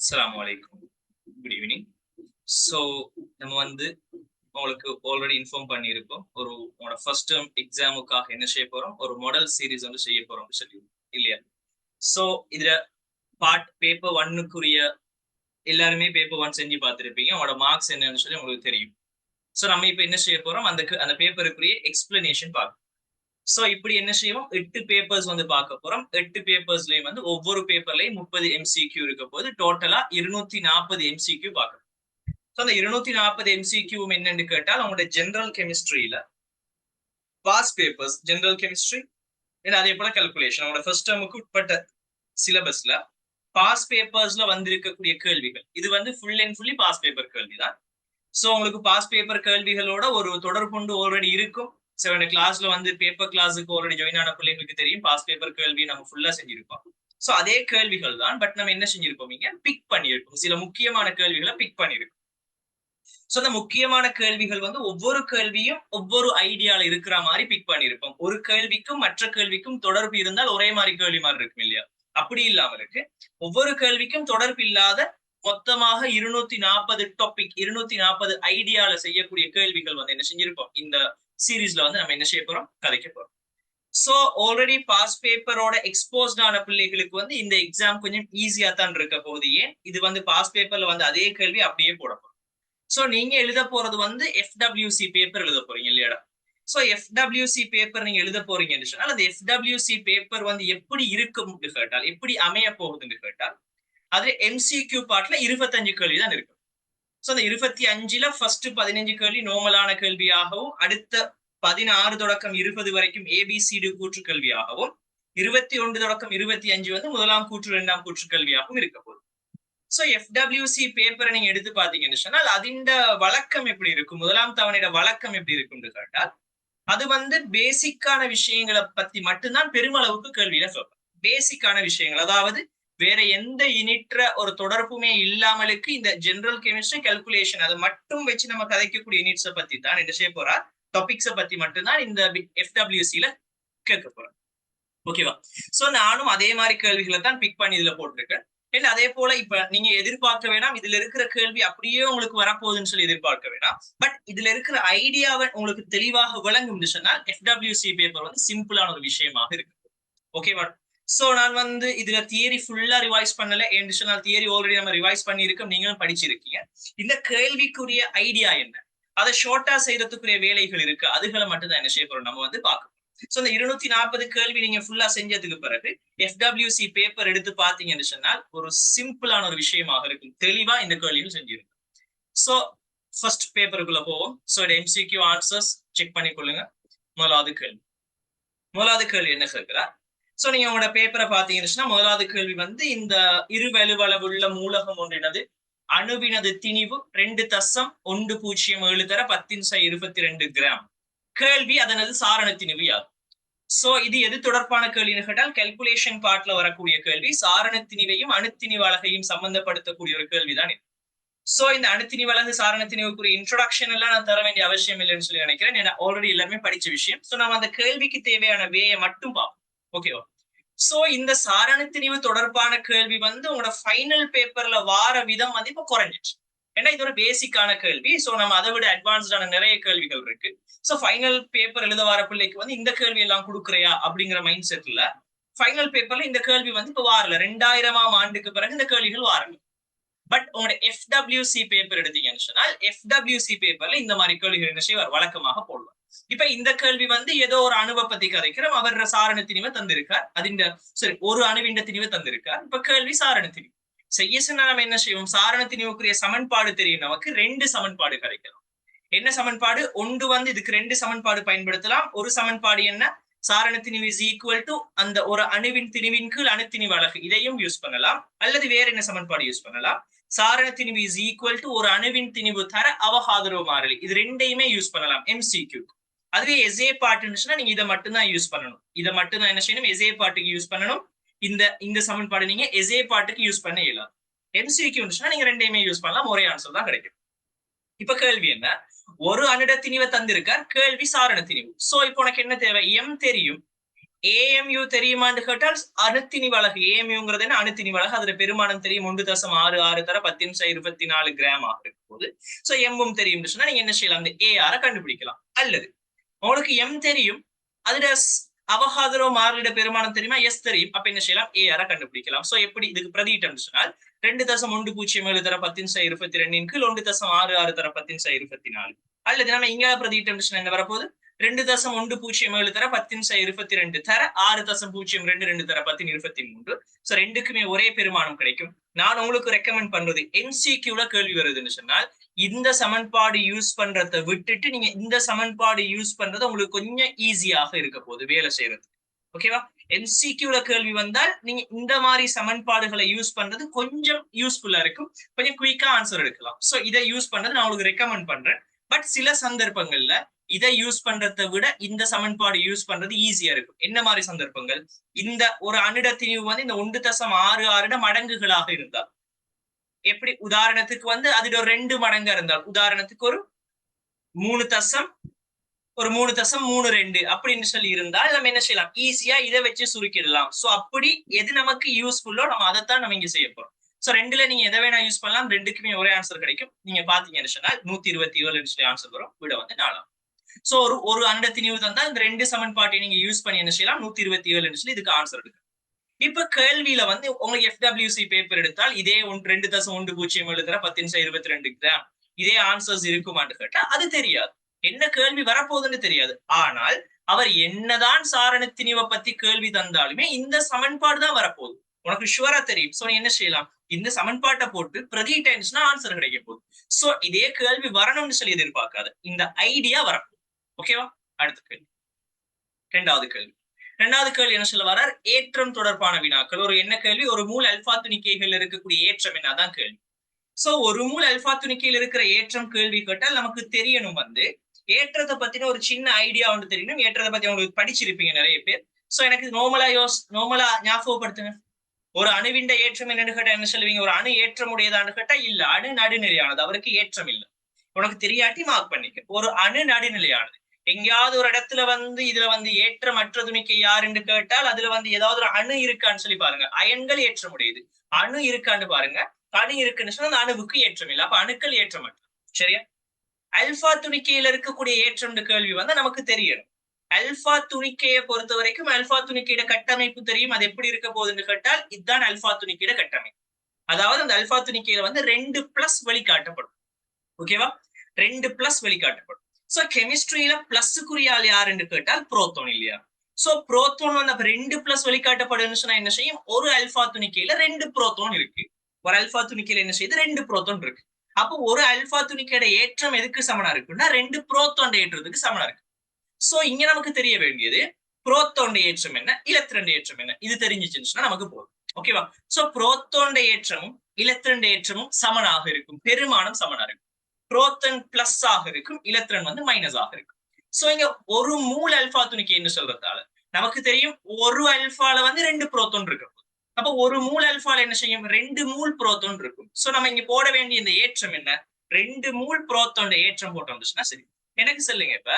Assalamu alaikum. Good evening. So, நம்ம வந்து உங்களுக்கு ஆல்ரெடி இன்ஃபார்ம் பண்ணியிருக்கோம். உங்களோட ஃபர்ஸ்ட் டேர்ம் எக்ஸாமுக்காக என்ன செய்ய போறோம், ஒரு மாடல் சீரிஸ் வந்து செய்ய போறோம்னு சொல்லி இல்லையா? ஸோ இதுல பார்ட் பேப்பர் ஒன்னுக்குரிய எல்லாருமே பேப்பர் ஒன் செஞ்சு பார்த்துருப்பீங்க. உங்களோட மார்க்ஸ் என்னன்னு சொல்லி உங்களுக்கு தெரியும். ஸோ நம்ம இப்ப என்ன செய்ய போறோம், அந்த பேப்பருக்குரிய எக்ஸ்பிளனேஷன் பார்க்கணும். சோ இப்படி என்ன செய்வோம், 8 பேப்பர்ஸ் வந்து பார்க்க போறோம். 8 பேப்பர்ஸ்லயும் வந்து ஒவ்வொரு பேப்பர்லயும் 30 MCQ இருக்க போது டோட்டலா 240 MCQ பார்க்கணும். சோ அந்த 240 MCQ என்னன்னு கேட்டால் அவங்களோட ஜெனரல் கெமிஸ்ட்ரியில பாஸ் பேப்பர்ஸ், ஜெனரல் கெமிஸ்ட்ரி அதே போல கால்குலேஷன் அவங்களோட ஃபர்ஸ்ட் டேர்முக்கு உட்பட்ட சிலபஸ்ல பாஸ் பேப்பர்ஸ்ல வந்திருக்கக்கூடிய கேள்விகள். இது வந்து full and fully pass paper கேள்வி தான். சோ உங்களுக்கு பாஸ் பேப்பர் கேள்விகளோட ஒரு தொடர்புண்டு ஆல்ரெடி இருக்கும். கிளாஸ்ல வந்து பேப்பர் கிளாஸுக்கு ஆல்ரெடி ஜாயின் ஆன பிள்ளைங்களுக்கு தெரியும், பாஸ் பேப்பர் கேள்வி நம்ம ஃபுல்லா செஞ்சிருப்போம். சோ அதே கேள்விகள் தான், பட் நம்ம என்ன செஞ்சிருப்போம், இங்க பிக் பண்ணியிருக்கோம். சில முக்கியமான கேள்விகளை பிக் பண்ணிருக்கோம். சோ அந்த முக்கியமான கேள்விகள் வந்து ஒவ்வொரு கேள்வியும் ஒவ்வொரு ஐடியால இருக்கிற மாதிரி பிக் பண்ணிருப்போம். ஒரு கேள்விக்கும் மற்ற கேள்விக்கும் தொடர்பு இருந்தால் ஒரே மாதிரி கேள்வி மாதிரி இருக்கும் இல்லையா? அப்படி இல்லாம இருக்கு. ஒவ்வொரு கேள்விக்கும் தொடர்பு இல்லாத மொத்தமாக 240 டாபிக், 240 ஐடியால செய்யக்கூடிய கேள்விகள் வந்து என்ன செஞ்சிருப்போம், இந்த சீரீஸ்ல வந்து நம்ம என்ன செய்ய போறோம், கதைக்க போறோம். சோ ஆல்ரெடி பாஸ் பேப்பரோட எக்ஸ்போஸ்டான பிள்ளைகளுக்கு வந்து இந்த எக்ஸாம் கொஞ்சம் ஈஸியா தான் இருக்க போகுது. ஏன், இது வந்து பாஸ் பேப்பர்ல வந்து அதே கேள்வி அப்படியே போட போறோம். சோ நீங்க எழுத போறது வந்து FWC பேப்பர் எழுத போறீங்க இல்லையா? சோ FWC பேப்பர் நீங்க எழுத போறீங்கன்னு சொன்னால் அந்த FWC பேப்பர் வந்து எப்படி இருக்கும் கேட்டால், எப்படி அமைய போகுதுன்னு கேட்டால், அதுல MCQ பார்ட்ல 25 கேள்வி தான் இருக்கு. சோ அந்த 25ல ஃபர்ஸ்ட் 15 கேள்வி நார்மலான கேள்வியாகவும், அடுத்த 16 தொடக்கம் 20 வரைக்கும் ABCD கூற்று கேள்வியாகவும், 21 தொடக்கம் 25 வந்து முதலாம் கூற்று இரண்டாம் கூற்று கேள்வியாகவும் இருக்க போகுது. சோ FWC பேப்பரை நீங்க எடுத்து பாத்தீங்கன்னு சொன்னால் அதிண்ட வழக்கம் எப்படி இருக்கும், முதலாம் தவணையோட வழக்கம் எப்படி இருக்கும்னு கேட்டால், அது வந்து பேசிக்கான விஷயங்களை பத்தி மட்டும்தான் பெருமளவுக்கு கேள்வியில சொல்றேன். பேசிக்கான விஷயங்கள், அதாவது வேற எந்த யூனிட்ற ஒரு தொடர்புமே இல்லாமலுக்கு இந்த ஜெனரல் கெமிஸ்ட்ரி கால்குலேஷன் அதை மட்டும் வச்சு நம்ம கதைக்கக்கூடிய யூனிட்ஸை பத்தி தான் என்ன செய்ய போறா, டாபிக்ஸை பத்தி மட்டும்தான் இந்த FWCல கேட்க போறேன். ஓகேவா? சோ நானும் அதே மாதிரி கேள்விகளை தான் பிக் பண்ணி இதுல போட்டிருக்கேன். அதே போல இப்ப நீங்க எதிர்பார்க்க வேணாம் இதுல இருக்கிற கேள்வி அப்படியே உங்களுக்கு வரப்போகுதுன்னு சொல்லி எதிர்பார்க்க வேணாம். பட் இதுல இருக்கிற ஐடியாவை உங்களுக்கு தெளிவாக விளங்கும் சொன்னால் FWC பேப்பர் வந்து சிம்பிளான ஒரு விஷயமாக இருக்கு. ஓகேவா? சோ நான் வந்து இதுல தியரி ஃபுல்லா ரிவைஸ் பண்ணல. தியரி ஆல்ரெடி நம்ம ரிவைஸ் பண்ணியிருக்கோம், நீங்களும் படிச்சிருக்கீங்க. இந்த கேள்விக்குரிய ஐடியா என்ன, அதை ஷார்ட்டா செய்யறதுக்குரிய வேலைகள் இருக்கு, அதுகளை மட்டும் தான் என்ன செய்ய போறோம், நம்ம வந்து பார்க்கணும். சோ இந்த 240 கேள்வி நீங்க ஃபுல்லா செஞ்சதுக்கு பிறகு FWC பேப்பர் எடுத்து பாத்தீங்கன்னு சொன்னால் ஒரு சிம்பிளான ஒரு விஷயமாக இருக்கும். தெளிவா இந்த கேள்வியும் செஞ்சிருக்கும். சோ ஃபர்ஸ்ட் பேப்பருக்குள்ள போவோம். சோ MCQ ஆன்சர்ஸ் செக் பண்ணிக்கொள்ளுங்க. முதலாவது கேள்வி என்ன கேட்கிறா, சோ நீங்க உங்களோட பேப்பரை பாத்தீங்கன்னா முதலாவது கேள்வி வந்து இந்த இருவலுவளவுள்ள மூலகம் ஒன்றினது அணுவினது திணிவு 2.10 தர 1022 கிராம். கேள்வி அதனது சாரண திணிவு யார்? சோ இது எது தொடர்பான கேள்வின்னு கேட்டால் கால்குலேஷன் பார்ட்ல வரக்கூடிய கேள்வி. சாரண திணிவையும் அணுத்திணிவு அலகையும் சம்பந்தப்படுத்தக்கூடிய ஒரு கேள்விதான் இது. சோ இந்த அணுத்திணிவு அலகு சாரண திணிவுக்குரிய இன்ட்ரோடக்ஷன் எல்லாம் நான் தர வேண்டிய அவசியம் இல்லைன்னு சொல்லி நினைக்கிறேன். ஏன்னா ஆல்ரெடி எல்லாருமே படிச்ச விஷயம். சோ நம்ம அந்த கேள்விக்கு தேவையான வேயை மட்டும் பார்ப்போம். ஓகேவா? சோ இந்த சாரண திணிவு தொடர்பான கேள்வி வந்து உங்களோட ஃபைனல் பேப்பர்ல வார விதம் வந்து இப்ப குறைஞ்சிச்சு. ஏன்னா இது ஒரு பேசிக்கான கேள்வி. சோ நம்ம அதை விட அட்வான்ஸ்டான நிறைய கேள்விகள் இருக்கு. சோ ஃபைனல் பேப்பர் எழுத வர பிள்ளைக்கு வந்து இந்த கேள்வி எல்லாம் கொடுக்குறையா அப்படிங்கிற மைண்ட் செட்ல ஃபைனல் பேப்பர்ல இந்த கேள்வி வந்து இப்ப வாரல. 2000ஆம் ஆண்டுக்கு பிறகு இந்த கேள்விகள் வாரல. பட் உங்களோட FWC பேப்பர் எடுத்தீங்கன்னு சொன்னால் FWC பேப்பர்ல இந்த மாதிரி கேள்விகள் என்ன செய்வார், வழக்கமாக போடுவார். இப்ப இந்த கேள்வி வந்து ஏதோ ஒரு அணுவை பத்தி கதைக்கிறோம், அவர் சாரண திணிவை தந்திருக்கார், சரி ஒரு அணுவின் திணிவை தந்திருக்கார். இப்ப கேள்வி சாரண திணிவு செய்ய சொன்னா நம்ம என்ன செய்வோம், சாரண திணிவுக்குரிய சமன்பாடு தெரியும் நமக்கு. 2 சமன்பாடு கிடைக்கலாம். என்ன சமன்பாடு, ஒன்று வந்து இதுக்கு 2 சமன்பாடு பயன்படுத்தலாம். ஒரு சமன்பாடு என்ன, சாரண திணிவு இஸ் ஈக்குவல் டு அந்த ஒரு அணுவின் திணிவின் கீழ் அணுத்திணிவு அலகு, இதையும் யூஸ் பண்ணலாம். அல்லது வேற என்ன சமன்பாடு யூஸ் பண்ணலாம், சாரண திணிவு இஸ் ஈக்குவல் டு ஒரு அணுவின் திணிவு தர அவகாதரோ மாறிலி, இது ரெண்டையுமே யூஸ் பண்ணலாம் MCQ. அதுவே எஸ்ஏ பாட்டுன்னு நீங்க இதை மட்டும்தான் யூஸ் பண்ணணும். இதை மட்டும்தான் என்ன செய்யணும், எஸ்ஏ பாட்டுக்கு யூஸ் பண்ணணும். இந்த சமன்பாடு நீங்க எஸ்ஏ பாட்டுக்கு யூஸ் பண்ண இயலாது. MCQ நீங்க ரெண்டையுமே யூஸ் பண்ணலாம், ஒரே ஆன்சர் தான் கிடைக்கும். இப்ப கேள்வி என்ன, ஒரு அணுட திணிவை தந்திருக்கார், கேள்வி சாரண திணிவு. சோ இப்போ உனக்கு என்ன தேவை, M தெரியும், AMU தெரியுமான்னு கேட்டால் அணுத்திணி வலகு. AMUங்கிறது என்ன? அணுத்திணி வலகு. அதுல பெருமானம் தெரியும். 1.66 தர 10⁻24 கிராம் ஆக இருக்கும் போது சோ எம்மும் தெரியும் சொன்னா நீங்க என்ன செய்யலாம்? அந்த AR கண்டுபிடிக்கலாம். அல்லது உங்களுக்கு M தெரியும், அதுல அவகாதரோ மாறிலிட பெருமானம் தெரியுமா? எஸ் தெரியும். அப்ப என்ன செய்யலாம்? AR கண்டுபிடிக்கலாம். சோ எப்படி இதுக்கு பிரதியிட்டம் சொன்னால் 2.107 தர 10⁻22 கீழ் 1.66 தர 10⁻24 அல்லது நம்ம இங்க பிரதியிட்டம் என்ன வரப்போகுது? 2.107 தர 10⁻22 தர 6.022 தர 10⁻23 சோ ரெண்டுக்குமே ஒரே பெருமானம் கிடைக்கும். நான் உங்களுக்கு ரெக்கமெண்ட் பண்றது MCQல கேள்வி வருதுன்னு சொன்னால் இந்த சமன்பாடு யூஸ் பண்றதை விட்டுட்டு நீங்க இந்த சமன்பாடு யூஸ் பண்றது உங்களுக்கு கொஞ்சம் ஈஸியாக இருக்க போகுது வேலை செய்யறது. ஓகேவா? MCQல கேள்வி வந்தால் நீங்க இந்த மாதிரி சமன்பாடுகளை யூஸ் பண்றது கொஞ்சம் யூஸ்ஃபுல்லா இருக்கும், கொஞ்சம் குயிக்கா ஆன்சர் எடுக்கலாம். சோ இதை யூஸ் பண்றது நான் உங்களுக்கு ரெக்கமெண்ட் பண்றேன். பட் சில சந்தர்ப்பங்கள்ல இதை யூஸ் பண்றதை விட இந்த சமன்பாடு யூஸ் பண்றது ஈஸியா இருக்கும். என்ன மாதிரி சந்தர்ப்பங்கள்? இந்த ஒரு அணிட திணிவு வந்து இந்த 1.66 மடங்குகளாக இருந்தால், எப்படி உதாரணத்துக்கு வந்து அதுல ஒரு 2 மடங்கா இருந்தால், உதாரணத்துக்கு ஒரு 3.32 அப்படின்னு சொல்லி இருந்தால் நம்ம என்ன செய்யலாம்? ஈஸியா இதை வச்சு சுருக்கிடலாம். சோ அப்படி எது நமக்கு யூஸ்ஃபுல்லோ நம்ம அதைத்தான் நம்ம இங்க செய்ய போறோம். சோ ரெண்டுல நீங்க எதை வேணா யூஸ் பண்ணலாம், ரெண்டுக்குமே ஒரே ஆன்சர் கிடைக்கும். நீங்க பாத்தீங்கன்னு சொன்னால் 127 சொல்லி ஆன்சர் வரும். விட வந்து 4. சோ ஒரு அண்ட திணிவு தந்தா இந்த 2 சமன்பாட்டை நீங்க யூஸ் பண்ணி என்ன செய்யலாம்? 127 சொல்லி இதுக்கு ஆன்சர் எடுக்கும். இப்ப கேள்வியில வந்து உங்களுக்கு FWC பேப்பர் எடுத்தால் இதே 2.107 தர 10⁻22 கிராம் இதே ஆன்சர்ஸ் இருக்குமான்னு கேட்டா அது தெரியாது. என்ன கேள்வி வரப்போகுதுன்னு தெரியாது. ஆனால் அவர் என்னதான் சாரண திணிவை பத்தி கேள்வி தந்தாலுமே இந்த சமன்பாடு தான் வரப்போகுது, உனக்கு ஷுவரா தெரியும். சோ என்ன செய்யலாம்? இந்த சமன்பாட்டை போட்டு பிரதிட்டா ஆன்சர் கிடைக்க போகுது. சோ இதே கேள்வி வரணும்னு சொல்லி எதிர்பார்க்காது, இந்த ஐடியா வரப்போகுது. ஓகேவா? அடுத்த கேள்வி, இரண்டாவது கேள்வி என்ன சொல்ல வர்றார்? ஏற்றம் தொடர்பான வினாக்கள். ஒரு என்ன கேள்வி? ஒரு மூல் அல்பா துணிக்கைகள் இருக்கக்கூடிய ஏற்றம் என்னதான் கேள்வி. சோ ஒரு மூல் அல்பா துணிக்கையில் இருக்கிற ஏற்றம் கேள்வி கேட்டால் நமக்கு தெரியணும் வந்து ஏற்றத்தை பத்தின ஒரு சின்ன ஐடியா வந்து தெரியணும். ஏற்றத்தை பத்தி உங்களுக்கு படிச்சிருப்பீங்க நிறைய பேர். சோ எனக்கு நோமலா ஞாபகப்படுத்துங்க. ஒரு அணுவிண்ட ஏற்றம் என்னன்னு கேட்டா என்ன சொல்லுவீங்க? ஒரு அணு ஏற்றம் உடையதான்னு கேட்டா இல்ல, அணு நடுநிலையானது. அவருக்கு ஏற்றம் இல்லை. உனக்கு தெரியாட்டி மார்க் பண்ணிக்க. ஒரு அணு நடுநிலையானது. எங்கேயாவது ஒரு இடத்துல வந்து இதுல வந்து ஏற்றமற்ற துணிக்கை யாருன்னு கேட்டால் அதுல வந்து ஏதாவது ஒரு அணு இருக்கான்னு சொல்லி பாருங்க. அயன்கள் ஏற்றமுடையது. அணு இருக்கான்னு பாருங்க. அணு இருக்குன்னு சொன்னா அந்த அணுவுக்கு ஏற்றம் இல்லை. அப்ப அணுக்கள் ஏற்றமற்ற. சரியா? அல்பா துணிக்கையில இருக்கக்கூடிய ஏற்றம் கேள்வி வந்து நமக்கு தெரியணும். அல்பா துணிக்கையை பொறுத்த வரைக்கும் அல்பா துணிக்கையோட கட்டமைப்பு தெரியும். அது எப்படி இருக்க போகுதுன்னு கேட்டால் இதுதான் அல்பா துணிக்கையோட கட்டமைப்பு. அதாவது அந்த அல்பா துணிக்கையில வந்து 2+ வெளிக்காட்டப்படும். ஓகேவா? 2+ வெளிக்காட்டப்படும். சோ கெமிஸ்ட்ரியில பிளஸ்க்குரிய ஆள் யாருன்னு கேட்டால் புரோட்டான் இல்லையா? சோ புரோட்டான் வந்து 2+ வெளிக்காட்டப்படுன்னு சொன்னா என்ன செய்யும்? ஒரு அல்பா துணிக்கையில 2 புரோட்டான் இருக்கு. ஒரு அல்பா துணிக்கையில என்ன செய்யுது? 2 புரோட்டான் இருக்கு. அப்போ ஒரு அல்பா துணிக்கையோட ஏற்றம் எதுக்கு சமனா இருக்குன்னா 2 புரோட்டான் ஏற்றத்துக்கு சமனா இருக்கு. சோ இங்க நமக்கு தெரிய வேண்டியது புரோட்டான் ஏற்றம் என்ன, எலக்ட்ரான் ஏற்றம் என்ன. இது தெரிஞ்சிச்சுன்னா நமக்கு போதும். ஓகேவா? சோ புரோட்டான் ஏற்றமும் எலக்ட்ரான் ஏற்றமும் சமனாக இருக்கும், பெருமானம் சமனா இருக்கும். புரோட்டான் பிளஸ் ஆக இருக்கும், எலக்ட்ரான் வந்து மைனஸ் ஆக இருக்கும். சோ இங்க ஒரு மூல் அல்பா துணிக்கை என்று சொல்றதால நமக்கு தெரியும் ஒரு அல்பால வந்து 2 புரோட்டான் இருக்கும். அப்ப ஒரு மூல் அல்பால என்ன செய்யும்? 2 மூல் புரோட்டான் இருக்கும். சோ நம்ம இங்க போட வேண்டிய இந்த ஏற்றம் என்ன? 2 மூல் புரோட்டான் ஏற்றம் போட்டோம்னா சரி. எனக்கு சொல்லுங்க, இப்ப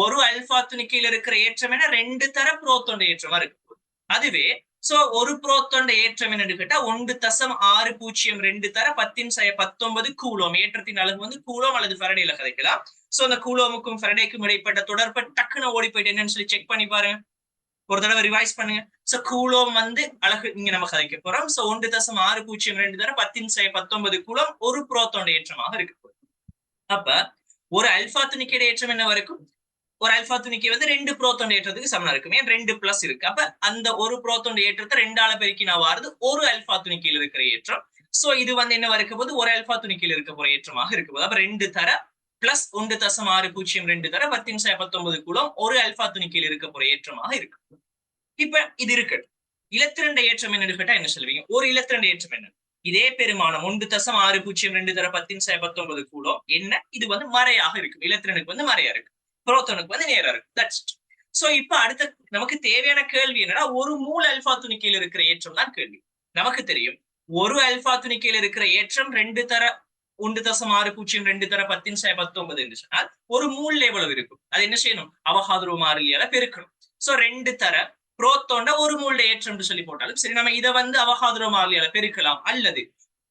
ஒரு அல்பா துணிக்கையில இருக்கிற ஏற்றம் என்ன? 2 தர புரோட்டான் ஏற்றமா இருக்கு. அதுவே சோ ஒரு புரோட்டான் ஏற்றம் என்னன்னு கேட்டா 1.602 தர 10⁻19 கூலோம். ஏற்றத்தின் அளவு வந்து கூலோம் அல்லது ஃபெரடேல கதைக்கலாம். சோ அந்த கூலோமுக்கும் ஃபெரடேக்கும் இடைப்பட்ட தொடர்பை டக்குன்னு ஓடி போயிட்டு என்னன்னு சொல்லி செக் பண்ணி பாருங்க. ஒரு தடவை ரிவைஸ் பண்ணுங்க. சோ கூலோம் வந்து அழகு இங்க நம்ம கதைக்க போறோம். சோ 1.602 தர 10⁻19 கூலோம் ஒரு புரோட்டான் ஏற்றமாக இருக்கு. அப்ப ஒரு அல்பா துணிக்கையோட ஏற்றம் என்ன வரைக்கும்? ஒரு அல்பா துணிக்கை வந்து 2 புரோட்டான் ஏற்றத்துக்கு சமனா இருக்கும். ஏன் 2+ இருக்கு. அப்ப அந்த ஒரு புரோட்டான் ஏற்றத்தை 2ஆல பெருக்கி நான் வாரது ஒரு அல்பா துணிக்கையில் இருக்கிற ஏற்றம். சோ இது வந்து என்ன இருக்க போது? ஒரு அல்பா துணிக்கையில் இருக்க போற ஏற்றமாக இருக்கு போது. அப்ப 2 தர பிளஸ் 1.602 தர 10⁻19 கூலோம் ஒரு அல்பா துணிக்கையில் இருக்க போற ஏற்றமாக இருக்கு. இப்ப இது இருக்கு. எலக்ட்ரான் ஏற்றம் என்னன்னு கேட்டா என்ன சொல்லுவீங்க? ஒரு எலக்ட்ரான் ஏற்றம் என்ன? இதே பெருமானம் 1.602 தர 10⁻19 கூலோம் என்ன? இது வந்து மறையாக இருக்கு. எலக்ட்ரானுக்கு வந்து மறையா இருக்கு, புரோட்டானுக்கு வந்து நேரா இருக்கு. That's it. சோ இப்ப அடுத்த நமக்கு தேவையான கேள்வி என்னன்னா ஒரு மூல அல்பா துணிக்கையில் இருக்கிற ஏற்றம் தான் கேள்வி. நமக்கு தெரியும் ஒரு அல்பா துணிக்கையில் இருக்கிற ஏற்றம் 2 தர 1.602 தர 10⁻19 என்று சொன்னால் ஒரு மூல் எவ்வளவு இருக்கும்? அது என்ன செய்யணும்? அவகாதரோ மாறிலியால பெருக்கணும். சோ 2 தர புரோத்தோண்ட ஒரு மூல்ட ஏற்றம் சொல்லி போட்டாலும் சரி. நம்ம இதை வந்து அவகாதுரோ மாறிலியால பெருக்கலாம். அல்லது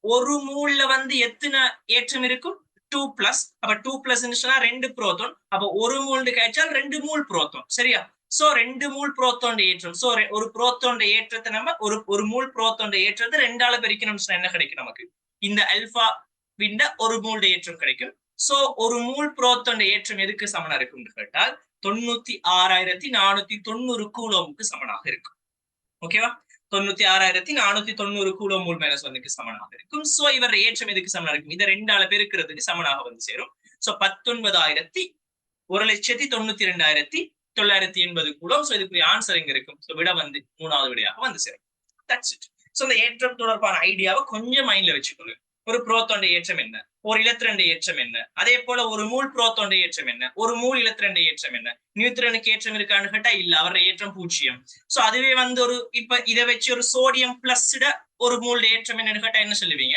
ஒரு மூல்ல வந்து எத்தனை ஏற்றம் இருக்கும்? 2+. அப்ப 2+ ரெண்டு புரோத்தோன். அப்ப ஒரு மூல்டு கிடைச்சால் 2 மூல் புரோத்தோன். சரியா? சோ 2 மூல் புரோத்தோண்ட ஏற்றம். சோ ஒரு புரோத்தோண்ட ஏற்றத்தை நம்ம ஒரு மூல் புரோத்தோண்ட ஏற்றத்தை 2ஆல பெருக்கணும்னு என்ன கிடைக்கும் நமக்கு? இந்த அல்பா விண்ட ஒரு மூல்ட ஏற்றம் கிடைக்கும். சோ ஒரு மூல் புரோத்தோண்ட ஏற்றம் எதுக்கு சமனா இருக்கும்னு கேட்டால் 96,490 கூலோமுக்கு சமனாக இருக்கும். ஓகேவா? 96,490 கூலோம் மூல் மைனஸ் 1க்கு சமனாக இருக்கும். சோ இவர் ஏற்றம் எதுக்கு சமனா இருக்கும்? இதை 2ஆல பெருக்கிறதுக்கு சமனாக வந்து சேரும். சோ 19,192,980 கூலோம். சோ இதுக்குரிய ஆன்சர் எங்க இருக்கும்? சோ விட வந்து 3வது விடையாக வந்து சேரும். That's it. சோ இந்த ஏற்றம் தொடர்பான ஐடியாவை கொஞ்சம் மைண்ட்ல வச்சுக்கொள்ளு. ஒரு புரோத்தோண்ட ஏற்றம் என்ன, ஒரு இலத்திரண்ட ஏற்றம் என்ன, அதே போல ஒரு மூல் புரோத்தோண்ட ஏற்றம் என்ன, ஒரு மூல் இலத்திரண்ட ஏற்றம் என்ன, நியூத்திரனுக்கு ஏற்றம் இருக்கான்னு கேட்டா இல்ல, அவருடைய ஏற்றம் 0. சோ அதுவே வந்து ஒரு இப்ப இதை வச்சு ஒரு சோடியம் பிளஸ் ஒரு மூல்ட ஏற்றம் என்னன்னு கேட்டா என்ன சொல்லுவீங்க?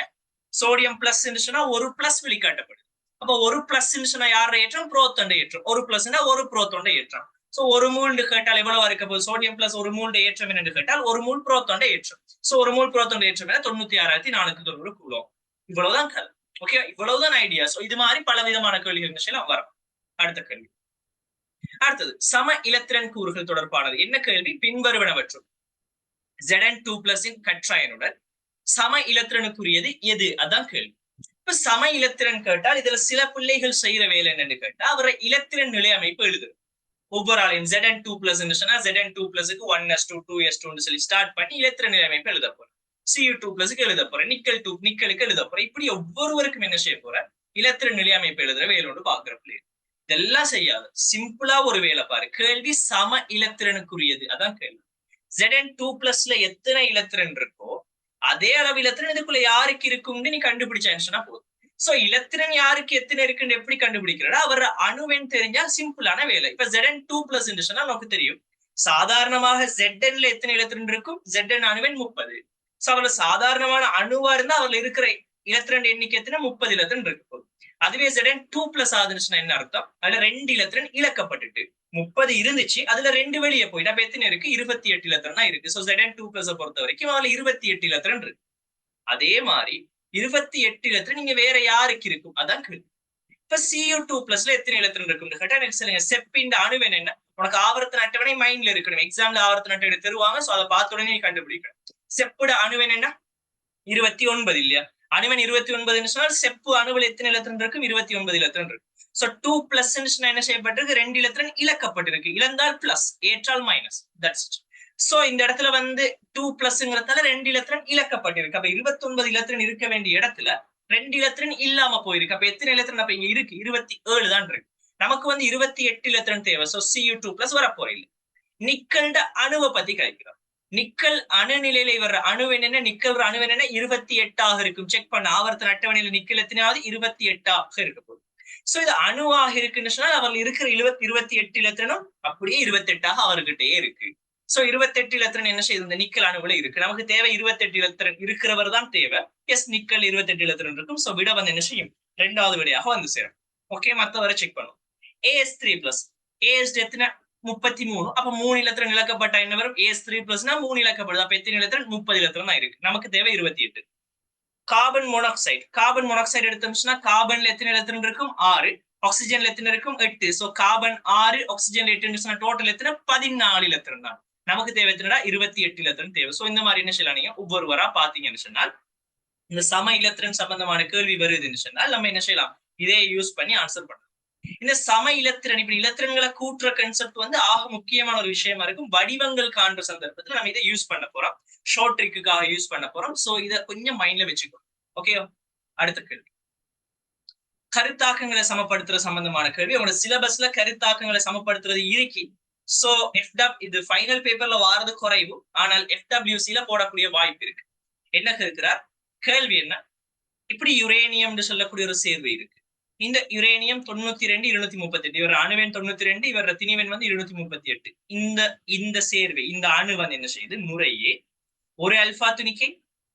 சோடியம் பிளஸ் சொன்னா ஒரு பிளஸ் வெளிக்காட்டப்படுது. அப்ப ஒரு பிளஸ் சொன்னா யாரோட ஏற்றம்? புரோத்தோண்ட ஏற்றம். ஒரு பிளஸ்னா ஒரு புரோத்தோண்ட ஏற்றம். சோ ஒரு மூல்டு கேட்டால் எவ்வளவு இருக்க போகுது? சோடியம் பிளஸ் ஒரு மூல்ட ஏற்றம் என்னன்னு கேட்டால் ஒரு மூல் புரோத்தோண்ட ஏற்றம். சோ ஒரு மூல் புரோத்தோண்ட ஏற்றம் 96,490 கூலோம். இவ்வளவுதான் கதை. ஓகே, இவ்வளவுதான் ஐடியா. சோ இது மாதிரி பல விதமான கேள்விகள் வரும். அடுத்த கேள்வி. அடுத்தது சம இலத்திரன் கூறுகள் தொடர்பானது. என்ன கேள்வி? பின்வருவனவற்றும் Zn2+ கற்றாயனுடன் சம இலத்திரனுக்குரியது எது? அதான் கேள்வி. இப்ப சம இலத்திரன் கேட்டால் இதுல சில பிள்ளைகள் செய்யற வேலை என்னன்னு கேட்டா அவரை இலத்திரன் நிலை அமைப்பு எழுது. ஒவ்வொரு ஆளையும் Zn2+ சொன்னா Zn2+க்கு 1s2 2s2 சொல்லி ஸ்டார்ட் பண்ணி இலத்திரன் நிலை அமைப்பு எழுத போறேன். Cu2+க்கு எழுத போறேன். நிக்கலுக்கு எழுத போறேன். இப்படி ஒவ்வொருவருக்கும் என்ன செய்ய போறேன்? இலத்திரன் நிலை அமைப்பு எழுதுற வேலோடு பாக்குற பிள்ளைகள். இதெல்லாம் செய்யாது. சிம்பிளா ஒரு வேலை பாரு. கேள்வி சம இலத்திரனுக்குரியது. அதான் கேள்வி. Zn2+ல எத்தனை இலத்திரன் இருக்கோ அதே அளவு இலத்திரன் இதுக்குள்ள யாருக்கு இருக்கும்னு நீ கண்டுபிடிச்சா போதும். சோ இலத்திரன் யாருக்கு எத்தனை இருக்குன்னு எப்படி கண்டுபிடிக்கிறா? அவர் அணுவெண் தெரிஞ்சா சிம்பிளான வேலை. இப்ப Zn2+ சொன்னா நமக்கு தெரியும். சாதாரணமாக Znல எத்தனை இலத்திரன் இருக்கும்? Zn அணுவெண் 30. சோ அவர்ல சாதாரணமான அணுவா இருந்தா அவர்ல இருக்கிற இலத்திரன் எண்ணிக்கை எத்தனை? 30 இலத்திரன் இருக்கு போகுது. அதுவே Zn2+ ஆகுதுன்னா என்ன அர்த்தம்? அதுல 2 இலத்திரன் இழக்கப்பட்டுட்டு 30 இருந்துச்சு, அதுல 2 வெளியே போயிட்டு அப்ப எத்தனை இருக்கு? 28 இலத்திரன் தான் இருக்கு. சோ Zn2+ பொறுத்த வரைக்கும் அதுல 28 இலத்திரன் இருக்கு. அதே மாதிரி 28 இலத்திரன் நீங்க வேற யாருக்கு இருக்கும்? அதான் கேள்வி. இப்ப Cu2+ல எத்தனை இலத்திரன் இருக்குன்னு கேட்டா எனக்கு சொல்லுங்க. செப்பின் அணுவெண் என்ன? உனக்கு ஆவர்த்தன அட்டவணை மைண்ட்ல இருக்கணும். எக்ஸாம்ல ஆவர்த்தன அட்டவணை தருவாங்க. சோ அதை பார்த்த உடனே நீ கண்டுபிடிக்கணும். செப்போட அணுவெண் என்ன? 29 இல்லையா? அணுவெண் 29 சொன்னால் செப்பு அணுவில் எத்தனை இலத்திரன் இருக்கும்? 29 இலத்திரன் இருக்கு. சோ 2+ என்ன செய்யப்பட்டிருக்கு? 2 இலத்திரன் இழக்கப்பட்டிருக்கு. இழந்தால் பிளஸ், ஏற்றால் மைனஸ். That's it. சோ இந்த இடத்துல வந்து 2+ங்கிறதால 2 இலத்திரன் இழக்கப்பட்டிருக்கு. அப்ப 29 இலத்திரன் இருக்க வேண்டிய இடத்துல 2 இலத்திரன் இல்லாம போயிருக்கு. அப்ப எத்தனை இலத்திரன் அப்ப இங்க இருக்கு? 27 தான் இருக்கு. நமக்கு வந்து 28 இலத்திரன் தேவை. சோ Cu2+ வரப்போற இல்லை. நிக்கல்ட அணுவை பத்தி கிடைக்கிறோம். நிக்கல் அணுநிலையில வர்ற அணுவெண் என்ன? நிக்கல் அணுவெண் என்ன? 28 இருக்கும். செக் பண்ண ஆவர்த்தன அட்டவணையில நிக்கல் எத்தனையாவது? 28 இருக்க போகுது. சோ இது அணுவாக இருக்குன்னு சொன்னால் அவர்கள் இருக்கிற 28 இலத்திரனும் அப்படியே 28 அவர்கிட்டயே இருக்கு. சோ 28 இலத்திரன் என்ன செய்யுது? இந்த நிக்கல் அணுவுல இருக்கு. நமக்கு தேவை 28 இலத்திரன் இருக்கிறவர் தான் தேவை. எஸ், நிக்கல் 28 இலத்திரன் இருக்கும். சோ விட வந்து என்ன செய்யும்? 2வது விடையாக வந்து சேரும். ஓகே, மத்தவரை செக் பண்ணும். As3+. As எத்தனை? 33. அப்ப 3 இலத்திரன் இழக்கப்பட்ட என்ன வரும்? As3+னா 3 இழக்கப்படுது. அப்ப எத்தனை இலத்திரன்? 30 இலத்திரன் தான் இருக்கு. நமக்கு தேவை 28. கார்பன் மோனாக்சைடு எடுத்தோம்னா கார்பன்ல எத்தனை இலத்திரன் இருக்கும்? 6. ஆக்சிஜன்ல எத்தனை இருக்கும்? 8. சோ கார்பன் 6, ஆக்சிஜன் 8 டோட்டல் எத்தனை? 14 இலத்திரன் தான். நமக்கு தேவை எத்தனைடா? 28 இலத்திரன் தேவை. சோ இந்த மாதிரி என்ன செய்யலாம்? நீங்க ஒவ்வொருவரா பாத்தீங்கன்னு சொன்னால் இந்த சம இலத்திரன் சம்பந்தமான கேள்வி வருதுன்னு சொன்னால் நம்ம என்ன செய்யலாம்? இதே யூஸ் பண்ணி ஆன்சர் பண்ணலாம். இந்த சம இலத்திரன், இப்படி இலத்திரன்களை கூட்டுற கான்செப்ட் வந்து ஆக முக்கியமான ஒரு விஷயமா இருக்கும். வடிவங்கள் காண்ற சந்தர்ப்பத்துல நம்ம இதை யூஸ் பண்ண போறோம். ஷார்ட் ட்ரிக்குக்காக யூஸ் பண்ண போறோம். சோ இதை கொஞ்சம் மைண்ட்ல வச்சுக்கோ. ஓகே, அடுத்த கேள்வி. கருத்தாக்கங்களை சமப்படுத்துற சம்பந்தமான கேள்வி. உங்களோட சிலபஸ்ல கருத்தாக்கங்களை சமப்படுத்துறது இருக்கு. சோ இது ஃபைனல் பேப்பர்ல வாரது குறைவு. ஆனால் FWC-ல போடக்கூடிய வாய்ப்பு இருக்கு. என்ன கேட்கிறார்? கேள்வி என்ன? இப்படி யுரேனியம் சொல்லக்கூடிய ஒரு சேர்வு இருக்கு. இந்த யுரேனியம் 92, 238. இவர் அணுவெண் 92, இவர் திணிவெண் வந்து 238. இந்த சேர்வை, இந்த அணு வந்து என்ன செய்யுது? முறையே ஒரு அல்பா துணிக்கை,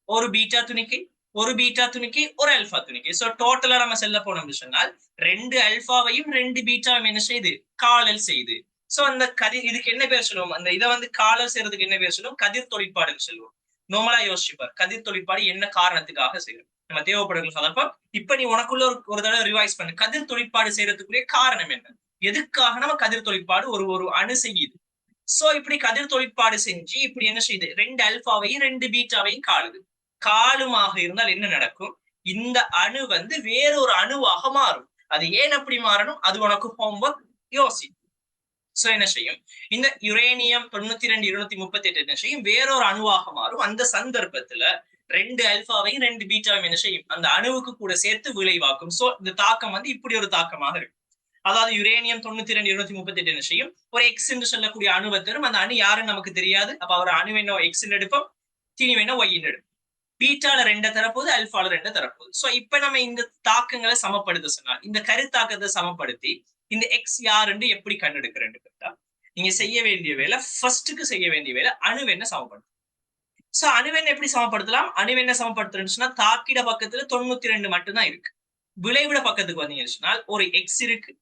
ஒரு பீட்டா துணிக்கை, ஒரு பீட்டா துணிக்கை, ஒரு அல்பா துணிக்கை. சோ டோட்டலா நம்ம செல்ல போனோம்னு சொன்னால் 2 அல்பாவையும் 2 பீட்டாவையும் என்ன செய்யுது? காலல் செய்யுது. சோ அந்த கதிர் இதுக்கு என்ன பேர் சொல்லுவோம், அந்த இதை வந்து காலர் செய்யறதுக்கு என்ன பேர் சொல்லுவோம், கதிர் தொழிற்பாடுன்னு சொல்லுவோம். நார்மலா யோசிச்சுப்பார் கதிர் தொழிற்பாடு என்ன காரணத்துக்காக செய்யணும், நம்ம தேவைப்படுகிற சந்தர்ப்பம். இப்ப நீ உனக்குள்ள ஒரு தடவை ரிவைஸ் பண்ணு, கதிர் தொழிற்பாடு செய்யறதுக்குரிய காரணம் என்ன, எதுக்காக நம்ம கதிர் தொழிற்பாடு ஒரு ஒரு அணு செய்யுது. சோ இப்படி கதிர் தொழிற்பாடு செஞ்சு இப்படி என்ன செய்யுது, 2 அல்பாவையும் 2 பீட்டாவையும் காலுது. காலுமாக இருந்தால் என்ன நடக்கும், இந்த அணு வந்து வேறொரு அணுவாக மாறும். அது ஏன் அப்படி மாறணும், அது உனக்கு ஹோம்வொர்க் யோசி. சோ என்ன செய்யும், இந்த யுரேனியம் 92 238 என்ன செய்யும், வேறொரு அணுவாக மாறும். அந்த சந்தர்ப்பத்துல 2 அல்பாவையும் 2 பீட்டாவையும் என்ன செய்யும், அந்த அணுவுக்கு கூட சேர்த்து விளைவாக்கும். சோ இந்த தாக்கம் வந்து இப்படி ஒரு தாக்கமாக இருக்கும். அதாவது யுரேனியம் 92 238 என்ன செய்யும், ஒரு எக்ஸ் என்று சொல்லக்கூடிய அணுவை தரும். அந்த அணு யாருன்னு நமக்கு தெரியாது. அப்ப அவர் அணு என்ன எக்ஸ் எடுப்போம், திணிவு என்ன ஒய் எடுப்போம். பீட்டால 2 தரப்போகுது, அல்பால 2 தரப்போகுது. சோ இப்ப நம்ம இந்த தாக்கங்களை சமப்படுத்த சொன்னால், இந்த கருத்தாக்கத்தை சமப்படுத்தி இந்த எக்ஸ் யாருன்னு எப்படி கண்டெடுக்கிறேன்னு கேட்டா, நீங்க செய்ய வேண்டிய வேலை, ஃபர்ஸ்ட்டுக்கு செய்ய வேண்டிய வேலை அணுவெண்ணை சமப்படுத்தும். சோ அணுவெண்ணை எப்படி சமப்படுத்தலாம், அணுவெண்ணை சமப்படுத்துறேன்னு தாக்கிட பக்கத்துல 92 மட்டும்தான் இருக்கு. விளைவிட பக்கத்துக்கு வந்தீங்கன்னா ஒரு எக்ஸ் இருக்கு.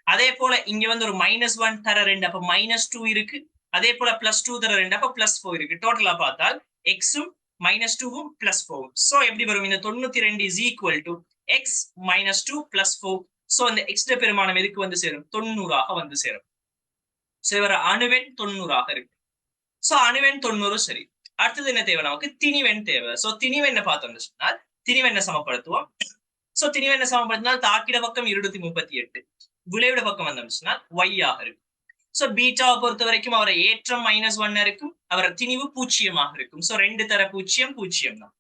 அதே போல இங்க வந்து ஒரு -1 தர 2, அப்ப -2 இருக்கு. அதே போல +2 தர 2, அப்ப +4 இருக்கு. டோட்டலா பார்த்தால் எக்ஸும் -2வும் +4. சோ எப்படி வரும், இந்த 92 is equal to X -2 +4. So இந்த எக்ஸ்ட்ரா பெருமானம் எதுக்கு வந்து சேரும், 90ஆக வந்து சேரும். சோ இவர அணுவெண் 90ஆக இருக்கு. சோ அணுவெண் 90 சரி. அடுத்தது என்ன தேவை, நமக்கு திணிவெண் தேவை. சோ திணிவெண்ணை பார்த்தோம்னு சொன்னால் திணிவெண்ணை சமப்படுத்துவோம். சோ திணிவெண்ணை சமப்படுத்தினால் தாக்கிட பக்கம் 238, விளைவிட பக்கம் வந்தோம்னா y ஆக இருக்கும். சோ பீட்டாவை பொறுத்த வரைக்கும் அவரை ஏற்றம் -1 இருக்கும், அவரை திணிவு 0ஆக இருக்கும். சோ 2 தர 0 0 தான்.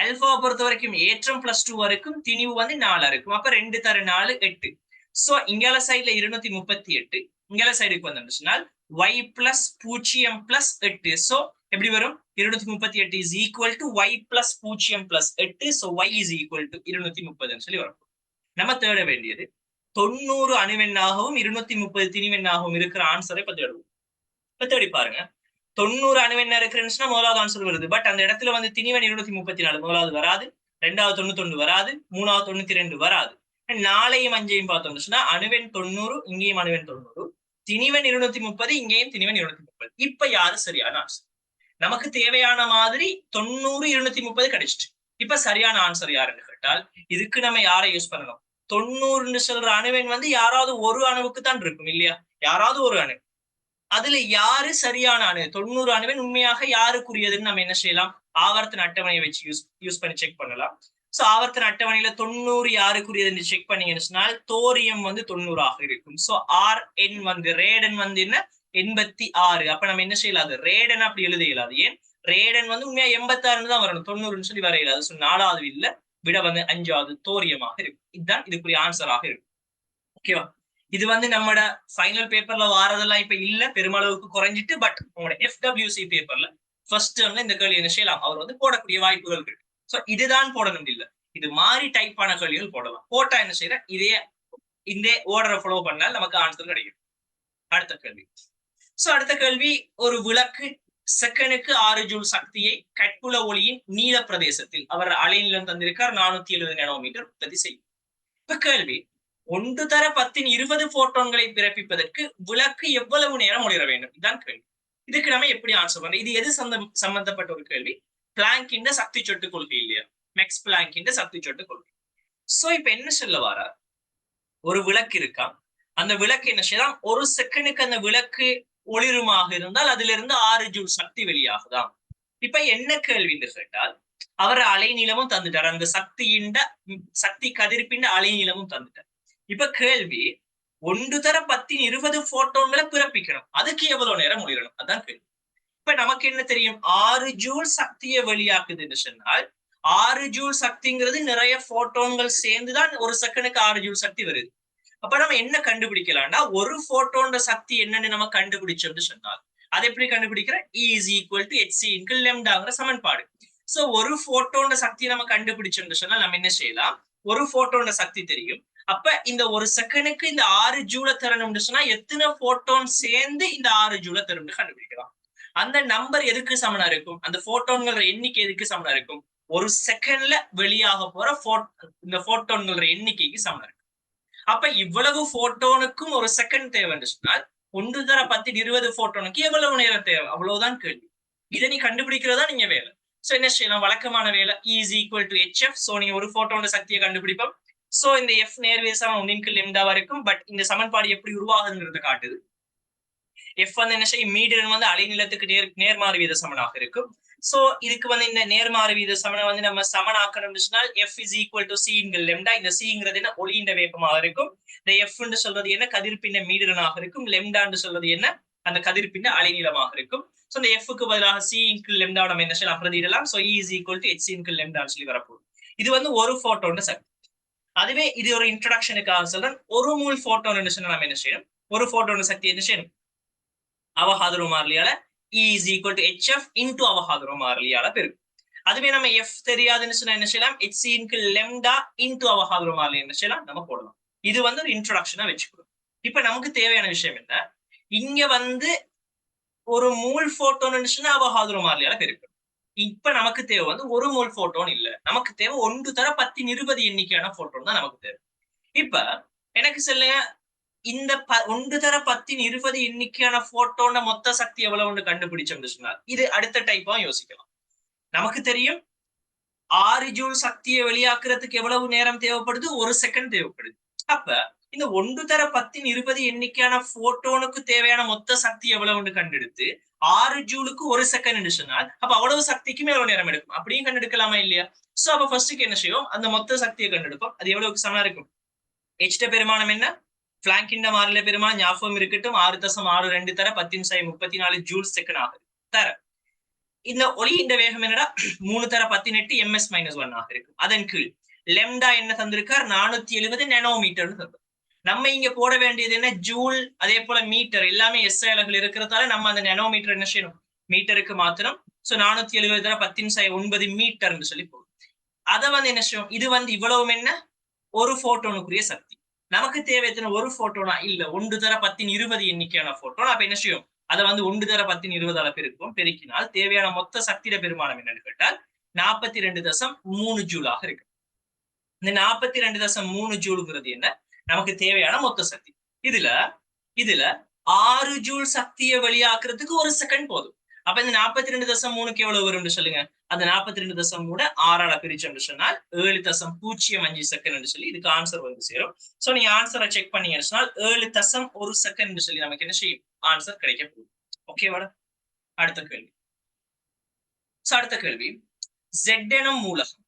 அல்பாவை பொறுத்த வரைக்கும் ஏற்றம் +2 இருக்கும், திணிவு வந்து 4 இருக்கும். அப்ப 2 தர 4 8. சோ இங்கால சைட்ல 238, இங்கால சைடுக்கு வந்தோம்னா y + 0 + 8. சோ எப்படி வரும், 238 is equal to y + 0 + 8. so y is equal to 230 சொல்லி வரும். நம்ம தேட வேண்டியது 90 அணுவெண்ணாகவும் 230 திணிவெண்ணாகவும் இருக்கிற ஆன்சரை பத்தி தேடுவோம். இப்ப தேடி பாருங்க, 90 அணுவெண்ணா இருக்கிறேன்னு முதலாவது ஆன்சர் வருது. பட் அந்த இடத்துல வந்து திணிவெண் 234 முதலாவது வராது, 2வது 91 வராது, 3வது 92 வராது. 4ஐயும் 5ஐயும் பார்த்தோம்னா அணுவெண் 90, இங்கேயும் அணுவெண் 90, திணிவெண் 230, இங்கேயும் திணிவெண் 230. இப்ப யாரு சரியான ஆன்சர், நமக்கு தேவையான மாதிரி 90 230 கிடைச்சிட்டு. இப்ப சரியான ஆன்சர் யாருன்னு கேட்டால், இதுக்கு நம்ம யாரை யூஸ் பண்ணணும், 90 சொல்ற அணுவெண் வந்து யாராவது ஒரு அணுவுக்கு தான் இருக்கும் இல்லையா, யாராவது ஒரு அணு. அதுல யாரு சரியான அணு, 90 அணுவெண் உண்மையாக யாருக்குரியதுன்னு நம்ம என்ன செய்யலாம், ஆவர்த்தன அட்டவணையை வச்சு யூஸ் பண்ணி செக் பண்ணலாம். சோ ஆவர்த்தன அட்டவணையில 90 யாருக்குரியதுன்னு செக் பண்ணீங்கன்னா தோரியம் வந்து 90ஆக இருக்கும். சோ Rn வந்து ரேடன் வந்து என்ன 86. அப்ப நம்ம என்ன செய்யலாம், அது ரேடன் அப்படி எழுத இயலாது. ஏன், ரேடன் வந்து உண்மையா 86 தான் வரணும், 90ன்னு சொல்லி வர இயலாது. சோ 4வது இல்ல, விட வந்து 5வது தோரியமாக இருக்கும். இதுதான் இதுக்குரிய ஆன்சராக இருக்கும். ஓகேவா, இது வந்து நம்மட ஃபைனல் பேப்பர்ல வாரதெல்லாம் இப்ப இல்ல, பெருமளவுக்கு குறைஞ்சிட்டு. பட் உங்களோட FWC பேப்பர்ல ஃபர்ஸ்ட் டேர்ம்ல இந்த கேள்வி என்ன செய்யலாம், அவர் வந்து போடக்கூடிய வாய்ப்புகள் இருக்கு. சோ இதுதான் போடணும் இல்ல, இது மாதிரி டைப்பான கேள்விகள் போடலாம். போட்டா என்ன செய்யற, இந்த ஓர்டரை ஃபாலோ பண்ணால் நமக்கு ஆன்சர் கிடைக்கும். அடுத்த கேள்வி. சோ அடுத்த கேள்வி, ஒரு விளக்கு செகண்டுக்கு 6 ஜூல் சக்தியை கட்புல ஒளியின் நீல பிரதேசத்தில், அவர் அலைநீளம் தந்திருக்கார் 470 நானோமீட்டர் உற்பத்தி செய்யும். இப்ப கேள்வி, 1 தர 10 20 போட்டோன்களை பிறப்பிப்பதற்கு விளக்கு எவ்வளவு நேரம் ஒளிர வேண்டும், இதுதான் கேள்வி. இதுக்கு நம்ம எப்படி ஆன்சர் பண்றோம், இது எது சம்பந்தப்பட்ட ஒரு கேள்வி, பிளாங்கின் சக்தி சொட்டு கொள்கை இல்லையா, மேக்ஸ் பிளாங்கின் சக்தி சொட்டு கொள்கை. சோ இப்ப என்ன சொல்ல வாரா, ஒரு விளக்கு இருக்கா, அந்த விளக்கு என்ன செய்யலாம், ஒரு செகண்டுக்கு அந்த விளக்கு ஒளிருமாக இருந்தால் அதுல இருந்து 6 ஜூல் சக்தி வெளியாகுதாம். இப்ப என்ன கேள்வின்னு கேட்டால், அவர் அலைநீளமும் தந்துட்டார், அந்த சக்தி கதிர்ப்பின் அலைநீளமும் தந்துட்டார். இப்ப கேள்வி, 1 தர 10 20 போட்டோன்களை பிறப்பிக்கணும், அதுக்கு எவ்வளவு நேரம் ஒளிரணும், அதான் கேள்வி. இப்ப நமக்கு என்ன தெரியும், 6 ஜூல் சக்தியை வெளியாக்குதுன்னு சொன்னால் 6 ஜூல் சக்திங்கிறது நிறைய போட்டோன்கள் சேர்ந்துதான் ஒரு செகண்டுக்கு 6 ஜூல் சக்தி வருது. அப்ப நம்ம என்ன கண்டுபிடிக்கலாம்னா, ஒரு போட்டோன் சக்தி என்னன்னு நம்ம கண்டுபிடிச்சோம்னு சொன்னால் அதை எப்படி கண்டுபிடிக்கிற, E is equal to hc into lambdaங்கிற சமன்பாடு. சோ ஒரு போட்டோன் சக்தி நம்ம கண்டுபிடிச்சோம்னு சொன்னா நம்ம என்ன செய்யலாம், ஒரு போட்டோன் சக்தி தெரியும். அப்ப இந்த ஒரு செகண்டுக்கு இந்த 6 ஜூல தரணும்னு சொன்னா எத்தனை போட்டோன் சேர்ந்து இந்த 6 ஜூல தரும்னு கண்டுபிடிக்கலாம். அந்த நம்பர் எதுக்கு சமனா இருக்கும், அந்த போட்டோன்கள் எண்ணிக்கை எதுக்கு சமனா இருக்கும், ஒரு செகண்ட்ல வெளியாக போற இந்த போட்டோன்கள் எண்ணிக்கைக்கு சமனா இருக்கும். அப்ப இவ்வளவு போட்டோனுக்கும் ஒரு செகண்ட் தேவைன்னு சொன்னால் 1 தர 10-20 போட்டோனுக்கு எவ்வளவு நேரம் தேவை, அவ்வளவுதான் கேள்வி. இதை நீ கண்டுபிடிக்கிறதா நீங்க வேலை. சோ என்ன செய்யலாம், வழக்கமான வேலை is equal to HF. So நீ ஒரு போட்டோட சக்தியை கண்டுபிடிப்போம். சோ இந்த F நேர்விகிதம் 1 லாம்டா இருக்கும். பட் இந்த சமன்பாடு எப்படி உருவாகுதுங்கிறத காட்டுது. F வந்து என்ன செய்யும், மீடியன் வந்து அலைநீளத்துக்கு நேர்மாறு வீத சமனாக இருக்கும். சோ இதுக்கு வந்து இந்த நேர்மாறு வீத சமனை வந்து நம்ம சமனாக்கணும்னா F is equal to C இன்கள் லெம்டா. இந்த சிங்கிறது என்ன, ஒளியின் வேகமாக இருக்கும். இந்த F என்று சொல்றது என்ன, கதிர்பின்ன மீடியனாக இருக்கும். லெம்டா என்று சொல்றது என்ன, அந்த கதிர்பின்ன அலைநீளமாக இருக்கும். சோ இந்த F க்கு பதிலாக C இன்கள் லெம்டா நம்ம என்ன செய்யலாம், பிரதியிடலாம். So E is equal to H இன்கள் லெம்டா சொல்லி வரப்போகுது. இது வந்து ஒரு போட்டோட சக்தி. அதுவே இது ஒரு இன்ட்ரோடக்ஷனுக்காக சொல்றேன். ஒரு மூல் போட்டோன் நம்ம என்ன செய்யணும், ஒரு போட்டோட சக்தி என்ன செய்யணும், அவகாத்ரோ மாறிலியால E is equal to HF into அவகாத்ரோ மாறிலியால பெருக்கும். அதுவே நம்ம F தெரியாதுன்னு சொன்னா என்ன செய்யலாம், HC இன்கள் லெம்டா into அவகாத்ரோ மாறிலி என்ன செய்யலாம், நம்ம போடலாம். இது வந்து ஒரு இன்ட்ரோடக்ஷனா வச்சுக்கணும். இப்ப நமக்கு தேவையான விஷயம் என்ன, இங்க வந்து ஒரு மூல் போட்டோன்னு சொன்னா அவகாத்ரோ மாறிலியால பெருக்கும். இப்ப நமக்கு தேவை வந்து ஒரு மூல் போட்டோன் இல்ல, நமக்கு தேவை 1 தர 10-20 எண்ணிக்கையான போட்டோன் தான் நமக்கு தேவை. இப்ப எனக்கு சொல்லுங்க, இந்த 1 தர 10-20 எண்ணிக்கையான போட்டோன மொத்த சக்தி எவ்வளவுன்னு கண்டுபிடிச்சோம்னு சொன்னா இது அடுத்த டைப்பா யோசிக்கலாம். நமக்கு தெரியும் 6 ஜூல் சக்தியை வெளியாக்குறதுக்கு எவ்வளவு நேரம் தேவைப்படுது, 1 செகண்ட் தேவைப்படுது. அப்ப இந்த 1 தர 10-20 எண்ணிக்கையான போட்டோனுக்கு தேவையான மொத்த சக்தி எவ்வளவுன்னு கண்டெடுத்து 6 ஜூலுக்கு 1 செகண்ட் சொன்னால் அப்ப அவ்வளவு சக்திக்குமே எவ்வளவு நேரம் எடுக்கும், அப்படியும் கண்டெடுக்கலாமா இல்லையா? சோ அப்ப ஃபர்ஸ்ட்டுக்கு என்ன செய்யும், அந்த மொத்த சக்தியை கண்டெடுப்போம். அது எவ்வளவுக்கு சமமா இருக்கும், H பெருமானம் என்ன, பிளாங்கின் மாறில பெருமானம் ஞாபகம் இருக்கட்டும், 6.62 தர 10⁻34 ஜூல் செகண்ட் ஆகுது தர. இந்த ஒளியின் வேகம் என்னடா 3 தர 18 ms-1 ஆக இருக்கும். அதன் கீழ் லெம்டா என்ன தந்திருக்கார், 470 நானோமீட்டர் தந்தார். நம்ம இங்க போட வேண்டியது என்ன, ஜூல் அதே போல மீட்டர் எல்லாமே எஸ் அலகுகள் இருக்கிறதால நம்ம அந்த நானோமீட்டர் என்ன செய்யணும், மீட்டருக்கு மாத்தணும். சோ 470 தர 10⁻9 மீட்டர் சொல்லி போடும். அதை வந்து என்ன செய்யும், இது வந்து இவ்வளவு என்ன, ஒரு போட்டோனுக்குரிய சக்தி. நமக்கு தேவை எத்தனை, ஒரு போட்டோனா இல்ல 1 தர 10-20 எண்ணிக்கையான போட்டோன். அப்ப என்ன செய்யும், அதை வந்து 1 தர 10-20 அளவு பெருக்கும். பெருக்கினால் தேவையான மொத்த சக்தியிட பெருமானம் என்னன்னு கேட்டால் 42.3 ஜூலாக இருக்கு. இந்த 42.3 ஜூலுங்கிறது என்ன, நமக்கு தேவையான மொத்த சக்தி. இதுல 6 ஜூல் சக்தியை வெளியாக்குறதுக்கு 1 செகண்ட் போதும். அப்ப இந்த 42.3க்கு எவ்வளவு வரும்னு சொல்லுங்க, அந்த 42.3 6ஆல பிரிச்சோம்னு சொன்னால் 7.05 செகண்ட் சொல்லி இதுக்கு ஆன்சர் வந்து சேரும். சோ நீங்க ஆன்சரை செக் பண்ணீங்கன்னு சொன்னால் 7.1 செகண்ட் சொல்லி நமக்கு என்ன செய்யும், ஆன்சர் கிடைக்க போகுது. ஓகேவாடா? அடுத்த கேள்வி, Z எனும் மூலகம்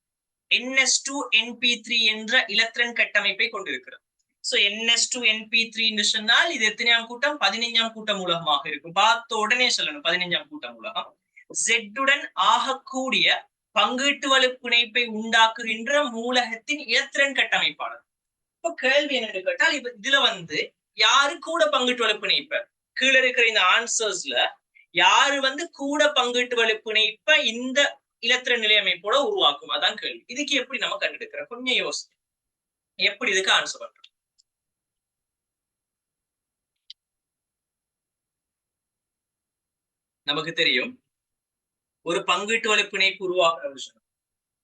NS2NP3 என்ற இலத்திரன் கட்டமைப்பை கொண்டிருக்கிறது. சோ NS2NP3 என்று சொன்னால் இது எத்தனையாம் கூட்டம், 15ஆம் கூட்ட மூலகமாக இருக்கும். பார்த்த உடனே சொல்லணும் 15ஆம் கூட்ட மூலகம். Z உடன் ஆகக்கூடிய பங்கீட்டு வலு பிணைப்பை உண்டாக்குகின்ற மூலகத்தின் இலத்திரன் கட்டமைப்பாளர். இப்ப கேள்வி என்னன்னு கேட்டால், இப்ப இதுல வந்து யாரு கூட பங்கீட்டு வலு பிணைப்ப, கீழே இருக்கிற இந்த ஆன்சர்ஸ்ல யாரு வந்து கூட பங்கீட்டு வலு பிணைப்ப இந்த இலத்திரன் நிலையமைப்போட உருவாக்கும், அதான் கேள்வி. இதுக்கு எப்படி நம்ம கண்டெடுக்கிறோம், கொஞ்சம் யோசி, எப்படி இதுக்கு ஆன்சர் பண்றோம். நமக்கு தெரியும் ஒரு பங்கீட்டு வலு பிணைப்பு உருவாக்குற விஷயம்.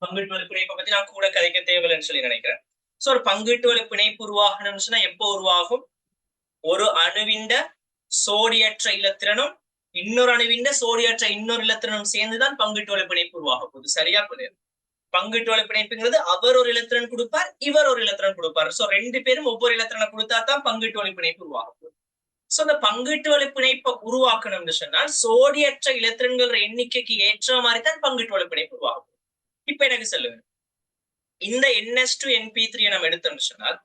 பங்கீட்டு வலு பிணைப்பை பத்தி நான் கூட கதைக்க தேவையில்லைன்னு சொல்லி நினைக்கிறேன். சோ ஒரு பங்கீட்டு வலு பிணைப்பு உருவாகணும்னு சொன்னா எப்போ உருவாகும், ஒரு அணுவிண்ட சோடியற்ற இலத்திரனும் இன்னொரு அணுவிண்ட சோடியற்ற இன்னொரு இலத்திரனும் சேர்ந்துதான் பங்கீட்டு வலு பிணைப்பு உருவாக போகுது. சரியா புரியுது? பங்கீட்டு வலு பிணைப்புங்கிறது அவர் ஒரு இலத்திரன் கொடுப்பார், இவர் ஒரு இலத்திரன் கொடுப்பார். சோ 2 பேரும் ஒவ்வொரு இலத்திரனை கொடுத்தா தான் பங்கீட்டு வலு பிணைப்பு உருவாக போகுது. சோ அந்த பங்கீட்டு வலு பிணைப்பை உருவாக்கணும்னு சொன்னால் சோடியற்ற இலத்திரன்கள் எண்ணிக்கைக்கு ஏற்ற மாதிரி தான் பங்கீட்டு வலு பிணைப்பு உருவாக போகுது. இப்ப எனக்கு சொல்லுங்க, இந்த NS2NP3 நம்ம எடுத்தோம்னு சொன்னால்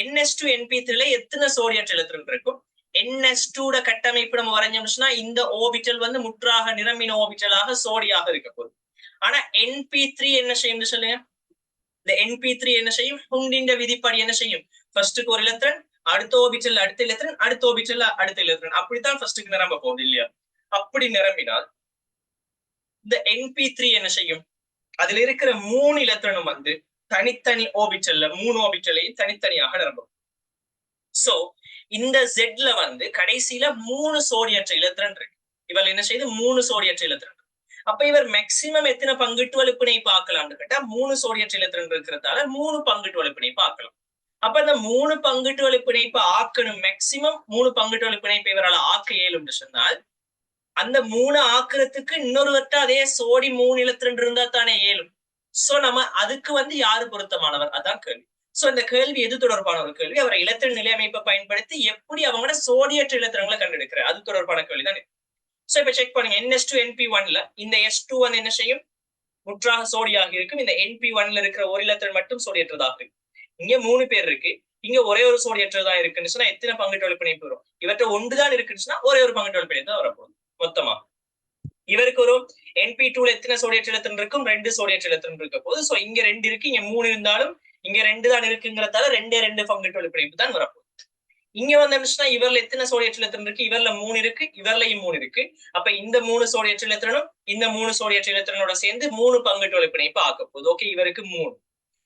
NS2NP3ல எத்தனை சோடியற்ற இலத்திரன் இருக்கும், NS2 கட்டமைப்பு நம்ம வரைஞ்சோம்னா இந்த ஓபிட்டல் வந்து முற்றாக நிரம்பின ஓபிட்டலாக சோடியாக இருக்க போகுது. ஆனா NP3 என்ன செய்யும் சொல்லுங்க, இந்த NP3 என்ன செய்யும், ஹுண்டின் விதிப்படி என்ன செய்யும், ஃபர்ஸ்ட்டுக்கு ஒரு இலத்திரன், அடுத்த ஓபிட்டல் அடுத்த இலத்திரன், அடுத்த ஓபிட்டல் அடுத்த இலத்திரன், அப்படித்தான் ஃபர்ஸ்ட்டுக்கு நிரம்ப போகுது இல்லையா? அப்படி நிரம்பினால் இந்த NP3 என்ன செய்யும், அதுல இருக்கிற 3 இலத்திரனும் வந்து தனித்தனி ஓபிட்டல்ல 3 ஓபிட்டலையும் தனித்தனியாக நிரம்பும். சோ இந்த Zல வந்து கடைசியில 3 சோடியற்ற இலத்திரன் இருக்கு. இவள் என்ன செய்யுது, 3 சோடியற்ற இலத்திரன். அப்ப இவர் மேக்சிமம் எத்தனை பங்கீட்டு வலு பிணைப்பு ஆக்கலாம்னு கேட்டா 3 சோடியற்ற இலத்திரன் இருக்கிறதால 3 பங்கீட்டு வலு பிணைப்பு ஆக்கலாம். அப்ப இந்த 3 பங்கீட்டு பிணைப்பை ஆக்கணும். மேக்சிமம் 3 பங்கீட்டு பிணைப்பை இவரால் ஆக்க இயலும் சொன்னால் அந்த 3 ஆக்குறதுக்கு இன்னொருவர்கிட்ட அதே சோடி 3 இலத்திரன் இருந்தா தானே இயலும். சோ நம்ம அதுக்கு யாரு பொருத்தமானவர், அதான் கேள்வி. சோ இந்த கேள்வி எது தொடர்பான ஒரு கேள்வி, அவர் இலத்திரன் நிலையமைப்பை பயன்படுத்தி எப்படி அவங்களோட சோடியற்ற இலத்திரங்களை கண்டெடுக்கிறார் அது தொடர்பான கேள்வி தானே. சோ இப்ப செக் பண்ணுங்க, NH2NP1ல இந்த S2 என்ன செய்யும், முற்றாக சோடியாக இருக்கும். இந்த NP1ல இருக்கிற ஒரு இலத்திரன் மட்டும் சோடியற்றதாக இருக்கு. இங்க 3 பேர் இருக்கு, இங்க ஒரே ஒரு சோடியற்றதான் இருக்குன்னு சொன்னா எத்தனை பங்கீட்டு பிணைப்பு வரும்? இவற்றை ஒன்றுதான் இருக்குன்னு சொன்னா ஒரே ஒரு பங்கீட்டு பிணைப்பு தான் வரப்போகுது மொத்தமா. இவருக்கு ஒரு NP2ல எத்தனை சோடியற்ற இலத்திரன் இருக்கும்? 2 சோடியற்ற இலத்திரன் இருக்க போது. சோ இங்க 2 இருக்கு, இங்க 3 இருந்தாலும் இங்க 2 தான் இருக்குங்கிறதால 2 பங்கீட்டு பிணைப்பு தான் வரப்போகுது. இங்க வந்துச்சுன்னா இவர்ல எத்தனை சோடியற்ற இலத்திரன் இருக்கு? இவர்ல 3 இருக்கு, இவர்லையும் 3 இருக்கு. அப்ப இந்த 3 சோடியற்ற இலத்திரனும் இந்த 3 சோடியற்ற இலத்திரனோட சேர்ந்து 3 பங்கீட்டு பிணைப்பு ஆக்க போகுது. ஓகே, இவருக்கு 3.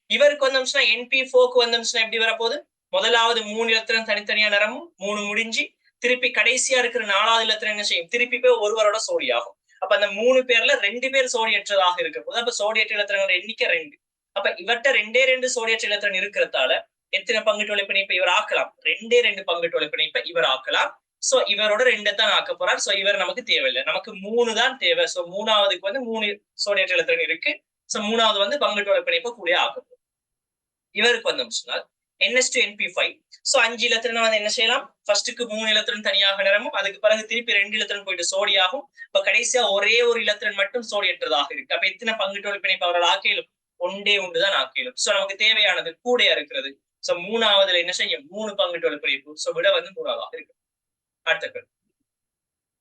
இவருக்கு வந்துச்சுன்னா NP4க்கு வந்துச்சுன்னா எப்படி வரப்போகுது? முதலாவது 3 இலத்திரன் தனித்தனியா நிறமும் 3 முடிஞ்சு திருப்பி கடைசியா இருக்கிற 4வது இலத்திரன் என்ன செய்யும்? திருப்பி போய் ஒருவரோட சோடி ஆகும். அப்ப அந்த 3 பேர்ல 2 பேர் சோடியற்றதாக இருக்க போது. அப்ப சோடியற்ற இலத்திரங்களோட எண்ணிக்கை 2. அப்ப இவர்கிட்ட 2 சோடியற்ற இலத்திரன் இருக்கிறதால எத்தனை பங்கீட்டு பிணைப்பை இவர் ஆக்கலாம்? 2 பங்கீட்டு பிணைப்பை இவர் ஆக்கலாம். சோ இவரோட 2 தான் ஆக்க போறார். சோ இவர் நமக்கு தேவையில்லை, நமக்கு 3 தான் தேவை. சோ 3வதுக்கு 3 சோடியற்ற இலத்திரன் இருக்கு. சோ 3வது பங்கீட்டு பிணைப்பை கூட ஆக்க போகுது. இவருக்கு வந்தோம்னா NH2NP5. சோ 5 இலத்திரன் என்ன செய்யலாம்? ஃபர்ஸ்ட்டுக்கு 3 இலத்திரன் தனியாக நிறமும், அதுக்கு பிறகு திருப்பி 2 இலத்திரன் போயிட்டு சோடியாகும். இப்ப கடைசியா ஒரே ஒரு இலத்திரன் மட்டும் சோடியற்றதாக இருக்கு. அப்ப எத்தனை பங்கீட்டு பிணைப்பு அவரால் ஆக்கிலும்? ஒன்றுதான் ஆக்கிலும். சோ நமக்கு தேவையானது கூடையா இருக்கிறது. சோ 3வதுல என்ன செய்யும்? 3 பங்கீட்டு பிணைப்பு. சோ விட 3ஆக இருக்கு. அடுத்த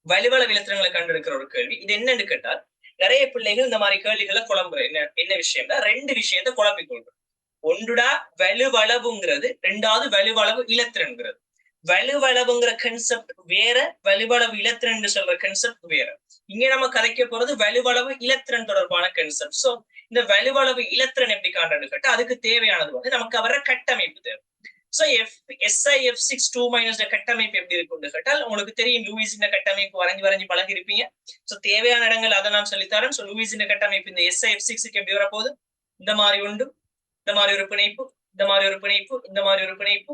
வலுவளவு இலத்திரங்களை கண்டெடுக்கிற ஒரு கேள்வி. இது என்னன்னு கேட்டால் நிறைய பிள்ளைகள் இந்த மாதிரி கேள்விகளை குழம்புற என்ன விஷயம்னா 2 விஷயத்தை குழம்பிக் கொள்றோம். ஒன்றுடா வலுவளவுங்கிறது, 2வது வலுவளவு இலத்திரன்கிறது. வலுவளவுங்கிற கன்செப்ட் வேற, வலுவளவு இலத்திரன் சொல்ற கன்செப்ட் வேற. இங்க நம்ம கதைக்க போறது வலுவளவு இலத்திரன் தொடர்பான கன்செப்ட். சோ இந்த வலுவளவு இலத்திரன் எப்படி காண்றது கேட்டா அதுக்கு தேவையானது நமக்கு அவர கட்டமைப்பு தேவை. சோ SiF6 2- கட்டமைப்பு எப்படி இருக்கும்னு கேட்டால் உங்களுக்கு தெரியும், லூயிஸின் கட்டமைப்பு வரைஞ்சு பழகி இருப்பீங்க. சோ தேவையான இடங்கள் அதை நான் சொல்லித்தரேன். சோ லூயிஸின் கட்டமைப்பு இந்த SiF6க்கு எப்படி வரப்போகுது? இந்த மாதிரி உண்டு, இந்த மாதிரி ஒரு பிணைப்பு, இந்த மாதிரி ஒரு பிணைப்பு, இந்த மாதிரி ஒரு பிணைப்பு,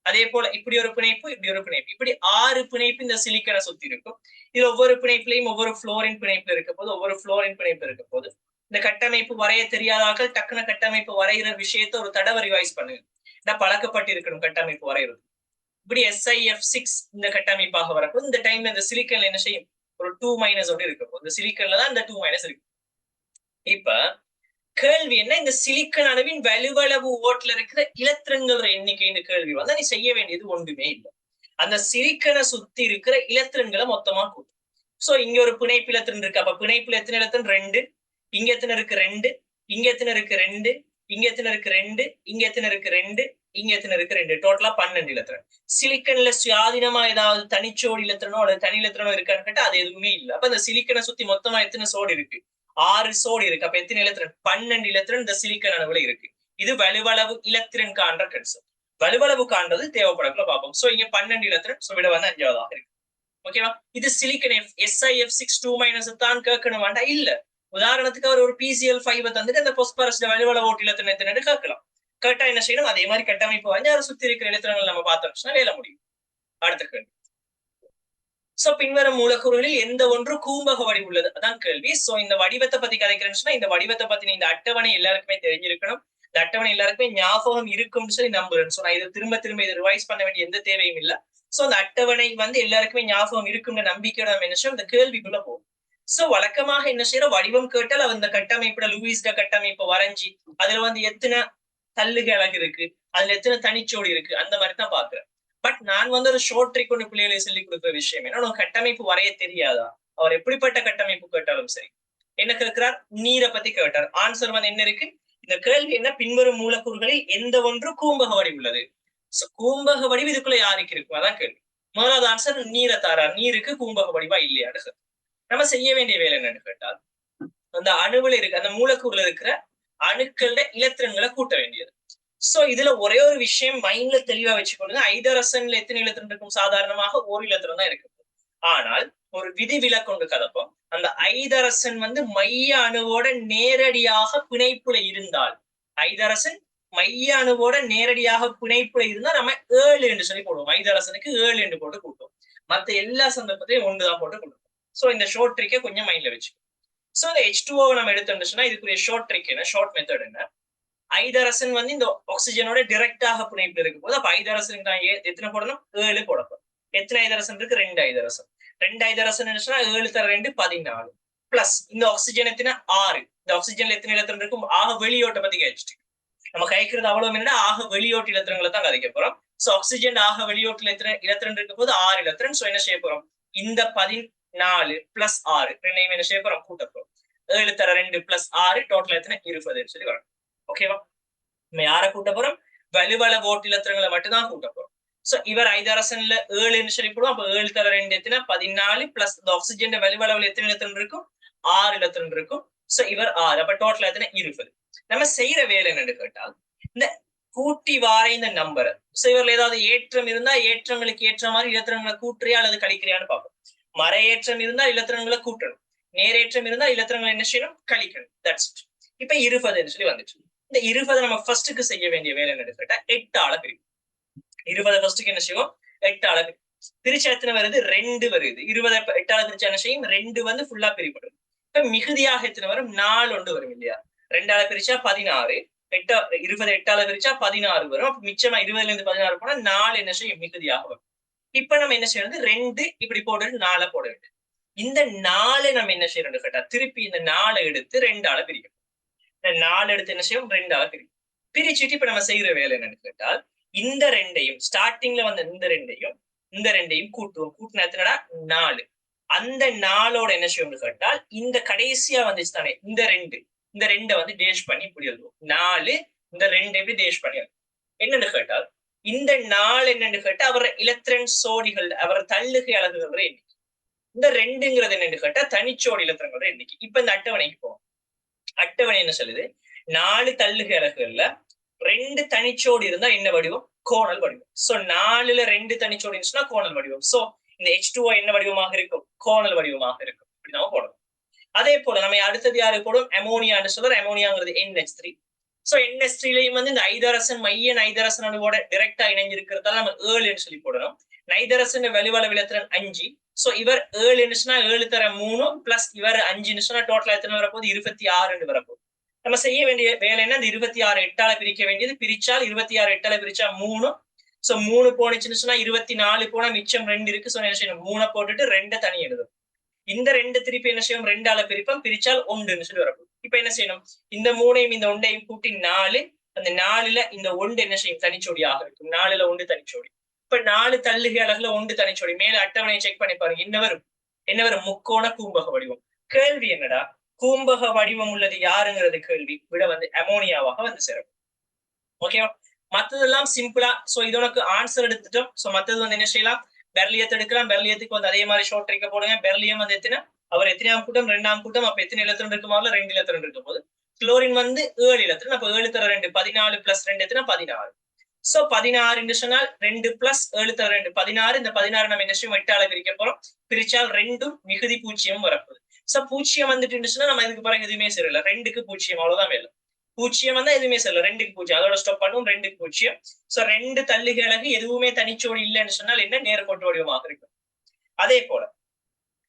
அதே போல இப்படி ஒரு பிணைப்பு, இப்படி ஒரு பிணைப்பு, இப்படி 6 பிணைப்பு இந்த சிலிக்கனை சுத்தி இருக்கும். இது ஒவ்வொரு பிணைப்புலையும் ஒவ்வொரு புளோரின் பிணைப்பு இருக்க போது, ஒவ்வொரு புளோரின் பிணைப்பு இருக்க போது. இந்த கட்டமைப்பு வரைய தெரியாதாக்கள் டக்குன கட்டமைப்பு வரைகிற விஷயத்த ஒரு தடவை ரிவைஸ் பண்ணுங்க. பழக்கப்பட்டு இருக்கணும் கட்டமைப்பு வரைகிறது. இப்படி SiF6 இந்த கட்டமைப்பாக வரப்போது. இந்த டைம்ல இந்த சிலிக்கன்ல என்ன செய்யும்? ஒரு 2- இருக்க போது. இந்த சிலிக்கன்ல தான் இந்த 2- இருக்கு. இப்ப கேள்வி என்ன? இந்த சிலிக்கன் அணுவின் வலுவளவு ஓட்டுல இருக்கிற இலத்திரன்கள் எண்ணிக்கைன்னு கேள்வி வந்தா நீ செய்ய வேண்டியது ஒன்றுமே இல்லை. அந்த சிலிக்கனை சுத்தி இருக்கிற இலத்திரன்களை மொத்தமா கூட்டும். சோ இங்க ஒரு பிணைப்பு இலத்திரன் இருக்கு. அப்ப பிணைப்புல எத்தனை இலத்திரன்? 2. இங்க எத்தனை இருக்கு? 2. இங்க எத்தனை இருக்கு? 2. இங்க எத்தனை இருக்கு? 2. இங்க எத்தனை இருக்கு? 2. இங்க எத்தனை இருக்கு? 2. டோட்டலா 12 இலத்திரன். சிலிக்கன்ல சுயாதீனமா ஏதாவது தனிச்சோடி இலத்திரனோ அல்லது தனி இலத்திரனோ இருக்கான்னு கேட்டா அது எதுவுமே இல்லை. அப்ப அந்த சிலிக்கனை சுத்தி மொத்தமா எத்தனை சோடு இருக்கு? 6 சோடு இருக்கு. அப்ப எத்தனை இலத்திரன்? 12 இலத்திரன் இந்த சிலிக்கன் அணுவுல இருக்கு. இது வலுவளவு இலத்திரன் காண்ற கன்செப்ட். வலுவளவு காண்றது தேவைப்படக்குள்ள பார்ப்போம். சோ இங்க 12 இலத்திரன். சோ விட 5வதாக இருக்கு. ஓகேவா? இது சிலிக்கன் SiF6 2- தான் கேட்கணும் வேண்டாம் இல்ல. உதாரணத்துக்கு அவர் ஒரு PCl5 தந்துட்டு அந்த பொஸ்பரஸ் வலுவளவு ஓட்டு இலத்திரன் எத்தனை கேட்கலாம். கேட்டா என்ன செய்யணும்? அதே மாதிரி கட்டமைப்பு வாங்கி அதை சுத்தி இருக்கிற இலத்திரங்கள் நம்ம பார்த்தோம்னா வேலை முடியும். அடுத்த கேள்வி. சோ பின்வரும் மூலக்கூறுகளில் எந்த ஒன்று கூம்பக வடிவு உள்ளது? அதான் கேள்வி. சோ இந்த வடிவத்தை பத்தி கதைக்கிறேன்னு இந்த வடிவத்தை பத்தி இந்த அட்டவணை எல்லாருக்குமே தெரிஞ்சிருக்கணும். இந்த அட்டவணை எல்லாருக்குமே ஞாபகம் இருக்கும்னு சொல்லி நம்புறேன். சோ நான் இதை திரும்ப இதை ரிவைஸ் பண்ண வேண்டிய எந்த தேவையும் இல்லை. சோ அந்த அட்டவணை எல்லாருக்குமே ஞாபகம் இருக்கும்னு நம்பிக்கையோட நம்ம என்ன செய்யும்? இந்த கேள்விக்குள்ள போகும். சோ வழக்கமாக என்ன செய்யற? வடிவம் கேட்டால் அந்த கட்டமைப்புல லூயிஸ்ட கட்டமைப்பு வரைஞ்சி அதுல எத்தனை தள்ளுகிழகு இருக்கு, அதுல எத்தனை தனிச்சோடி இருக்கு, அந்த மாதிரி தான் பாக்குறேன். பட் நான் ஒரு ஷார்ட் ட்ரிக் ஒன்று பிள்ளைகளை சொல்லி கொடுக்குற விஷயம் என்ன, கட்டமைப்பு வரைய தெரியாதா? அவர் எப்படிப்பட்ட கட்டமைப்பு கேட்டாலும் சரி என்ன கேட்கிறார்? நீரை பத்தி கேட்டார். ஆன்சர் என்ன இருக்கு? இந்த கேள்வி என்ன? பின்வரும் மூலக்கூறுகளில் எந்த ஒன்று கூம்பக வடிவு உள்ளது? கூம்பக வடிவு இதுக்குள்ள யாருக்கு இருக்கும்? அதான் கேள்வி. முதலாவது ஆன்சர் நீரை தாரார். நீருக்கு கூம்பக வடிவா இல்லையான்னு நம்ம செய்ய வேண்டிய வேலை என்னன்னு கேட்டால் அந்த அணுவுல இருக்கு, அந்த மூலக்கூறுல இருக்கிற அணுக்கள இலத்திரன்களை கூட்ட வேண்டியது. சோ இதுல ஒரே ஒரு விஷயம் மைண்ட்ல தெளிவா வச்சுக்கொள்ளுங்க. ஐதரசன்ல எத்தனை இலத்திரன் இருக்கும்? சாதாரணமாக ஒரு இலத்திரன் தான் இருக்கு. ஆனால் ஒரு விதி விலக்கொண்டு கலப்போம். அந்த ஐதரசன் மைய அணுவோட நேரடியாக பிணைப்புல இருந்தால் ஐதரசன் மைய அணுவோட நேரடியாக பிணைப்புல இருந்தா நம்ம 7 என்று சொல்லி போடுவோம். ஐதரசனுக்கு 7 என்று போட்டு கூட்டுவோம். மத்த எல்லா சந்தர்ப்பத்தையும் 1 தான் போட்டு கொடுப்போம். சோ இந்த ஷார்ட் ட்ரிக்கை கொஞ்சம் மைண்ட்ல வச்சு. சோ இந்த H2O நம்ம எடுத்தோம்னா இதுக்குரிய ஷார்ட் ட்ரிக் என்ன, ஷார்ட் மெத்தட் என்ன, ஐதரசன் வந்து இந்த ஆக்சிஜனோட டைரக்டாக பிணைப்புல இருக்கும் போது அப்ப ஐதரசனுக்கு நான் எத்தனை போடணும், 7 போடணும். எத்தனை ஐதரசன் இருக்கு, 2 ஐதரசன். 2 ஐதரசன் 7 தர 2 14 பிளஸ் இந்த ஆக்சிஜன் எத்தனை 6. இந்த ஆக்சிஜன்ல எத்தனை இலத்திரன் இருக்கும், ஆக வெளியோட்ட பத்தி கேட்டு நம்ம கைக்கிறது அவ்வளவு என்னன்னா ஆக வெளியோட்டு இலத்திரங்களை தான் கதைக்க போறோம். சோ ஆக்சிஜன் ஆக வெளியோட்டில் இலத்திரன் இருக்கும் போது 6 இலத்திரன். சோ என்ன செய்ய போறோம், இந்த 14 பிளஸ் 6 ரெண்டையும் என்ன செய்ய போறோம், கூட்ட போறோம். 7 தர 2 பிளஸ் 6 டோட்டல் எத்தனை 20 சொல்லி வரும். ஓகேவா, நம்ம யார கூட்ட போறோம், வலுவள ஓட்டு இலத்திரங்களை மட்டும் தான் கூட்ட போறோம். சோ இவர் ஐதரசன்ல 7 சொல்லி போடுவோம். அப்ப 7 தர 2 எத்தனை 14 பிளஸ் இந்த ஆக்சிஜன் வலுவளவுல எத்தனை இலத்திரன் இருக்கும், 6 இலத்திரன் இருக்கும். சோ இவர் 6, அப்ப டோட்டல் எத்தனை 20. நம்ம செய்யற வேலை என்னன்னு கேட்டால் இந்த கூட்டி வார இந்த நம்பர். சோ இவர்ல ஏதாவது ஏற்றம் இருந்தா ஏற்றங்களுக்கு ஏற்ற மாதிரி இலத்திரங்களை கூட்டுறியா அல்லது கழிக்கிறியான்னு பார்ப்போம். மர ஏற்றம் இருந்தா இலத்திரங்களை கூட்டணும், நேரேற்றம் இருந்தா இலத்திரங்களை என்ன செய்யணும், கழிக்கணும். That's it. இப்ப 20 சொல்லி வந்துச்சு. இந்த 20 நம்ம ஃபர்ஸ்ட்டுக்கு செய்ய வேண்டிய வேலை என்னன்னு கேட்டா 8ஆல பிரிக்கும். 20 ஃபர்ஸ்ட்டுக்கு என்ன செய்வோம், 8ஆல பிரிச்சா எத்தனை வருது, 2 வருது. 20 8ஆல பிரிச்சா என்ன செய்யும், 2 வந்து ஃபுல்லா பிரிப்படும். இப்ப மிகுதியாக எத்தனை வரும், 4 ஒன்று வரும் இல்லையா. 2ஆல பிரிச்சா 16, 20 8ஆல பிரிச்சா 16 வரும். அப்ப மிச்சமா 20ல இருந்து 16 போனா 4 என்ன செய்யும், மிகுதியாக வரும். இப்ப நம்ம என்ன செய்யறது, 2 இப்படி போட்டு 4 போட வேண்டும். இந்த 4 நம்ம என்ன செய்யறோம் கேட்டா திருப்பி இந்த 4 எடுத்து 2ஆல பிரிக்கணும். இந்த 4 எடுத்து என்ன செய்யும், 2ஆல பிரிக்கும். பிரிச்சுட்டு இப்ப நம்ம செய்யற வேலை என்னன்னு கேட்டால் இந்த 2ஐயும் ஸ்டார்டிங்ல வந்த இந்த ரெண்டையும் கூட்டுவோம். கூட்டின எத்தனைடா 4. அந்த 4ஓட என்ன செய்யும் கேட்டால் இந்த கடைசியா வந்துச்சு தானே இந்த 2 வந்து டேஷ் பண்ணி இப்படி எழுதுவோம். 4 இந்த 2 எப்படி டேஷ் பண்ணி என்னன்னு கேட்டால் இந்த 4 என்னன்னு கேட்டா அவர் இலத்திரன் சோடிகள் அவர் தள்ளுகை அலகுகளோட எண்ணிக்கை. இந்த 2ங்கிறது என்னன்னு கேட்டா தனிச்சோடி இலத்திரங்களோட எண்ணிக்கை. இப்ப இந்த அட்டவணைக்கு போவோம். அட்டவணை என்ன சொல்லுது, 4 தள்ளுகை அலகுகள்ல 2 தனிச்சோடி இருந்தா என்ன வடிவம், கோணல் வடிவம். சோ 4ல 2 தனிச்சோடி இருந்துச்சுன்னா கோணல் வடிவம். சோ இந்த H2O என்ன வடிவமாக இருக்கும், கோணல் வடிவமாக இருக்கும். இப்படி நம்ம போடணும். அதே போல நம்ம அடுத்தது யாரு போடும், அமோனியான்னு சொல்ற. அமோனியாங்கிறது NH3. சோ NH3லயும் வந்து இந்த ஐதரசன் மைய நைதரசன் அணுவோட டைரக்டா இணைஞ்சிருக்கிறதால நம்ம 7 சொல்லி போடணும். நைதரசன் வலுவளவு இலத்திரன் 5. சோ இவர் 7 7 தர 3 பிளஸ் இவர் 5 டோட்டலா எத்தனை வரப்போகுது, 26 வரப்போகுது. நம்ம செய்ய வேண்டிய வேலை என்ன, இந்த 26 8ஆல பிரிக்க வேண்டியது. பிரிச்சால் 26 8ஆல பிரிச்சா 3. சோ 3 போனுச்சுன்னா 24 போனா மிச்சம் 2 இருக்கு. சோ என்ன செய்யணும், 3 போட்டுட்டு 2 தனி எழுதும். இந்த 2 திருப்பி என்ன செய்யும், 2ஆல பிரிப்போம். பிரிச்சால் 1 சொல்லி வரப்போகுது. இப்ப என்ன செய்யணும், இந்த 3ஐயும் இந்த 1ஐயும் கூட்டி 4. அந்த 4ல இந்த 1 என்ன செய்யும், தனிச்சோடியாக இருக்கும். 4ல 1 தனிச்சோடி. இப்ப 4 தள்ளுகை அலகுல 1 தனிச்சோடி. மேல அட்டவணையை செக் பண்ணி பாருங்க, என்ன வரும் முக்கோண கூம்பக வடிவம். கேள்வி என்னடா, கூம்பக வடிவம் உள்ளது யாருங்கிறது கேள்வி. விட வந்து அமோனியாவாக வந்து சேரும். ஓகேவா, மத்ததெல்லாம் சிம்பிளா. சோ இது உனக்கு ஆன்சர் எடுத்துட்டோம். சோ மத்தது வந்து என்ன செய்யலாம், பெர்லியத்தை எடுக்கலாம். பெர்லியத்துக்கு வந்து அதே மாதிரி ஷார்ட் ட்ரிக்க போடுங்க. பெர்லியம் வந்து எத்தனை, அவர் எத்தனையாம் கூட்டம், 2ஆம் கூட்டம். அப்ப எத்தனை இலத்திரன் இருக்குமா, 2 இலத்திரன் இருக்கும் போது குளோரின் வந்து 7 இலத்திரன். அப்ப 7 தர 2 14 பிளஸ் 2 எத்தனை 16. சோ 16 சொன்னால் 2 பிளஸ் 7 தர 2 16. இந்த 16 நம்ம என்ன செய்யும், 8ஆல பிரிக்க போறோம். பிரிச்சால் 2ம் மிகுதி 0 வரப்போகுது. சோ 0 வந்துட்டு இருந்துச்சுன்னா நம்ம இதுக்கு பாருங்க எதுவுமே சரியில்லை. 2க்கு 0 அவ்வளவுதான் வேலை. 0 வந்தா எதுவுமே சரியில்லை. 2க்கு 0 அதோட ஸ்டாப் பண்ணும். 2க்கு 0. சோ 2 தள்ளுகை அலகு எதுவுமே தனிச்சோடி இல்லைன்னு சொன்னால் என்ன, நேர்கோட்டு வடிவமாக இருக்கும். அதே போல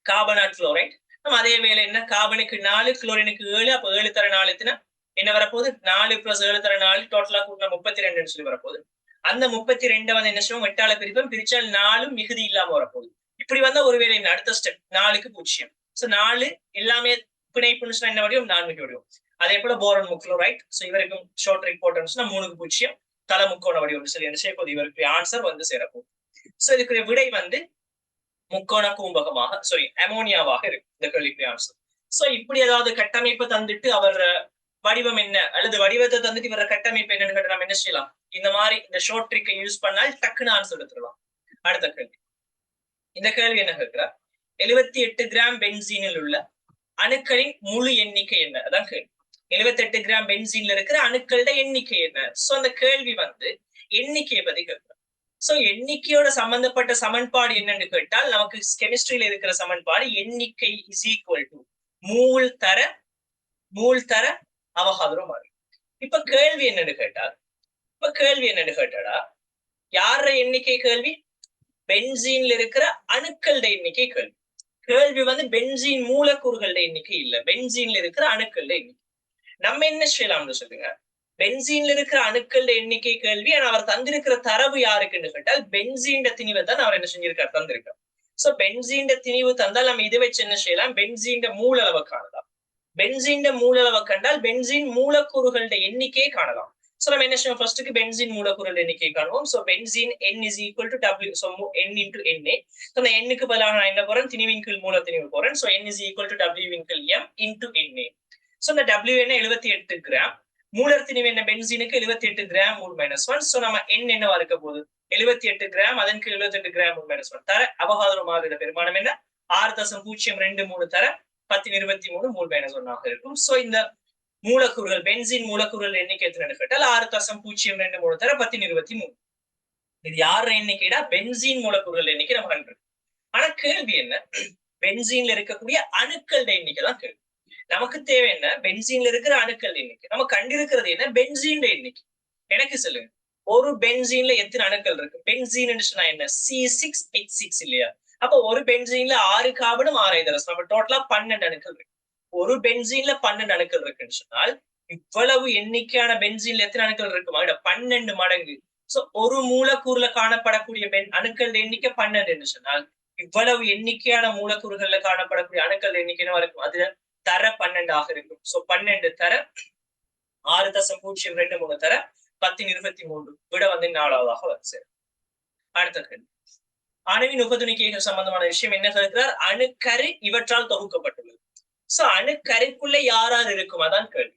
கார்பனாட் குளோரைட் நம்ம அதே வேலை என்ன, கார்பனுக்கு 4 குளோரினுக்கு 7. அப்ப 7 தர 4 எத்தனை என்ன வரப்போகுது, 4 பிளஸ் 7 தர 4 டோட்டலா கூட்டினா 32 சொல்லி வரப்போகுது. அந்த 32 வந்து என்ன செய்வோம், 8ஆல பிரிப்போம். பிரிச்சால் 4 மிகுதி இல்லாம வரப்போகுது. இப்படி வந்தா ஒரு வேலை என்ன, அடுத்த ஸ்டெப் 4க்கு 0. சோ 4 எல்லாமே பிணைப்புன்னு சொன்னா என்ன வடிவம், 4 வடிவம். அதே போல போரன் முக்ளோரைட். சோ இவருக்கும் ஷார்ட் ட்ரிக் போட்டோம்னா 3க்கு 0 தலை முக்கோண வடிவம் சொல்லி என்ன செய்ய போகுது, இவருக்கு ஆன்சர் வந்து சேரப்போகுது. சோ இதுக்கு விடை வந்து முக்கோண கூம்பகமாக அமோனியாவாக இருக்கு இந்த கேள்விக்கு ஆன்சர். சோ இப்படி ஏதாவது கட்டமைப்பு தந்துட்டு அவர் வடிவம் என்ன அல்லது வடிவத்தை தந்துட்டு இவர கட்டமைப்பு என்னன்னு கேட்டு நம்ம என்ன செய்யலாம், இந்த மாதிரி இந்த ஷார்ட் ட்ரிக்கை யூஸ் பண்ணால் டக்குன்னு ஆன்சர் எடுத்துடலாம். அடுத்த கேள்வி, இந்த கேள்வி என்ன கேட்கிறார், 78 கிராம் பென்சீனில் உள்ள அணுக்களின் முழு எண்ணிக்கை என்ன, அதான் கேள்வி. 78 கிராம் பென்சீன்ல இருக்கிற அணுக்களோட எண்ணிக்கை என்ன. சோ அந்த கேள்வி வந்து எண்ணிக்கையை பத்தி கேட்கிறார். சோ எண்ணிக்கையோட சம்பந்தப்பட்ட சமன்பாடு என்னன்னு கேட்டால் நமக்கு கெமிஸ்ட்ரியில இருக்கிற சமன்பாடு எண்ணிக்கை இஸ் ஈக்குவல் டு மூல் தர அவகாதரோ மாறி. இப்ப கேள்வி என்னன்னு கேட்டால் இப்ப கேள்வி என்னன்னு கேட்டடா, யார எண்ணிக்கை கேள்வி? பென்சீன்ல இருக்கிற அணுக்களோட எண்ணிக்கை கேள்வி. கேள்வி வந்து பென்சீன் மூலக்கூறுகளோட எண்ணிக்கை இல்ல, பென்சீன்ல இருக்கிற அணுக்களோட எண்ணிக்கை. நம்ம என்ன செய்யலாம்னு சொல்லுங்க, பென்சீன்ல இருக்கிற அணுக்களோட எண்ணிக்கை கேள்வி. ஆனா அவர் தந்திருக்கிற தரவு யாருக்குன்னு கேட்டால் பென்சீன் திணிவை தான் அவர் என்ன செஞ்சிருக்கார், தந்திருக்கார். சோ பென்சீன் திணிவு தந்தால் நம்ம இதை வச்சு என்ன செய்யலாம், பென்சீன் மூல அளவை காணலாம். பென்சீன் மூல அளவை கண்டால் பென்சீன் மூலக்கூறுகளோட எண்ணிக்கையை காணலாம். சோ நம்ம என்ன செய்வோம், ஃபர்ஸ்ட்டுக்கு பென்சீன் மூலக்கூறுகள் எண்ணிக்கை காணுவோம். So benzene n is equal to w, so n into na. So அந்த n க்கு பதிலாக நான் என்ன போறேன், திணிவின் கீழ் மூல திணிவு போறேன். So n is equal to w win கீழ் m into na. சோ இந்த w என்ன 78 கிராம், மூலர் திணிவு என்ன பென்சீனுக்கு 78 கிராம் மூல் மைனஸ் 1. சோ நம்ம n என்னவா இருக்க போகுது, 78 கிராம், அதன் கீழ் 78 கிராம் மூல் மைனஸ் 1 தர அபகாதரோ மாதிரியோட பெருமானம் என்ன 6.023 தர 1023 மூல் மைனஸ் 1 ஆக இருக்கும். சோ இந்த மூலக்கூறுகள் பென்சீன் மூலக்கூறுகள் எண்ணிக்கை எத்தனை கேட்டால் 6.023 தர 1023. இது யார் எண்ணிக்கைடா, பென்சீன் மூலக்கூறுகள் எண்ணிக்கை நம்ம கண்டு. ஆனா கேள்வி என்ன, பென்சீன்ல இருக்கக்கூடிய அணுக்கள் எண்ணிக்கை தான் கேள்வி. நமக்கு தேவை என்ன, பென்சீன்ல இருக்கிற அணுக்கள் எண்ணிக்கை. நம்ம கண்டிருக்கிறது என்ன, பென்சீன் எண்ணிக்கை. எனக்கு சொல்லுங்க, ஒரு பென்சீன்ல எத்தனை அணுக்கள் இருக்கு? பென்சீன் என்ன, C6H6 இல்லையா? அப்ப ஒரு பென்சீன்ல 6 கார்பனும் 6 ஹைட்ரஜன், நம்ம டோட்டலா 12 அணுக்கள் இருக்கு. ஒரு பென்சீன்ல 12 அணுக்கள் இருக்குன்னு சொன்னால் இவ்வளவு எண்ணிக்கையான பென்சீன்ல எத்தனை அணுக்கள் இருக்குமா, 12 மடங்கு. சோ ஒரு மூலக்கூறுல காணப்படக்கூடிய அணுக்கள் எண்ணிக்கை 12 என்று சொன்னால் இவ்வளவு எண்ணிக்கையான மூலக்கூறுகள்ல காணப்படக்கூடிய அணுக்கள் எண்ணிக்கை இருக்கும், அதுல தர 12 ஆக இருக்கும். சோ 12 தர 6.023 தர 1023 விட வந்து 4ஆவதாக வருது. அடுத்த கேள்வி, அணுவின் உபதுணிக்கைகள் சம்பந்தமான விஷயம் என்ன சொல்கிறார், அணுக்கரு இவற்றால் தொகுக்கப்பட்டுள்ளது. சோ அணுக்கருக்குள்ள யார் இருக்கும், அதான் கேள்வி.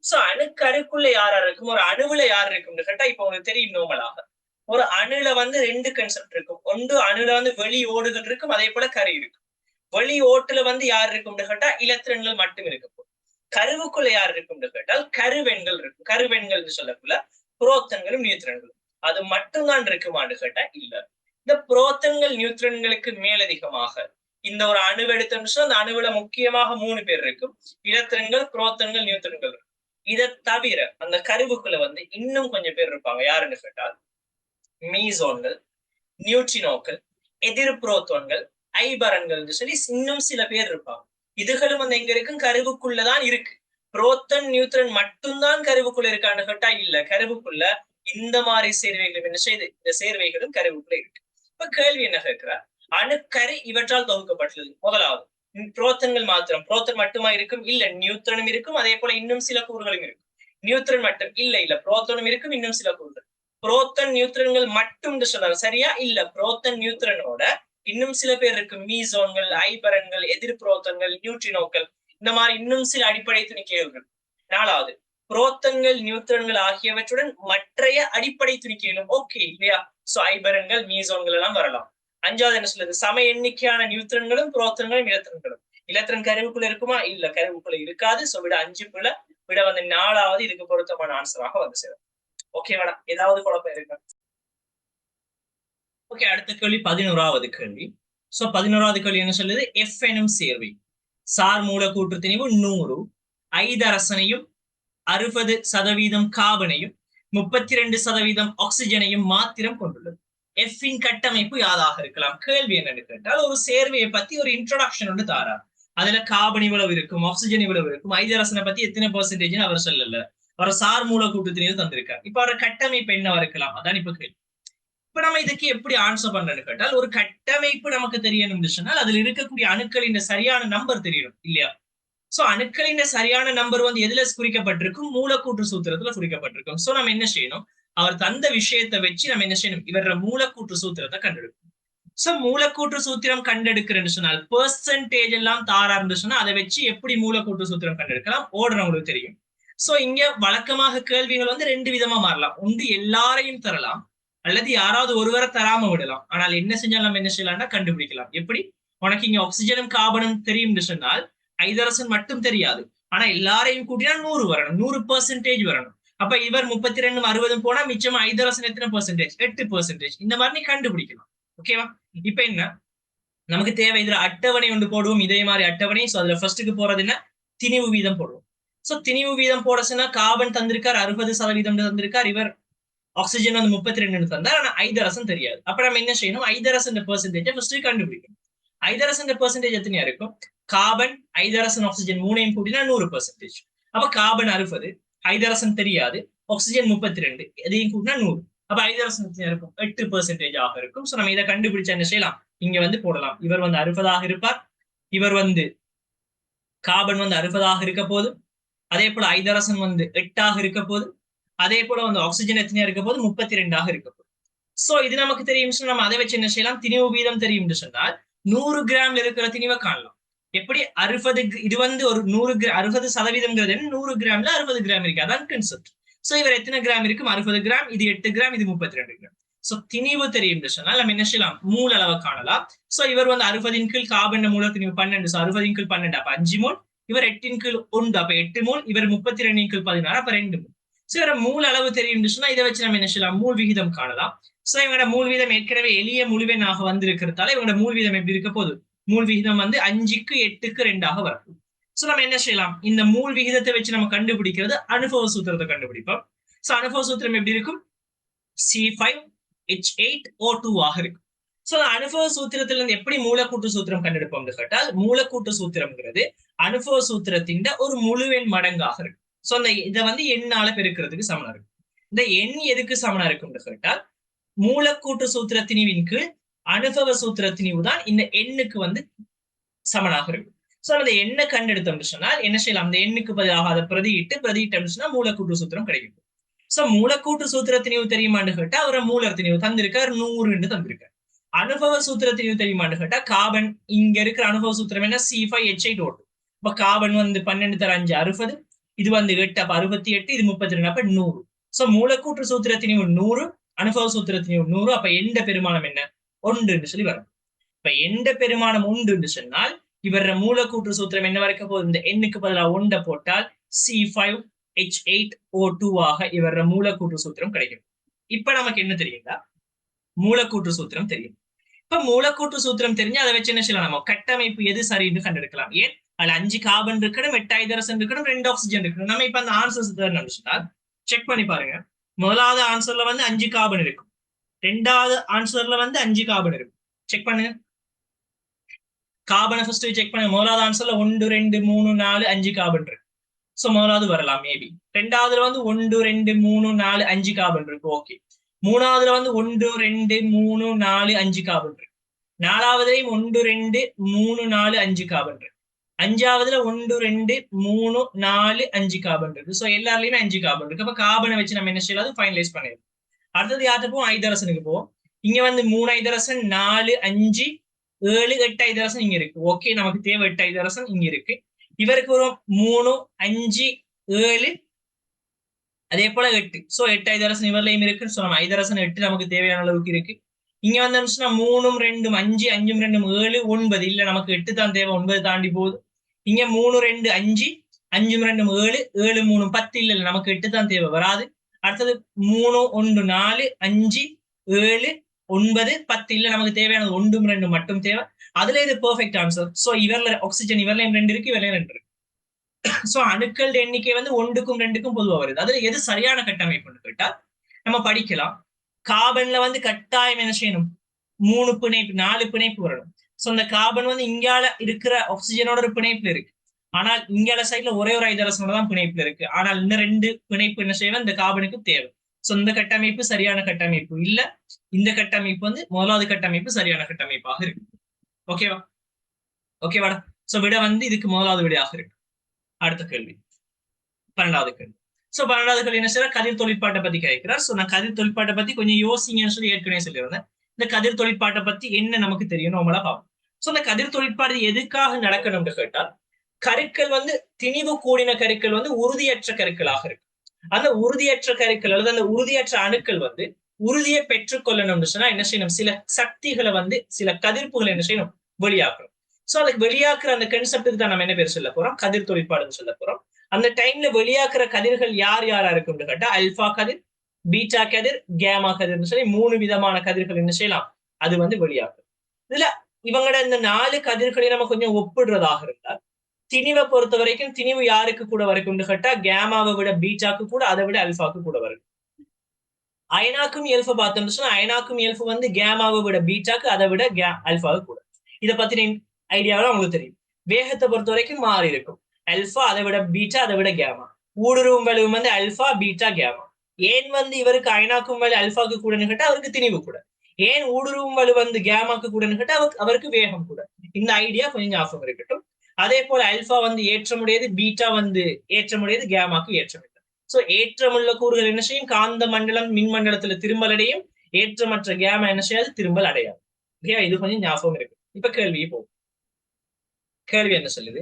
சோ அணுக்கருக்குள்ள யார் இருக்கும், ஒரு அணுவுல யார் இருக்கும்னு கேட்டா, இப்ப உங்களுக்கு தெரியும் நோமலாக ஒரு அணுல வந்து 2 கன்செப்ட் இருக்கும். ஒன்று அணுல வந்து வெளி ஓடுகள் இருக்கும், அதே போல கரு இருக்கும். வெளி ஓட்டுல வந்து யார் இருக்கும்னு கேட்டா இலத்திரன்கள் மட்டும் இருக்கும். கருவுக்குள்ள யார் இருக்கும்னு கேட்டால் கருவெண்கள் இருக்கும். கருவெண்கள் சொல்லக்குள்ள புரோத்தன்களும் நியூத்திரன்களும். அது மட்டும்தான் இருக்குமான்னு கேட்டா இல்ல. இந்த புரோத்தன்கள் நியூத்திரன்களுக்கு மேலதிகமாக இந்த ஒரு அணு எடுத்தோம்னு அந்த அணுவுல முக்கியமாக 3 பேர் இருக்கும், இலத்திரன்கள், புரோத்தன்கள், நியூத்திரன்கள். இதை தவிர அந்த கருவுக்குள்ள வந்து இன்னும் கொஞ்சம் பேர் இருப்பாங்க. யாருன்னு கேட்டால் மீசோன்கள், நியூட்ரினோக்கள், எதிர் புரோத்தோன்கள், ஐபரன்கள் சொல்லி இன்னும் சில பேர் இருப்பாங்க. இதுகளும் வந்து எங்க இருக்கும், கருவுக்குள்ளதான் இருக்கு. புரோத்தன் நியூட்ரன் மட்டும்தான் கருவுக்குள்ள இருக்கான்னு கேட்டா இல்ல, கருவுக்குள்ள இந்த மாதிரி சேர்வைகளும் என்ன செய்து, இந்த சேர்வைகளும் கருவுக்குள்ள இருக்கு. இப்ப கேள்வி என்ன கேட்கிறார், அணுக்கரு இவற்றால் தொகுக்கப்பட்டுள்ளது. முதலாவது புரோத்தன்கள் மாத்திரம், புரோத்தன் மட்டுமா இருக்கும், இல்ல நியூட்ரனும் இருக்கும், அதே போல இன்னும் சில கூறுகளும் இருக்கும். நியூட்ரன் மட்டும் இல்ல புரோத்தனும் இருக்கும், இன்னும் சில கூறுகள். புரோத்தன் நியூட்ரன்கள் மட்டும் சொன்னாங்க சரியா, இல்ல புரோத்தன் நியூட்ரனோட இன்னும் சில பேர் இருக்கு, மீசோன்கள், ஐபரன்கள், எதிர் புரோத்தன்கள், நியூட்ரினோக்கள், இந்த மாதிரி இன்னும் சில அடிப்படை துணிக்கைகள். 4வது புரோத்தன்கள், நியூட்ரன்கள் ஆகியவற்றுடன் மற்றைய அடிப்படை துணிக்கைகளும் ஓகே இல்லையா. சோ ஐபரன்கள், மீசோன்கள் எல்லாம் வரலாம். 5வது என்ன சொல்லுது, சம எண்ணிக்கையான நியூட்ரன்களும் புரோத்தன்களும் இலத்திரன்களும். இலத்திரன் கருவுக்குள்ள இருக்குமா, இல்ல கருவுக்குள்ள இருக்காது. சோ விட 5 விட வந்து 4வது இதுக்கு பொருத்தமான ஆன்சராக வந்து சேரும். ஓகேவாடா, ஏதாவது குழப்பம் இருக்கா? ஓகே, அடுத்த கேள்வி 11வது கேள்வி. சோ 11வது கேள்வி என்ன சொல்லுது, எஃப் எனும் சேர்வை சார் மூலக்கூற்று திணிவு 100 ஐதரசனையும் 60% கார்பனையும் 32% ஆக்சிஜனையும் மாத்திரம் கொண்டுள்ளது. எஃபின் கட்டமைப்பு யாதாக இருக்கலாம்? கேள்வி என்னன்னு கேட்டால் ஒரு சேர்வையை பத்தி ஒரு இன்ட்ரோடக்ஷன் ஒன்று தாரார். அதுல கார்பன் இவ்வளவு இருக்கும், ஆக்சிஜன் இவ்வளவு இருக்கும், ஐதரசனை பத்தி எத்தனை பெர்சன்டேஜ் அவர் சொல்லல, அவர் சார் மூலக்கூற்று திணிவு தந்திருக்கார். இப்ப அவரோட கட்டமைப்பு என்னவா இருக்கலாம், அதான் இப்ப கேள்வி. இப்ப நம்ம இதுக்கு எப்படி ஆன்சர் பண்றேன்னு கேட்டால், ஒரு கட்டமைப்பு நமக்கு தெரியணும் சொன்னால் அதுல இருக்கக்கூடிய அணுக்களின் சரியான நம்பர் தெரியணும் இல்லையா. சோ அணுக்களின் சரியான நம்பர் வந்து எதுல குறிக்கப்பட்டிருக்கும், மூலக்கூற்று சூத்திரத்துல குறிக்கப்பட்டிருக்கும். சோ நம்ம என்ன செய்யணும், அவர் தந்த விஷயத்தை வச்சு நம்ம என்ன செய்யணும், இவர மூலக்கூற்று சூத்திரத்தை கண்டெடுக்கணும். சோ மூலக்கூற்று சூத்திரம் கண்டெடுக்கிறேன்னு சொன்னால் பெர்சன்டேஜ் எல்லாம் தாரான்னு சொன்னா அதை வச்சு எப்படி மூலக்கூற்று சூத்திரம் கண்டெடுக்கலாம், ஓடுறவங்களுக்கு தெரியும். சோ இங்க வழக்கமாக கேள்விகள் வந்து 2 விதமா மாறலாம். ஒன்று எல்லாரையும் தரலாம், அல்லது யாராவது ஒருவரை தராம விடலாம். ஆனால் என்ன செஞ்சாலும் நம்ம என்ன செய்யலாம்னா கண்டுபிடிக்கலாம். எப்படி, உனக்கு இங்க ஆக்சிஜனும் கார்பனும் தெரியும் சொன்னால் ஐதரசன் மட்டும் தெரியாது, ஆனா எல்லாரையும் கூட்டினா 100 வரணும், 100% வரணும். அப்ப இவர் 32 60 போனா மிச்சம் ஐதரசன் எத்தனை பெர்சன்டேஜ், 8%. இந்த மாதிரி நீ கண்டுபிடிக்கலாம். ஓகேவா. இப்ப என்ன நமக்கு தேவை, இதுல அட்டவணை ஒன்று போடுவோம், இதே மாதிரி அட்டவணை. சோ அதுல ஃபர்ஸ்ட்டுக்கு போறது என்ன, திணிவு வீதம் போடுவோம். சோ திணிவு வீதம் போட சொன்னா கார்பன் தந்திருக்கார் 60% தந்திருக்கார், இவர் ஆக்சிஜன் வந்து 32 தந்தா ஆனா ஐதரசன் தெரியாது. அப்ப நம்ம என்ன செய்யணும், ஐதரசன் பெர்சன்டேஜ் ஃபர்ஸ்ட் கண்டுபிடிக்கணும். ஐதரசன் பெர்சன்டேஜ் எத்தனையா இருக்கும், கார்பன் ஐதரசன் ஆக்சிஜன் மூணையும் கூட்டினா 100%. அப்ப கார்பன் 60, ஐதரசன் தெரியாது, ஆக்சிஜன் 32, எதையும் கூட்டினா 100. அப்ப ஐதரசன் எத்தனையா இருக்கும், 8% ஆக இருக்கும். சோ நம்ம இதை கண்டுபிடிச்சா என்ன செய்யலாம், இங்க வந்து போடலாம். இவர் வந்து 60 இருப்பார், இவர் வந்து கார்பன் வந்து 60 இருக்க போது, அதே போல ஐதரசன் வந்து 8 இருக்க போது, அதே போல வந்து ஆக்சிஜன் எத்தனையா இருக்க போது, 32 இருக்க போது. சோ இது நமக்கு தெரியும், நம்ம அதை வச்சு என்ன செய்யலாம், திணிவு வீதம் தெரியும் சொன்னால் 100 கிராம்ல இருக்கிற திணிவை காணலாம். எப்படி 60, இது வந்து ஒரு 60% 100 கிராம்ல 60 கிராம் இருக்கு, அதான் கன்செப்ட். சோ இவர் எத்தனை கிராம் இருக்கும், 60 கிராம், இது 8 கிராம், இது 32 கிராம். சோ திணிவு தெரியும் சொன்னால் நம்ம என்ன செய்யலாம், மூல அளவை காணலாம். சோ இவர் வந்து 60 கீழ் கார்பன் மூல திணிவு 12, 60 கீழ் 12 அப்ப 5 மூல், இவர் 8 கீழ் 1 அப்ப 8 மூல், இவர் 32 கீழ் 16 அப்ப 2 மூல். சோ இவர மூல அளவு தெரியும் சொன்னா இதை வச்சு நம்ம என்ன செய்யலாம், மூல் விகிதம் காணலாம். சோ இவங்களோட மூல் வீதம் ஏற்கனவே எளிய முழுவெண்ணாக வந்திருக்கிறதால இவங்களோட மூல் வீதம் எப்படி இருக்க போகுது, மூல் விகிதம் வந்து 5க்கு 8க்கு 2 வரும். சோ நம்ம என்ன செய்யலாம், இந்த மூல் விகிதத்தை வச்சு நம்ம கண்டுபிடிக்கிறது அனுபவ சூத்திரத்தை கண்டுபிடிப்போம். சோ அனுபவ சூத்திரம் எப்படி இருக்கும், C5H8O2 இருக்கும். சோ அனுபவ சூத்திரத்துல இருந்து எப்படி மூலக்கூட்டு சூத்திரம் கண்டெடுப்போம் கேட்டால், மூலக்கூட்டு சூத்திரம்ங்கிறது அனுபவ சூத்திரத்தின் ஒரு முழுவெண் மடங்காக இருக்கு. சோ அந்த இதை வந்து எண்ணால பெருக்கிறதுக்கு சமனா இருக்கும். இந்த எண் எதுக்கு சமனா இருக்கும் கேட்டால், மூலக்கூட்டு சூத்திர திணிவின் கீழ் அனுபவ சூத்திர திணிவு தான் இந்த எண்ணுக்கு வந்து சமனாக இருக்கும். சோ அந்த எண்ணை கண்டெடுத்தோம் சொன்னால் என்ன செய்யலாம், அந்த எண்ணுக்கு பதிலாக அதை பிரதியிட்டோம் சொன்னா மூலக்கூட்டு சூத்திரம் கிடைக்கும். சோ மூலக்கூட்டு சூத்திர திணிவு தெரியுமான்னு கேட்டா அவரை மூலர் திணிவு தந்திருக்கார் 100 தந்திருக்கார். அனுபவ சூத்திர திணிவு தெரியுமான்னு கேட்டா கார்பன் இங்க இருக்கிற அனுபவ சூத்திரம் என்ன, C5H8O2. இப்ப கார்பன் வந்து 12 தர 5 60, இது வந்து 8 அப்ப 68, இது 32 அப்ப 100. சோ மூலக்கூற்று சூத்திர திணிவு 100, அனுபவ சூத்திர திணிவு 100. அப்ப எந்த பெருமானம் என்ன, 1 சொல்லி வரும். இப்ப எந்த பெருமானம் 1 சொன்னால் இவர மூலக்கூற்று சூத்திரம் என்ன வரைக்கும் போகுது, இந்த எண்ணுக்கு பதிலாக 1 போட்டால் C5H8O2 இவர மூலக்கூற்று சூத்திரம் கிடைக்கும். இப்ப நமக்கு என்ன தெரியுங்களா, மூலக்கூற்று சூத்திரம் தெரியும். இப்ப மூலக்கூற்று சூத்திரம் தெரிஞ்சு அதை வச்சு என்ன செய்யலாம், நம்ம கட்டமைப்பு எது சரின்னு கண்டெடுக்கலாம். ஏன் அதுல 5 கார்பன் இருக்கணும், 8 ஹைட்ரஜன் இருக்கணும், 2 ஆக்சிஜன் இருக்கணும். நம்ம இப்ப அந்த ஆன்சர்ஸ் நினைச்சுட்டால் செக் பண்ணி பாருங்க. முதலாவது ஆன்சர்ல வந்து 5 கார்பன் இருக்கும், ரெண்டாவது ஆன்சர்ல வந்து 5 கார்பன் இருக்கும். செக் பண்ணுங்க, கார்பனை ஃபர்ஸ்ட் செக் பண்ணுங்க. முதலாவது ஆன்சர்ல 1 2 3 4 5 கார்பன் இருக்கு. சோ முதலாவது வரலாம் மேபி. ரெண்டாவதுல வந்து 1 2 3 4 5 கார்பன் இருக்கு, ஓகே. மூணாவதுல வந்து 1 2 3 4 5 கார்பன் இருக்கு. நாலாவதுலயும் 1 2 3 4 5 கார்பன் இருக்கு. அஞ்சாவதுல 1 2 3 4 5 கார்பன் இருக்கு. சோ எல்லாருலயுமே 5 கார்பன் இருக்கு. அப்ப கார்பனை வச்சு நம்ம என்ன செய்யலாம், ஃபைனலைஸ் பண்ணிடலாம். அடுத்தது யார்கிட்ட போவோம், ஐதரசனுக்கு போவோம். இங்க வந்து 3 ஐதரசன் 4 5 7 8 ஐதரசன் இங்க இருக்கு. ஓகே, நமக்கு தேவை 8 ஐதரசன் இங்க இருக்கு. இவருக்கு ஒரு 3 5 7 அதே போல 8. சோ 8 ஐதரசன் இவர்லையும் இருக்கு. சோ நம்ம ஐதரசன் 8 நமக்கு தேவையான அளவுக்கு இருக்கு. இங்க வந்து 3 2 5 5 2 7 9, இல்ல நமக்கு 8 தான் தேவை, 9 தாண்டி போகுது. இங்க 3 2 5 5 2 7 7 3 10, இல்ல நமக்கு 8 தான் தேவை, வராது. அடுத்தது 3 1 4 5 7 9 10, இல்ல நமக்கு தேவையானது 1 2 மட்டும் தேவை. அதுல இது பெர்ஃபெக்ட் ஆன்சர். சோ இவர்ல ஆக்சிஜன் இவர்லையும் 2 இருக்கு, இவர்லையும் 2 இருக்கு. சோ அணுக்கள் எண்ணிக்கை வந்து 1க்கும் 2க்கும் பொதுவா வருது. அதுல எது சரியான கட்டமைப்புன்னு கேட்டா நம்ம படிக்கலாம். கார்பன்ல வந்து கட்டாயம் என்ன செய்யணும், 3 பிணைப்பு 4 பிணைப்பு வரணும். சோ அந்த கார்பன் வந்து இங்கால இருக்கிற ஆக்சிஜனோட ஒரு பிணைப்புல இருக்கு. ஆனால் இங்கால சைட்ல ஒரே ஒரு ஹைட்ரஜனோட தான் பிணைப்புல இருக்கு. ஆனால் இந்த 2 பிணைப்பு என்ன செய்யணும், இந்த கார்பனுக்கு தேவை. சோ இந்த கட்டமைப்பு சரியான கட்டமைப்பு இல்ல, இந்த கட்டமைப்பு வந்து முதலாவது கட்டமைப்பு சரியான கட்டமைப்பாக இருக்கு. ஓகேவா, ஓகேவாடா. சோ விட வந்து இதுக்கு முதலாவது விடையாக இருக்கு. அடுத்த கேள்வி 12வது கேள்வி. சோ 12வது கேள்வி என்ன செய்யற, கதிர் தொழிற்பாட்டை பத்தி கேட்கிறார். சோ நான் கதிர் தொழிற்பாட்டை பத்தி கொஞ்சம் யோசிங்கன்னு சொல்லி ஏற்கனவே சொல்லியிருந்தேன். இந்த கதிர் தொழிற்பாட்டை பத்தி என்ன நமக்கு தெரியும் நம்மளா பார்ப்போம். சோ இந்த கதிர் தொழிற்பாடு எதுக்காக நடக்கணும்னு கேட்டால், கருக்கள் வந்து திணிவு கூடின கருக்கள் வந்து உறுதியற்ற கருக்களாக இருக்கு. அந்த உறுதியற்ற கருக்கள் அல்லது அந்த உறுதியற்ற அணுக்கள் வந்து உறுதியை பெற்றுக்கொள்ளணும்னு சொன்னா என்ன செய்யணும், சில சக்திகளை வந்து சில கதிர்ப்புகளை என்ன செய்யணும், வெளியாக்கணும். சோ அதுக்கு வெளியாக்குற அந்த கன்செப்டுக்கு தான் நம்ம என்ன பேர் சொல்ல போறோம், கதிர் தொழிற்பாடுன்னு சொல்ல போறோம். அந்த டைம்ல வெளியாக்குற கதிர்கள் யார் யாரா இருக்கும்னு கேட்டா, அல்பா கதிர், பீட்டா கதிர், கேமா கதிர்னு சொல்லி 3 விதமான கதிர்கள் என்ன செய்யலாம், அது வந்து வெளியாக்கும். இதுல இவங்களோட இந்த 4 கதிர்களை நம்ம கொஞ்சம் ஒப்பிடுறதாக இருந்தால், திணிவை பொறுத்த வரைக்கும் திணிவு யாருக்கு கூட வரைக்கும்னு கேட்டா, கேமாவை விட பீட்டாக்கு கூட, அதை விட அல்பாக்கு கூட வரும். அயனாக்கும் இயல்பை பார்த்தோம்னு சொன்னா அயனாக்கும் இயல்பு வந்து கேமாவை விட பீட்டாக்கு, அதை விட அல்பாவை கூட. இதை பத்தின ஐடியாவில் உங்களுக்கு தெரியும். வேகத்தை பொறுத்த வரைக்கும் மாறி இருக்கும். அல்பா அதை விட பீட்டா, அதை விட கேமா. ஊடுருவும் வலுவு வந்து அல்பா பீட்டா கேமா. ஏன் வந்து இவருக்கு அயனாக்கும் வலு அல்பாக்கு கூடன்னு கேட்டா அவருக்கு திணிவு கூட. ஏன் ஊடுருவும் வலு வந்து கேமாக்கு கூடன்னு கேட்டா அவருக்கு வேகம் கூட. இந்த ஐடியா கொஞ்சம் ஞாபகம் இருக்கட்டும். அதே போல அல்பா வந்து ஏற்றமுடையது, பீட்டா வந்து ஏற்றமுடையது, கேமாக்கு ஏற்றமில்லை. சோ ஏற்றமுள்ள கூறுகள் என்ன செய்யும்? காந்த மண்டலம் மின்மண்டலத்துல திரும்பல் அடையும். ஏற்றமற்ற கேமா என்ன செய்யாது? திரும்பல் அடையாது. இது கொஞ்சம் ஞாபகம் இருக்கு. இப்ப கேள்வி போகும். கேள்வி என்ன சொல்லுது?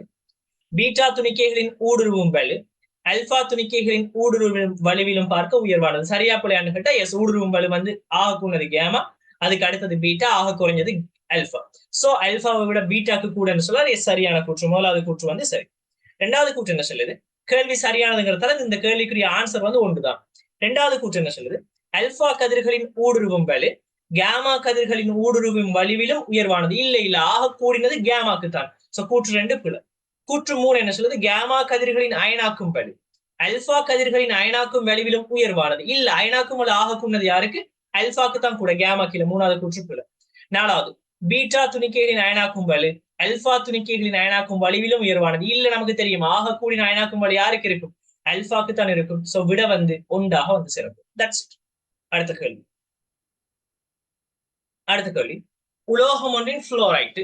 பீட்டா துணிக்கைகளின் ஊடுருவும் வலு அல்பா துணிக்கைகளின் ஊடுருவும் வலுவிலும் பார்க்க உயர்வானது. சரியா பிள்ளையான்னு கேட்டா எஸ், ஊடுருவும் வலு வந்து ஆக கூடது கேமா, அதுக்கு அடுத்தது பீட்டா, ஆக குறைஞ்சது அல்பா. சோ அல்பாவை விட பீட்டாக்கு கூடன்னு சொல்ல எஸ் சரியான கூற்று. முதலாவது கூற்று வந்து சரி. ரெண்டாவது கூற்று என்ன சொல்லுது? கேள்வி சரியானதுங்கிறதால இந்த கேள்விக்குரிய ஆன்சர் வந்து ஒன்றுதான். ரெண்டாவது கூற்று என்ன சொல்லுது? அல்பா கதிர்களின் ஊடுருவும் வலு கேமா கதிர்களின் ஊடுருவும் வலுவிலும் உயர்வானது. இல்ல ஆக கூடினது கேமாக்கு தான். சோ கூற்று 2 பிழை. கூற்று 3 என்ன சொல்லுது? கேமா கதிர்களின் அயனாக்கும் வலு அல்பா கதிர்களின் அயனாக்கும் வலுவிலும் உயர்வானது. இல்ல, அயனாக்கும் வலு ஆக கூடினது யாருக்கு? அல்பாக்கு தான் கூட, கேமாக்கு இல்ல. மூணாவது கூற்று பிழை. நாலாவது, பீட்டா துணிக்கைகளின் அயனாக்கும் வலு அல்பா துணிக்கைகளின் அயனாக்கும் வலுவிலும் உயர்வானது. இல்ல, நமக்கு தெரியும் ஆக கூடின அயனாக்கும் வலு யாருக்கு இருக்கும்? அல்பாக்கு தான் இருக்கும். சோ விட வந்து ஒன்றாக வந்து சிறப்பு. That's it. அடுத்த கேள்வி. உலோகம் ஒன்றின் புளோரைட்டு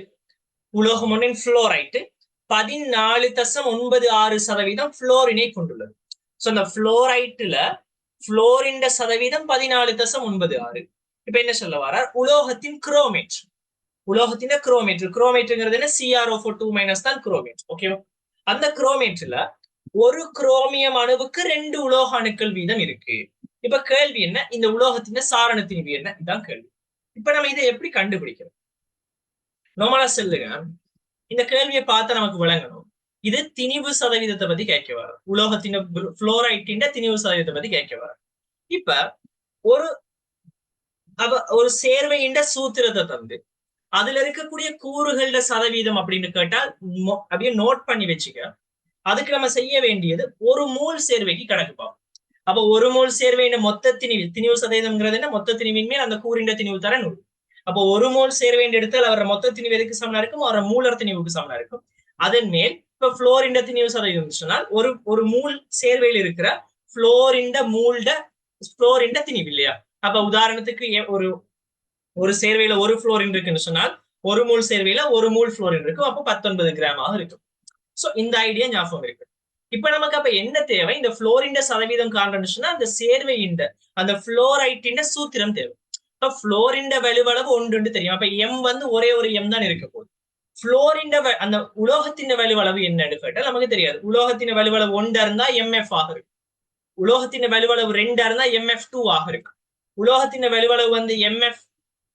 14.96% புளோரினை கொண்டுள்ளது. சோ இந்த புளோரைட்டுல புளோரின் சதவீதம் 14.96. இப்ப என்ன சொல்ல வர? உலோகத்தின் குரோமேட்ங்கிறது என்ன? CrO4 தான் குரோமேட். ஓகேவா? அந்த குரோமேட்ல ஒரு குரோமியம் அணுவுக்கு 2 உலோக அணுக்கள் வீதம் இருக்கு. இப்ப கேள்வி என்ன? இந்த உலோகத்தின் சாரண திணிவு என்ன? இதான் கேள்வி. இப்ப நம்ம இதை எப்படி கண்டுபிடிக்கிறோம்? நார்மலா சொல்லுங்க. இந்த கேள்வியை பார்த்தா நமக்கு விளங்கணும். இது திணிவு சதவீதத்தை பத்தி கேட்க வர, உலோகத்தின் புளோரைட்டின் திணிவு சதவீதத்தை பத்தி கேட்க வர. இப்ப ஒரு சேர்வையின் சூத்திரத்தை தந்து அதுல இருக்கக்கூடிய கூறுகள சதவீதம் அப்படின்னு கேட்டால் அப்படியே நோட் பண்ணி வச்சுக்க. அதுக்கு நம்ம செய்ய வேண்டியது ஒரு மூல் சேர்வைக்கு கணக்கு பார்ப்போம். அப்ப ஒரு மூல் சேர்வையின் மொத்த திணிவு சதவீதம்ங்கிறது என்ன? மொத்த திணிவின் மேல் அந்த கூறின் திணிவு தர 100. அப்போ ஒரு மூல் சேர்வை எடுத்தால் அவர மொத்த திணிவு எதுக்கு சமனா இருக்கும்? அவர மூலர் திணிவுக்கு சமனா இருக்கும். அதன் மேல் இப்ப புளோரின் திணிவு சதவீதம் சொன்னால் ஒரு மூல் சேர்வையில் இருக்கிற புளோரின் திணிவு இல்லையா? அப்ப உதாரணத்துக்கு ஒரு சேர்வையில ஒரு புளோரின் இருக்குன்னு சொன்னால் ஒரு மூல் சேர்வையில ஒரு மூல் புளோரின் இருக்கும். அப்போ 19 கிராமாக இருக்கும். சோ இந்த ஐடியா ஞாபகம் இருக்கு. இப்ப நமக்கு அப்ப என்ன தேவை? இந்த புளோரின் சதவீதம் காண்றோம்னு சொன்னா அந்த சேர்வையின் அந்த புளோரைட்டின் சூத்திரம் தேவை. இப்ப புளோரின் வலுவளவு 1 தெரியும். அப்ப எம் வந்து ஒரே ஒரு எம் தான் இருக்க போகுது. புளோரின் அந்த உலோகத்தின் வலுவளவு என்னன்னு கேட்டால் நமக்கு தெரியாது. உலோகத்தின் வலுவளவு 1 இருந்தா MF ஆக இருக்கும். உலோகத்தின் வலுவளவு 2 இருந்தா MF2 ஆக இருக்கும். உலோகத்தின் வலுவளவு வந்து MF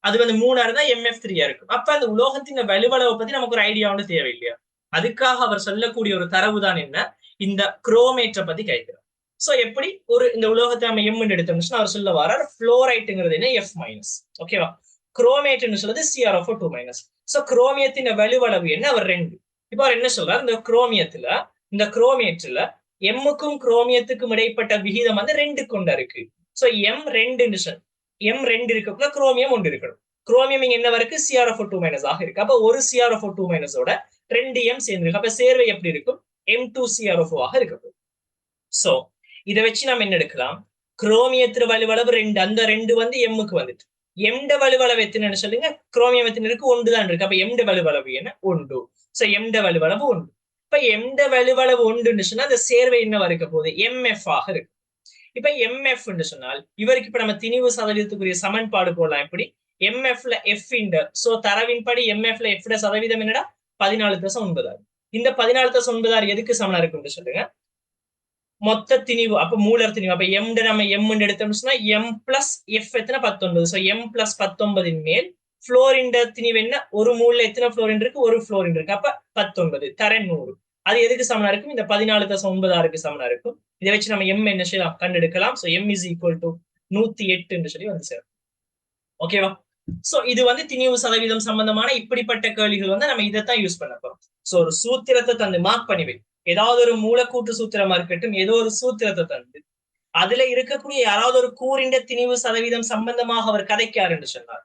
அது வந்து 3 இருந்தா MF3 இருக்கும். அப்ப அந்த உலோகத்தின் வலுவளவை பத்தி நமக்கு ஒரு ஐடியா ஒன்று தேவை இல்லையா? அதுக்காக அவர் சொல்லக்கூடிய ஒரு தரவு தான் என்ன? இந்த குரோமேட்டை பத்தி கேட்கிறார். சோ எப்படி இந்த உலோகத்தை நம்ம எம் எடுத்தோம்னா அவர் சொல்ல வர புளோரைட்டுங்கிறது என்ன? F-. ஓகேவா? குரோமேட்னு சொல்றது CrO4 சோ குரோமியத்தின் வலுவளவு என்ன? அவர் 2. இப்ப அவர் என்ன சொல்றார்? இந்த குரோமேட்ல எம்முக்கும் குரோமியத்துக்கும் இடைப்பட்ட விகிதம் வந்து 2 கொண்டா இருக்கு. சோ M2 இருக்கக்குள்ள குரோமியம் 1 இருக்கணும். குரோமியம் இங்க என்ன இருக்கு? CrO4 ஆக இருக்கு. அப்ப ஒரு CrO4 ஓட 2 M சேர்ந்து அப்ப சேர்வை எப்படி இருக்கும்? M2CrO4 ஆக இருக்கு. சோ இதை வச்சு நம்ம என்ன எடுக்கலாம்? குரோமியத்தின் வலுவளவு 2, அந்த 2 வந்து எம்முக்கு வந்துட்டு எம்ட வலுவளவு எத்தனைன்னு சொல்லுங்க. குரோமியம் எத்தனை இருக்கு? 1 தான் இருக்கு. அப்ப எம்ட வலுவளவு என்ன? 1. சோ எம்ட வலுவளவு 1. இப்ப எம்ட வலுவளவு 1 சொன்னா அந்த சேர்வை என்ன இருக்க போகுது? MF ஆக இருக்கு. இப்ப MF சொன்னால் இவருக்கு இப்ப நம்ம திணிவு சதவீதத்துக்குரிய சமன்பாடு போடலாம். எப்படி? MFல F சோ தரவின்படி MFல F சதவீதம் என்னடா? 14.96. இந்த 14.96 எதுக்கு சமனா இருக்குன்னு சொல்லுங்க. மொத்த திணிவு, அப்ப மூலர் திணிவு. அப்ப நம்ம எம் எடுத்தோம்னா M plus F எத்தனை? 19. சோ M plus 19 மேல் புளோரின் திணிவு என்ன? ஒரு மூல்ல எத்தனை புளோரின் இருக்கு? ஒரு புளோரின் இருக்கு. அப்ப 19 தர 100. அது எதுக்கு சமனா இருக்கும்? இந்த 14.96க்கு சமனா இருக்கும். இதை வச்சு நம்ம M என்ன செய்யலாம்? கண்டெடுக்கலாம். So M is equal to 108 என்று சொல்லி வந்து சேரும். ஓகேவா? சோ இது வந்து திணிவு சதவீதம் சம்பந்தமான இப்படிப்பட்ட கேள்விகள் வந்து நம்ம இதைத்தான் யூஸ் பண்ண போறோம். சோ ஒரு சூத்திரத்தை தந்து மார்க் பண்ணி வை. ஏதாவது ஒரு மூலக்கூற்று சூத்திரமா இருக்கட்டும், ஏதோ ஒரு சூத்திரத்தை தந்து அதுல இருக்கக்கூடிய யாராவது ஒரு கூறிண்ட திணிவு சதவீதம் சம்பந்தமாக அவர் கதைக்கார் என்று சொன்னார்.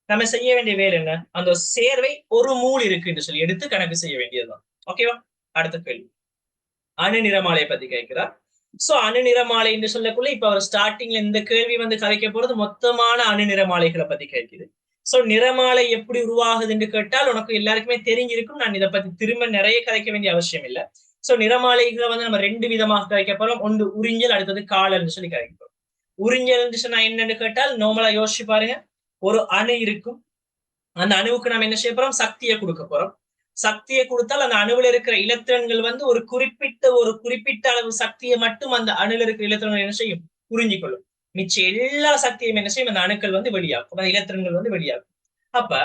நம்ம செய்ய வேண்டிய வேலை என்ன? அந்த சேர்வை ஒரு மூல் இருக்கு என்று சொல்லி எடுத்து கணக்கு செய்ய வேண்டியதுதான். ஓகேவா? அடுத்த கேள்வி அணு நிறமாலையை பத்தி கேட்கிறார். சோ அணு நிறமாலை என்று சொல்லக்குள்ள இப்ப அவர் ஸ்டார்டிங்ல இந்த கேள்வி வந்து கதைக்க போறது மொத்தமான அணு நிறமாலைகளை பத்தி கேட்குது. சோ நிறமாலை எப்படி உருவாகுது என்று கேட்டால் உனக்கு எல்லாருக்குமே தெரிஞ்சிருக்கும். நான் இதை பத்தி திரும்ப நிறைய கதைக்க வேண்டிய அவசியம் இல்லை. சோ நிறமாலைகளை வந்து நம்ம ரெண்டு விதமாக கதைக்க போறோம். ஒன்று உறிஞ்சல், அடுத்தது காலல் சொல்லி கதைக்க போறோம். உறிஞ்சல் சொன்னா என்னன்னு கேட்டால் நார்மலா யோசிச்சு பாருங்க. ஒரு அணு இருக்கும். அந்த அணுவுக்கு நம்ம என்ன செய்ய போறோம்? சக்தியை கொடுக்க போறோம். சக்தியை கொடுத்தால் அந்த அணுவில் இருக்கிற இலத்திரன்கள் வந்து ஒரு குறிப்பிட்ட அளவு சக்தியை மட்டும் அந்த அணுல இருக்கிற இலத்திரன்கள் என்ன செய்யும்? புரிஞ்சிக்கொள்ளும். மிச்ச எல்லா சக்தியும் என்ன செய்யும்? அந்த அணுக்கள் வந்து வெளியாகும், அந்த இலத்திரன்கள் வந்து வெளியாகும். அப்ப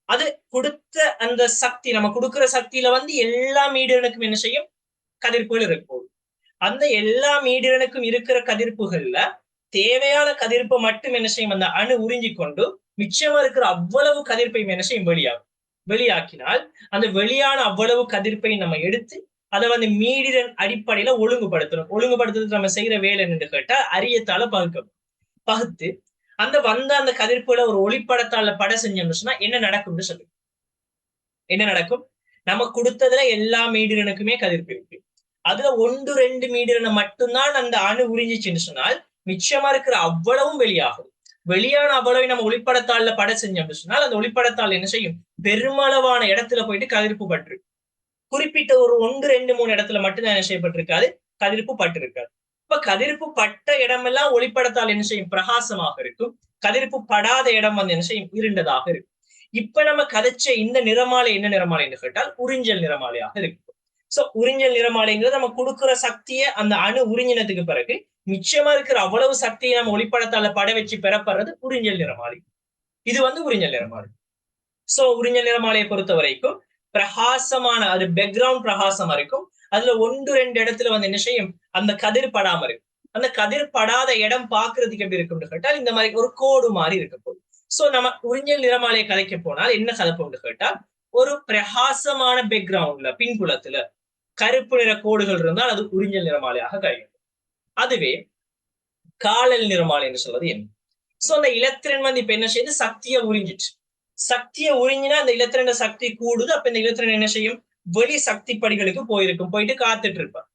அது கொடுத்த அந்த சக்தி, நம்ம கொடுக்கிற சக்தியில வந்து எல்லா மீடியனுக்கும் என்ன செய்யும்? கதிர்ப்புகள் இருக்கும். அந்த எல்லா மீடியனுக்கும் இருக்கிற கதிர்ப்புகள்ல தேவையான கதிர்ப்பை மட்டும் என்ன செய்யும்? அந்த அணு உறிஞ்சி கொண்டு மிச்சமா இருக்கிற அவ்வளவு கதிர்ப்பையும் என்ன செய்யும்? வெளியாகும். வெளியாக்கினால் அந்த வெளியான அவ்வளவு கதிர்ப்பை நம்ம எடுத்து அதை வந்து மீடியன் அடிப்படையில ஒழுங்குபடுத்தணும். ஒழுங்குபடுத்துறதுக்கு நம்ம செய்யற வேலை என்னன்னு கேட்டா அரியத்தால பகுத்து அந்த கதிர்ப்புல ஒரு ஒளிப்படத்தால பட செஞ்சோம்னு சொன்னா என்ன நடக்கும்னு சொல்லு. என்ன நடக்கும்? நம்ம கொடுத்ததுல எல்லா மீடியனுக்குமே கதிர்ப்பு இருக்கு. அதுல 1-2 மீடியனை மட்டும்தான் அந்த அணு உறிஞ்சிச்சுன்னு சொன்னால் மிச்சமா இருக்கிற அவ்வளவும் வெளியாகும். வெளியான அவ்வளவை நம்ம ஒளிப்படத்தாள்ல பட செஞ்சோம்னு சொன்னால் அந்த ஒளிப்படத்தாள் என்ன செய்யும்? பெருமளவான இடத்துல போயிட்டு கதிர்ப்பு பற்று. குறிப்பிட்ட ஒரு 1-2-3 இடத்துல மட்டும்தான் என்ன செய்யப்பட்டிருக்காது? கதிர்ப்பு பட்டிருக்காது. இப்ப கதிர்ப்பு பட்ட இடமெல்லாம் ஒளிப்படத்தால் என்ன செய்யும்? பிரகாசமாக இருக்கும். கதிர்ப்பு படாத இடம் வந்து என்ன செய்யும்? இருண்டதாக இருக்கும். இப்ப நம்ம கதைச்ச இந்த நிறமாலை என்ன நிறமாலைன்னு கேட்டால் உறிஞ்சல் நிறமாலையாக இருக்கும். சோ உறிஞ்சல் நிறமாலைங்கிறது நம்ம கொடுக்குற சக்தியை அந்த அணு உறிஞ்சினதுக்கு பிறகு மிச்சமா இருக்கிற அவ்வளவு சக்தியை நம்ம ஒளிப்படத்தால பட வச்சு பெறப்படுறது உறிஞ்சல் நிறமாலை. இது வந்து உறிஞ்சல் நிறமாலை. சோ உறிஞ்சல் நிறமாலையை பொறுத்த வரைக்கும் பிரகாசமான அது பேக்ரவுண்ட் பிரகாசமா இருக்கும். அதுல 1-2 இடத்துல வந்து என்ன செய்யும்? அந்த கதிர் படாம இருக்கும். அந்த கதிர் படாத இடம் பாக்குறதுக்கு எப்படி இருக்கும்னு கேட்டால் இந்த மாதிரி ஒரு கோடு மாதிரி இருக்க போகுது. சோ நம்ம உறிஞ்சல் நிறமாலையை கதைக்க போனால் என்ன கதைப்போம்னு கேட்டால் ஒரு பிரகாசமான பேக்ரவுண்ட்ல பின்புலத்துல கருப்பு நிற கோடுகள் இருந்தால் அது உறிஞ்சல் நிறமாலையாக கழியும். அதுவே காலல் நிறமாலை என்று சொல்வது என்ன? சோ அந்த இலத்திரன் வந்து இப்ப என்ன செய்யுது? சக்தியை உறிஞ்சிச்சு. சக்தியை உறிஞ்சினா அந்த இலத்திரன் சக்தி கூடுது. அப்ப இந்த இலத்திரன் என்ன செய்யும்? வெளி சக்தி படிகளுக்கு போயிட்டு காத்துட்டு இருப்பார்.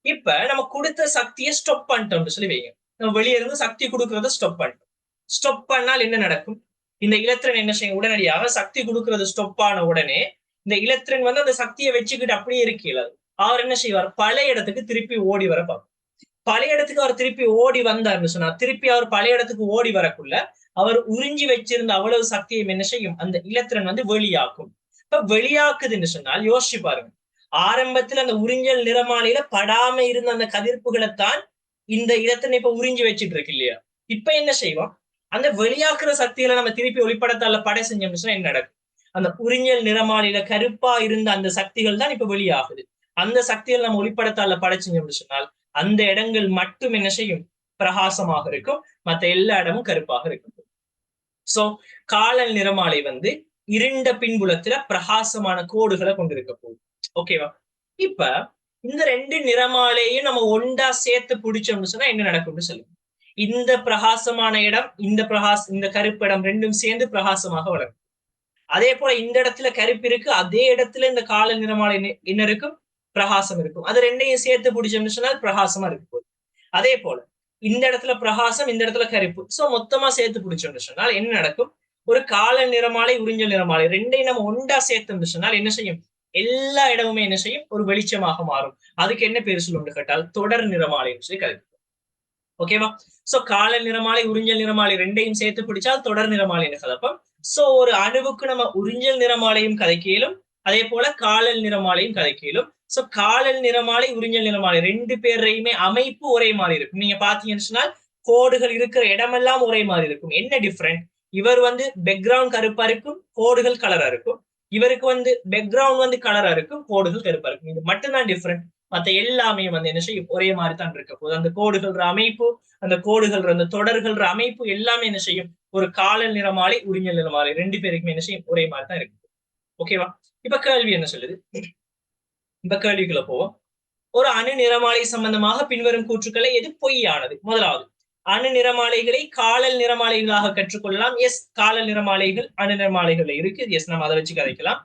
இப்ப நம்ம கொடுத்த சக்தியை ஸ்டாப் பண்ணிட்டோம்னு சொல்லி வைங்க. நம்ம வெளியே இருந்து சக்தி கொடுக்கறத ஸ்டாப் பண்ணிட்டோம். ஸ்டாப் பண்ணால் என்ன நடக்கும்? இந்த இலத்திரன் என்ன செய்யும்? உடனடியாக சக்தி கொடுக்கறது ஸ்டாப் ஆன உடனே இந்த இலத்திரன் வந்து அந்த சக்தியை வச்சுக்கிட்டு அப்படியே இருக்கல. அவர் என்ன செய்வார்? பழைய இடத்துக்கு திருப்பி ஓடி வர பார்ப்பார். பழைய இடத்துக்கு அவர் திருப்பி ஓடி வந்தார்னு சொன்னா திருப்பி அவர் பழைய இடத்துக்கு ஓடி வரக்குள்ள அவர் உறிஞ்சி வச்சிருந்த அவ்வளவு சக்தியை என்ன செய்யும்? அந்த இலத்திரன் வந்து வெளியாக்கும். இப்ப வெளியாக்குதுன்னு சொன்னால் யோசிச்சு பாருங்க. ஆரம்பத்துல அந்த உறிஞ்சல் நிறமாலையில படாம இருந்த அந்த கதிர்ப்புகளைத்தான் இந்த இலத்திரன் இப்ப உறிஞ்சி வச்சுட்டு இருக்கு இல்லையா? இப்ப என்ன செய்வோம்? அந்த வெளியாக்குற சக்திகளை நம்ம திருப்பி ஒளிப்படத்தால படை செஞ்சோம்னு சொன்னா என்ன நடக்கும்? அந்த உறிஞ்சல் நிறமாலையில கருப்பா இருந்த அந்த சக்திகள் தான் இப்ப வெளியாகுது. அந்த சக்திகள் நம்ம ஒளிப்படத்தால படை செஞ்சோம்னு சொன்னால் அந்த இடங்கள் மட்டும் என்ன செய்யும்? பிரகாசமாக இருக்கும். மற்ற எல்லா இடமும் கருப்பாக இருக்கும். சோ காலல் நிறமாலை வந்து இருண்ட பின்புலத்துல பிரகாசமான கோடுகளை கொண்டிருக்க போகுது. ஓகேவா? இப்ப இந்த 2 நிறமாலையும் நம்ம ஒண்டா சேர்த்து பிடிச்சோம்னு சொன்னா என்ன நடக்கும்னு சொல்லுங்க. இந்த பிரகாசமான இடம், இந்த கருப்பு இடம் ரெண்டும் சேர்ந்து பிரகாசமாக வளரும். அதே போல இந்த இடத்துல கருப்பு இருக்கு, அதே இடத்துல இந்த காலல் நிறமாலை என்ன இருக்கும்? பிரகாசம் இருக்கும். அது ரெண்டையும் சேர்த்து பிடிச்சோம்னு சொன்னால் பிரகாசமா இருக்கும். அதே போல இந்த இடத்துல பிரகாசம், இந்த இடத்துல கருப்பு. சோ மொத்தமா சேர்த்து பிடிச்சோம்னு சொன்னால் என்ன நடக்கும்? ஒரு காலல் நிறமாலை, உறிஞ்சல் நிறமாலை ரெண்டையும் நம்ம ஒண்டா சேர்த்தோம்னு சொன்னால் என்ன செய்யும்? எல்லா இடமுமே என்ன செய்யும்? ஒரு வெளிச்சமாக மாறும். அதுக்கு என்ன பேர் சொல்லும்னு கேட்டால் தொடர் நிறமாலைன்னு சொல்லி கருது. ஓகேவா? சோ காலல் நிறமாலை, உறிஞ்சல் நிறமாலை ரெண்டையும் சேர்த்து பிடிச்சால் தொடர் நிறமாலைன்னு கலப்பம். சோ ஒரு அணுவுக்கு நம்ம உறிஞ்சல் நிறமாலையும் கதைக்கலும், அதே போல காலல் நிறமாலையும் கதைக்கலும். சோ காலல் நிறமாலை, உறிஞ்சல் நிறமாலை ரெண்டு பேரையுமே அமைப்பு ஒரே மாதிரி இருக்கும். நீங்க பாத்தீங்கன்னு சொன்னால் கோடுகள் இருக்கிற இடமெல்லாம் ஒரே மாதிரி இருக்கும். என்ன டிஃபரெண்ட்? இவர் வந்து பேக்ரவுண்ட் கருப்பா இருக்கும், கோடுகள் கலரா இருக்கும். இவருக்கு வந்து பேக்ரவுண்ட் வந்து கலரா இருக்கும், கோடுகள் கருப்பா இருக்கும். இது மட்டும்தான் டிஃபரெண்ட். மத்த எல்லாமே வந்து என்ன செய்யும்? ஒரே மாதிரி தான் இருக்க போகுது. அந்த கோடுகள் அமைப்பு, அந்த கோடுகள் அந்த தொடர்கள் அமைப்பு எல்லாமே என்ன செய்யும்? ஒரு காலல் நிறமாலை, உறிஞ்சல் நிறமாலை ரெண்டு பேருக்குமே என்ன செய்யும்? ஒரே மாதிரி தான் இருக்கு. ஓகேவா? இப்ப கேள்வி என்ன சொல்லுது? இப்ப கேள்விக்குள்ள போவோம். ஒரு அணு நிறமாலை சம்பந்தமாக பின்வரும் கூற்றுக்களை எது பொய்யானது? முதலாவது, அணு நிறமாலைகளை காலல் நிறமாலைகளாக கற்றுக்கொள்ளலாம். எஸ், காலல் நிறமாலைகள் அணு நிறமாலைகள் இருக்கு. எஸ், நம்ம அதை வச்சு கதைக்கலாம்.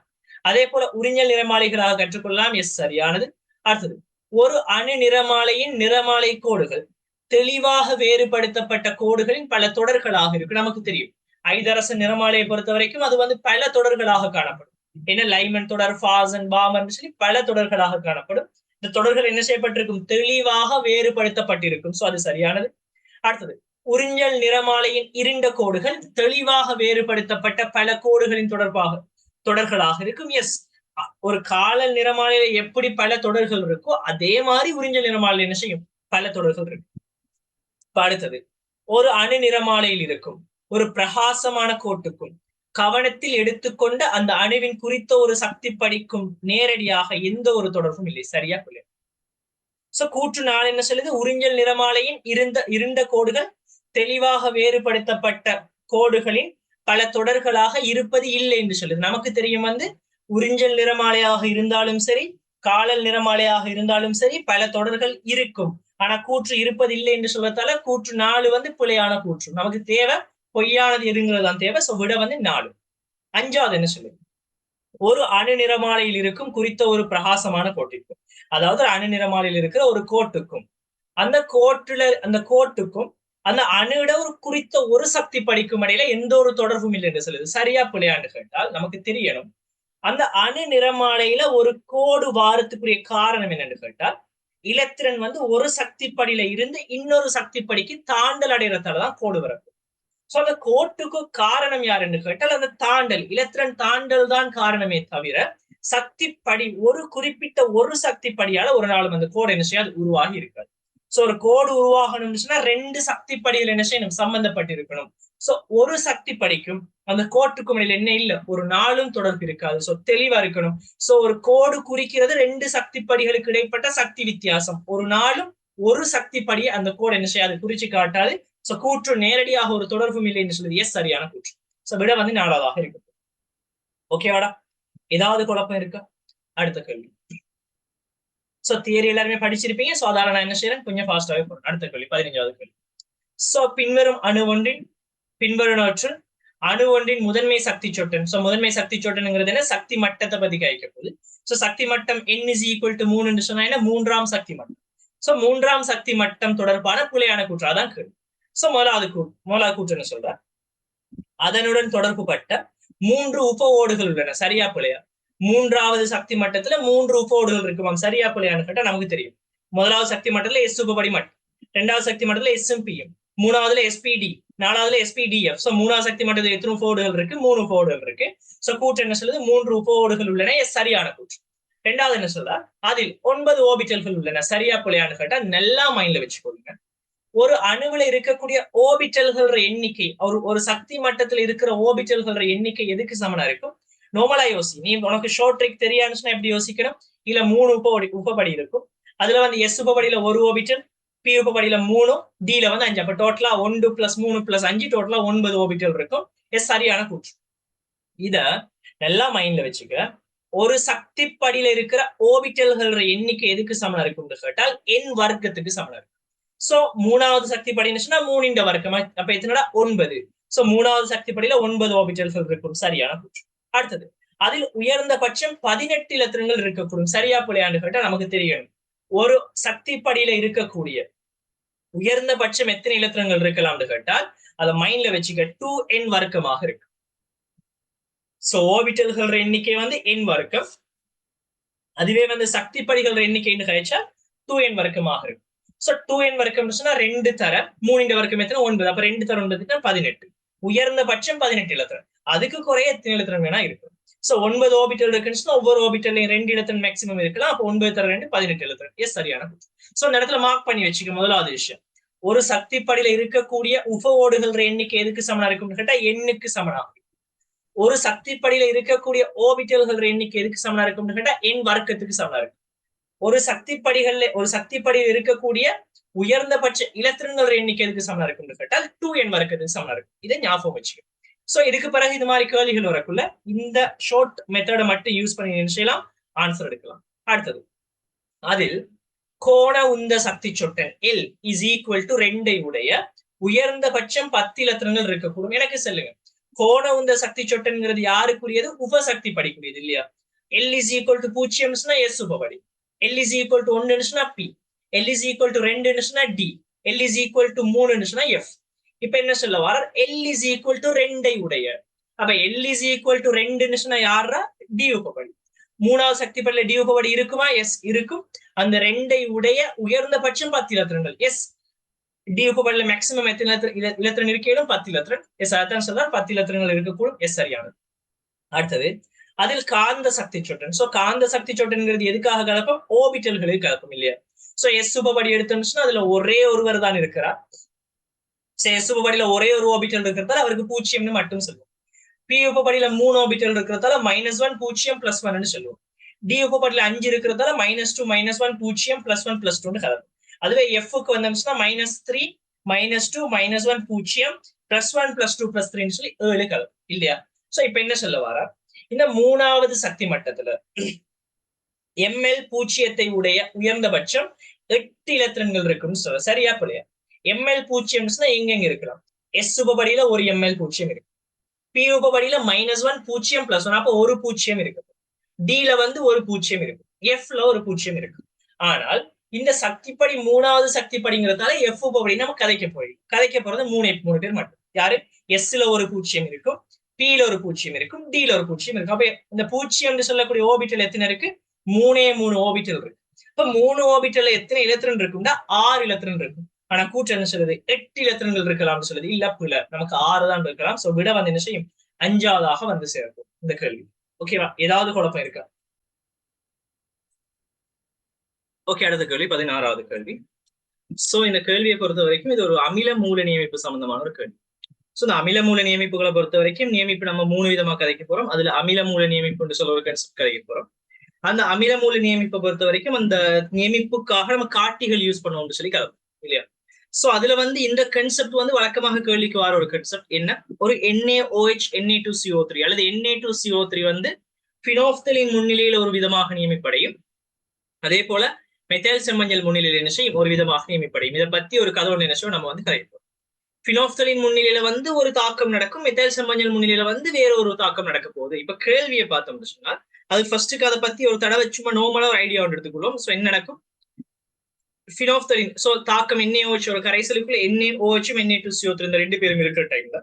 அதே போல உறிஞ்சல் நிறமாலைகளாக கற்றுக்கொள்ளலாம். எஸ், சரியானது. அடுத்தது, ஒரு அணு நிறமாலையின் நிறமாலை கோடுகள் தெளிவாக வேறுபடுத்தப்பட்ட கோடுகளின் பல தொடர்களாக இருக்கு. நமக்கு தெரியும் ஐதரசன் நிறமாலையை பொறுத்த வரைக்கும் அது வந்து பல தொடர்களாக காணப்படும். என்ன, லைமன் தொடர், ஃபாசன், பாமன் சொல்லி பல தொடர்களாக காணப்படும். இந்த தொடர்கள் என்ன செய்யப்பட்டிருக்கும்? தெளிவாக வேறுபடுத்தப்பட்டிருக்கும். சோ அது சரியானது. அடுத்தது, உறிஞ்சல் நிறமாலையின் இருண்ட கோடுகள் தெளிவாக வேறுபடுத்தப்பட்ட பல கோடுகளின் தொடர்களாக இருக்கும். எஸ், ஒரு காலல் நிறமாலையில எப்படி பல தொடர்கள் இருக்கோ அதே மாதிரி உறிஞ்சல் நிறமாலை என்ன செய்யும்? பல தொடர்கள் இருக்கு. அடுத்தது, ஒரு அணு நிறமாலையில் இருக்கும் ஒரு பிரகாசமான கோட்டுக்கும் கவனத்தில் எடுத்துக்கொண்ட அந்த அணுவின் குறித்த ஒரு சக்தி படிக்கும் நேரடியாக எந்த ஒரு தொடர்பும் இல்லை. சரியா புரிய? சோ கூற்று 4 என்ன சொல்லுது? உறிஞ்சல் நிறமாலையின் இருண்ட கோடுகள் தெளிவாக வேறுபடுத்தப்பட்ட கோடுகளின் பல தொடர்களாக இருப்பது இல்லை என்று சொல்லுது. நமக்கு தெரியும் வந்து உறிஞ்சல் நிறமாலையாக இருந்தாலும் சரி, காலல் நிறமாலையாக இருந்தாலும் சரி, பல தொடர்கள் இருக்கும். ஆனா கூற்று இருப்பது இல்லை என்று சொல்லத்தால கூற்று 4 வந்து பிழையான கூற்று. நமக்கு தேவை பொய்யானது எதுங்கிறது தான் தேவை. சோ விட வந்து 4. 5வது என்ன சொல்லுது? ஒரு அணு நிறமாலையில் இருக்கும் குறித்த ஒரு பிரகாசமான கோட்டிற்கும், அதாவது அணு நிறமாலையில் இருக்கிற ஒரு கோட்டுக்கும் அந்த கோட்டுக்கும் அந்த அணுட ஒரு குறித்த ஒரு சக்தி படிக்கும் இடையில எந்த ஒரு தொடர்பும் இல்லை என்று சொல்லுது. சரியா பிள்ளையாண்டு கேட்டால் நமக்கு தெரியணும் அந்த அணு நிறமாலையில ஒரு கோடு வாரத்துக்குரிய காரணம் என்னன்னு கேட்டால் இலத்திரன் வந்து ஒரு சக்தி படியில இருந்து இன்னொரு சக்தி படிக்கு தாண்டல் அடைகிறதாலதான் கோடு வரப்பு. சோ அந்த கோட்டுக்கு காரணம் யாருன்னு கேட்டால் அந்த தாண்டல், இலத்திரன் தாண்டல் தான் காரணமே தவிர சக்தி படி ஒரு குறிப்பிட்ட ஒரு சக்தி படியால ஒரு நாளும் அந்த கோடு என்ன செய்யாது உருவாகி இருக்காது. சோ ஒரு கோடு உருவாகணும்னு ரெண்டு சக்தி படிகள் என்ன செய்யணும்? சம்பந்தப்பட்டிருக்கணும். சோ ஒரு சக்தி படிக்கும் அந்த கோட்டுக்கும் இடையில என்ன இல்ல, ஒரு நாளும் தொடர்பு இருக்காது. சோ தெளிவா இருக்கணும். சோ ஒரு கோடு குறிக்கிறது ரெண்டு சக்தி படிகளுக்கு இடைப்பட்ட சக்தி வித்தியாசம். ஒரு நாளும் ஒரு சக்தி படியை அந்த கோடு என்ன செய்யாது, குறிச்சு காட்டாது. சோ கூற்று நேரடியாக ஒரு தொடர்பும் இல்லை என்று சொல்லுது. எஸ், சரியான கூற்று. சோ விட வந்து 4வதாக இருக்கு. ஓகேவாடா? ஏதாவது குழப்பம் இருக்கா? அடுத்த கேள்வி. சோ தியரி எல்லாருமே படிச்சிருப்பீங்க. சோ அதால நான் என்ன செய்யறேன், கொஞ்சம் ஃபாஸ்டாவே போறேன். அடுத்த கேள்வி, 15வது கேள்வி. சோ பின்வரும் பின்வருவனவற்றில் அணு ஒன்றின் முதன்மை சக்தி சொட்டன். சோ முதன்மை சக்தி சொட்டன்ங்கிறது என்ன? சக்தி மட்டத்தை பத்தி கேட்க போகுது. சோ சக்தி மட்டம் n is equal to 3 என்று சொன்னா என்ன? 3ஆம் சக்தி மட்டம். சோ 3ஆம் சக்தி மட்டம் தொடர்பான புலையான கூற்று. அதான் கேள்வி. சோ முதலாவது கூற்று என்ன சொல்ற? அதனுடன் தொடர்பு பட்ட 3 உப ஓடுகள் உள்ளன. சரியா பிள்ளையா? 3வது சக்தி மட்டத்துல 3 உப ஓடுகள் இருக்குமாம். சரியா பிள்ளையான்னு கேட்டா நமக்கு தெரியும். முதலாவது சக்தி மட்டத்துல S உபபடி மட்டம், 2வது சக்தி மட்டத்துல SMPM, 3வதுல SPD, 4வதுல SPDF. சோ 3வது சக்தி மட்டத்துல எத்தனை உப ஓடுகள் இருக்கு? 3 உப ஓடுகள் இருக்கு. சோ கூற்று என்ன சொல்லுது? 3 உப ஓடுகள் உள்ளன. சரியான கூற்று. 2வது என்ன சொல்றா? அதில் 9 ஓபிட்டல்கள் உள்ளன. சரியா பிள்ளையான்னு கேட்டா நல்லா மைண்ட்ல வச்சுக்கோங்க. ஒரு அணுவுல இருக்கக்கூடிய ஓபிட்டல்கள் எண்ணிக்கை, ஒரு சக்தி மட்டத்தில் இருக்கிற ஓபிட்டல்கள் எண்ணிக்கை எதுக்கு சமனா இருக்கும்? நார்மலா யோசி. நீ உனக்கு ஷார்ட் ட்ரிக் தெரியாதுன்னா எப்படி யோசிக்கணும்? இல்ல 3 உபபடி இருக்கும். அதுல வந்து S உபபடியில 1 ஓபிட்டல், P உபபடியில 3, D ல வந்து 5. அப்ப டோட்டலா 1 + 3 + 5 டோட்டலா 9 ஓபிட்டல் இருக்கும். எஸ், சரியான கூற்று. இத நல்லா மைண்ட்ல வச்சுக்க. ஒரு சக்தி படியில இருக்கிற ஓபிட்டல்கள் எண்ணிக்கை எதுக்கு சமனா இருக்கும்னு கேட்டால் n வர்க்கத்துக்கு சமனா இருக்கும். சோ 3வது சக்தி படினா 3 வர்க்கம். அப்ப எத்தனைடா? 9. சோ 3வது சக்தி படியில 9 ஓபிட்டல்கள் இருக்கும். சரியான கூற்று. அடுத்தது, அதில் உயர்ந்தபட்சம் 18 இலத்திரங்கள் இருக்கக்கூடும். சரியா பிள்ளையாண்டு கேட்டா நமக்கு தெரியணும். ஒரு சக்தி படியில இருக்கக்கூடிய உயர்ந்தபட்சம் எத்தனை இலத்திரங்கள் இருக்கலாம்னு கேட்டால் அதை மைண்ட்ல வச்சுக்க 2n வர்க்கமாக இருக்கு. சோ ஓபிட்டல்கள் எண்ணிக்கை வந்து n வர்க்கம். அதுவே வந்து சக்தி படிகள் எண்ணிக்கைன்னு கழிச்சா 2n வர்க்கமாக இருக்கு. சோ 2n வர்க்கம் 2 தர 3 வர்க்கம் எத்தனை? 9. அப்ப 2 தர 9 18. உயர்ந்தபட்சம் 18 இலத்திரன். அதுக்கு குறைய எத்தனை இலத்திரன் வேணா இருக்கு. சோ 9 ஓபிட்டல் இருக்குன்னு ஒவ்வொரு ஓபிட்டல்லையும் 2 இலத்திரன் மேக்சிமம் இருக்கலாம். அப்ப 9 தர 2 18 இலத்திரன். எஸ், சரியான. சோ இந்த இடத்துல மார்க் பண்ணி வச்சுக்க. முதலாவது விஷயம், ஒரு சக்தி படியில இருக்கக்கூடிய உப ஓடுகள் எண்ணிக்கை எதுக்கு சமனா இருக்கும்னு கேட்டா n-க்கு சமனா. ஒரு சக்தி படியில இருக்கக்கூடிய ஓபிட்டல்கள் எண்ணிக்கை எதுக்கு சமனா இருக்கும்னு கேட்டா n வர்க்கத்துக்கு சமனா இருக்கும். ஒரு சக்தி படியில் இருக்கக்கூடிய உயர்ந்தபட்ச இலத்திரன்கள் எண்ணிக்கை எதுக்கு சமனா இருக்கும்னு கேட்டால் 2n வர்க்கத்துக்கு சமனா இருக்கும். இதை ஞாபகம் வச்சுக்க. சோ இதுக்கு பிறகு இது மாதிரி கேள்விகள் வரக்குள்ள இந்த ஷார்ட் மெத்தடை மட்டும் யூஸ் பண்ணி செய்யலாம், ஆன்சர் எடுக்கலாம். அடுத்தது, அதில் கோண உந்த சக்தி சொட்டன் எல் இஸ் ஈக்குவல் டு 2 உடைய உயர்ந்தபட்சம் 10 இலத்திரங்கள் இருக்கக்கூடும். எனக்கு சொல்லுங்க, கோண உந்த சக்தி சொட்டன்ங்கிறது யாருக்குரியது? உபசக்தி படிக்கூடியது இல்லையா? L is equal to 0 s உபபடி, l is equal to 1 p, l is equal to 2 d, l is equal to 3 f. இப்ப என்ன சொல்ல வர? எல் இஸ் ஈக்குவல் டு 2 உடைய, அப்ப எல் இஸ் ஈக்குவல் டு 2 யாரா? டி உபபடி. மூணாவது சக்தி படியில டி உபபடி இருக்குமா? எஸ் இருக்கும். அந்த 2 உடைய உயர்ந்தபட்சம் 10 இலத்திரங்கள். எஸ் டி உபபடியில மேக்சிமம் எத்தனை இலத்திரன் இருக்கணும்? 10 இலத்திரன். எஸ் அதான் சொல்றார் 10 இலத்திரங்கள் இருக்கக்கூடும். எஸ் சரியானது. அடுத்தது அதில் காந்த சக்தி சொட்டன். சோ காந்த சக்தி சொட்டன்ங்கிறது எதுக்காக கலப்பம்? ஓபிட்டல்களுக்கு கலப்பம் இல்லையா? சோ எஸ் உபபடி எடுத்தோம்னா அதுல ஒரே ஒருவர் தான் இருக்கிறார். எஸ் உபபடியில ஒரே ஒரு ஓபிட்டல் இருக்கிறதால அவருக்கு 0 மட்டும் சொல்லுவோம். பி உபபடியில 3 ஓபிட்டல் இருக்கிறதால -1 0 +1 சொல்லுவோம். டி உபபடியில 5 இருக்கிறதால -2 -1 0 +1 +2 கலப்பம். அதுவே எஃப்க்கு வந்தோம்னா -3 -2 -1 0 +1 +2 +3 சொல்லி 7 கலப்பம் இல்லையா? சோ இப்ப என்ன சொல்ல வர? இந்த மூணாவது சக்தி மட்டத்துல எம்எல் 0 உடைய உயர்ந்தபட்சம் 8 இலத்திரன்கள் இருக்குன்னு சொல்ல. சரியா பிள்ளையா? எம்எல் 0 எங்க இருக்கலாம்? எஸ் உபபடியில ஒரு எம்எல் 0 இருக்கு. பி உபபடியில -1 0 +1, அப்ப ஒரு 0 இருக்கு. டில வந்து ஒரு 0 இருக்கு. எஃப்ல ஒரு 0 இருக்கு. ஆனால் இந்த சக்திப்படி மூணாவது சக்திப்படிங்கிறதால எஃப் உபபடி நம்ம கதைக்க போறது மூணு பேர் மட்டும். யாரு? எஸ்ல ஒரு 0 இருக்கும், பில ஒரு 0 இருக்கும், டில ஒரு 0 இருக்கும். அப்ப இந்த 0 சொல்லக்கூடிய ஓபிட்டல் எத்தனை இருக்கு? 3 ஓபிட்டல் இருக்கு. இப்ப 3 ஓபிட்டல்ல எத்தனை இலத்திரன் இருக்கும்னா 6 இலத்திரன் இருக்கும். ஆனா கூற்று என்ன சொல்லுது? 8 இலத்திரன்கள் இருக்கலாம்னு சொல்லுது. இல்ல புல நமக்கு 6 தான் இருக்கலாம். சோ விட வந்து என்ன செய்யும்? 5ஆவதாக வந்து சேர்க்கும் இந்த கேள்வி. ஓகேவா? ஏதாவது குழப்பம் இருக்கா? ஓகே, அடுத்த கேள்வி 16வது கேள்வி. சோ இந்த கேள்வியை பொறுத்த வரைக்கும் இது ஒரு அமில மூல நியமிப்பு சம்பந்தமான ஒரு கேள்வி. சோ இந்த அமில மூல நியமிப்புகளை பொறுத்த வரைக்கும் நியமிப்பு நம்ம 3 விதமா கதைக்க போறோம். அதுல அமில மூல நியமிப்பு சொல்ல ஒரு கான்செப்ட் கதைக்க போறோம். அந்த அமில மூல நியமிப்பை பொறுத்த வரைக்கும் அந்த நியமிப்புக்காக நம்ம காட்டிகள் யூஸ் பண்ணுவோம்னு சொல்லி கலப்போம் இல்லையா? சோ அதுல வந்து இந்த கான்செப்ட் வந்து வழக்கமாக கேள்விக்கு வர ஒரு கான்செப்ட் என்ன? ஒரு NaOH Na2CO3 அல்லது Na2CO3 வந்து பினோப்தலின் முன்னிலையில ஒரு விதமாக நியமிப்படையும், அதே போல மெத்தைல் செம்மஞ்சள் முன்னிலையில என்ன செய்யும்? ஒரு விதமாக நியமிப்படையும். இதை பத்தி ஒரு கதை ஒன்று என்ன செய்யும் நம்ம வந்து கதைப்போம். பினோப்தலின் முன்னிலையில வந்து ஒரு தாக்கம் நடக்கும், மெத்தைல் செம்மஞ்சள் முன்னிலையில வந்து வேற ஒரு தாக்கம் நடக்க போகுது. இப்ப கேள்வியை பார்த்தோம்னு சொன்னா அது ஃபர்ஸ்ட்டுக்கு அதை பத்தி ஒரு தடவை சும்மா நார்மலா ஒரு ஐடியா ஒன்று எடுத்துக்கொள்வோம். சோ என்ன நடக்கும்? பினோப்தலின் சோ தாக்கம் NaOH ஒரு கரைசலுக்குள்ள NaOH Na2CO3 இந்த 2 பேரும் இருக்கிற டைம்ல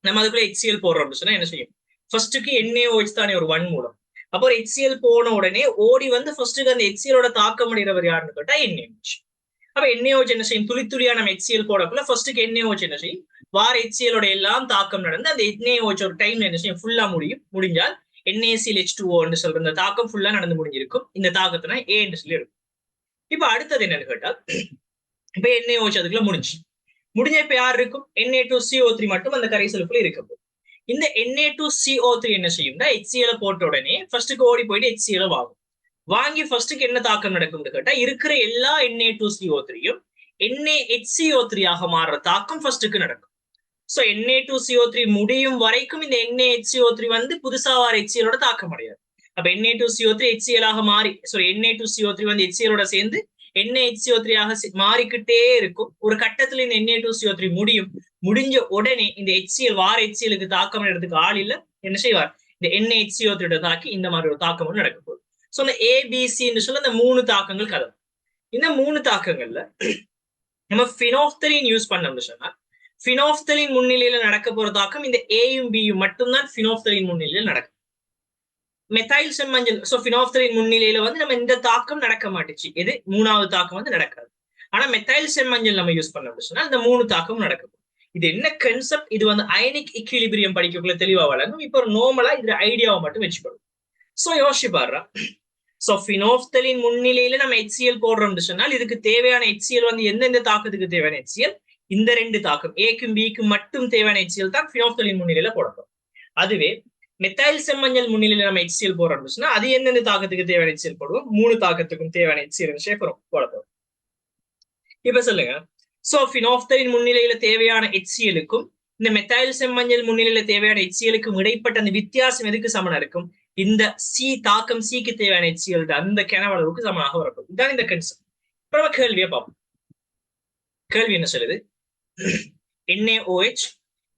நம்ம அதுக்குள்ள HCl போடுறோம் அப்படின்னு சொன்னா என்ன செய்யும்? ஃபர்ஸ்ட்டுக்கு NaOH தானே ஒரு 1 மூலம். அப்போ ஒரு HCl போன உடனே ஓடி வந்து ஃபர்ஸ்ட்டுக்கு அந்த HClோட தாக்கம் அடைகிறவர் யாருன்னு கேட்டா NaOH. அப்ப NaOH என்ன செய்யும்? துளி துளியா நம்ம HCl போடக்குள்ள ஃபர்ஸ்ட்டுக்கு NaOH என்ன செய்யும்? வார HClோட எல்லாம் தாக்கம் நடந்து அந்த NaOH ஒரு டைம்ல என்ன செய்யும்? ஃபுல்லா முடிஞ்சால் NaClH2O சொல்ற இந்த தாக்கம் ஃபுல்லா நடந்து முடிஞ்சிருக்கும். இந்த தாக்கத்தினா A என்று சொல்லி இருக்கும். இப்ப அடுத்தது என்னன்னு கேட்டா, இப்ப NaOH அதுக்குள்ள முடிஞ்ச இப்ப யார் இருக்கும்? Na2CO3 மட்டும் அந்த கரைசலுக்குள்ள இருக்க. இந்த Na2CO3 என்ன செய்யும்னா HCl போட்ட உடனே ஃபர்ஸ்ட்டுக்கு ஓடி போயிட்டு HCl வாங்கி ஃபர்ஸ்ட்டுக்கு என்ன தாக்கம் நடக்கும்னு கேட்டா இருக்கிற எல்லா Na2CO3யும் NaHCO3 ஆக மாறுற தாக்கம் ஃபர்ஸ்ட்டுக்கு நடக்கும். சோ Na2CO3 முடியும் வரைக்கும் இந்த NaHCO3 வந்து புதுசா வர HClோட தாக்கம் அடையாது. அப்ப Na2CO3 HCl ஆக மாறி Na2CO3 வந்து HClோட சேர்ந்து NaHCO3 ஆக மாறிக்கிட்டே இருக்கும். ஒரு கட்டத்துல இந்த Na2CO3 முடிஞ்ச உடனே இந்த HCl வார HClக்கு தாக்கம் எடுத்துக்கு ஆள் இல்ல, என்ன செய்வார்? இந்த NaHCO3 தாக்கி இந்த மாதிரி ஒரு தாக்கம் நடக்க போகுது. சோ இந்த ABC சொல்ல இந்த 3 தாக்கங்கள் கலரும். இந்த 3 தாக்கங்கள்ல நம்ம பினோப்தலின் யூஸ் பண்ணோம்னு சொன்னா பினோப்தலின் முன்னிலையில நடக்க போற தாக்கம் இந்த ஏயும் பியும் மட்டும்தான் பினோப்தலின் முன்னிலையில நடக்கும். மெத்தைல் செம்மஞ்சள் சோ பினோப்தலின் முன்னிலையில வந்து நம்ம இந்த தாக்கம் நடக்க மாட்டுச்சு. இது மூணாவது தாக்கம் வந்து நடக்காது. ஆனா மெத்தைல் செம்மஞ்சள் நம்ம யூஸ் பண்ணோம்னு சொன்னா இந்த 3 தாக்கம் நடக்கும். இது என்ன கான்செப்ட்? இது வந்து அயனிக் ஈக்விலிபிரியம் படிக்கக்குள்ள தெளிவா வழங்கும். இப்போ ஒரு நார்மலா இதுல ஐடியாவை மட்டும் வச்சுக்கணும். சோ யோசிச்சு பாருறா. சோ பினோப்தலின் முன்னிலையில நம்ம HCl போடுறோம்னு சொன்னால் இதுக்கு தேவையான HCl வந்து எந்தெந்த தாக்கத்துக்கு தேவையான HCl? இந்த 2 தாக்கம் ஏக்கும் பிக்கும் மட்டும் தேவையான HCl தான் பினோப்தலின் முன்னிலையில போடணும். அதுவே மெத்தைல் செம்மஞ்சள் முன்னிலையில நம்ம HCl போடுறோம்னு சொன்னா அது எந்தெந்த தாக்கத்துக்கு தேவையான HCl போடுவோம்? 3 தாக்கத்துக்கும் தேவையான HCl போடணும். இப்ப சொல்லுங்க. சோ பினோப்தலின் முன்னிலையில தேவையான HClக்கும் இந்த மெத்தைல் செம்மஞ்சள் முன்னிலையில தேவையான HClக்கும் இடைப்பட்ட அந்த வித்தியாசம் எதுக்கு சமனா இருக்கும்? இந்த சி தாக்கம் சிக்கு தேவையான HCl அந்த கனவளவுக்கு சமமாக வரப்போகுது. இதுதான் இந்த கன்செப்ட். இப்ப கேள்வியை பார்ப்போம். கேள்வி என்ன சொல்லுது? NaOH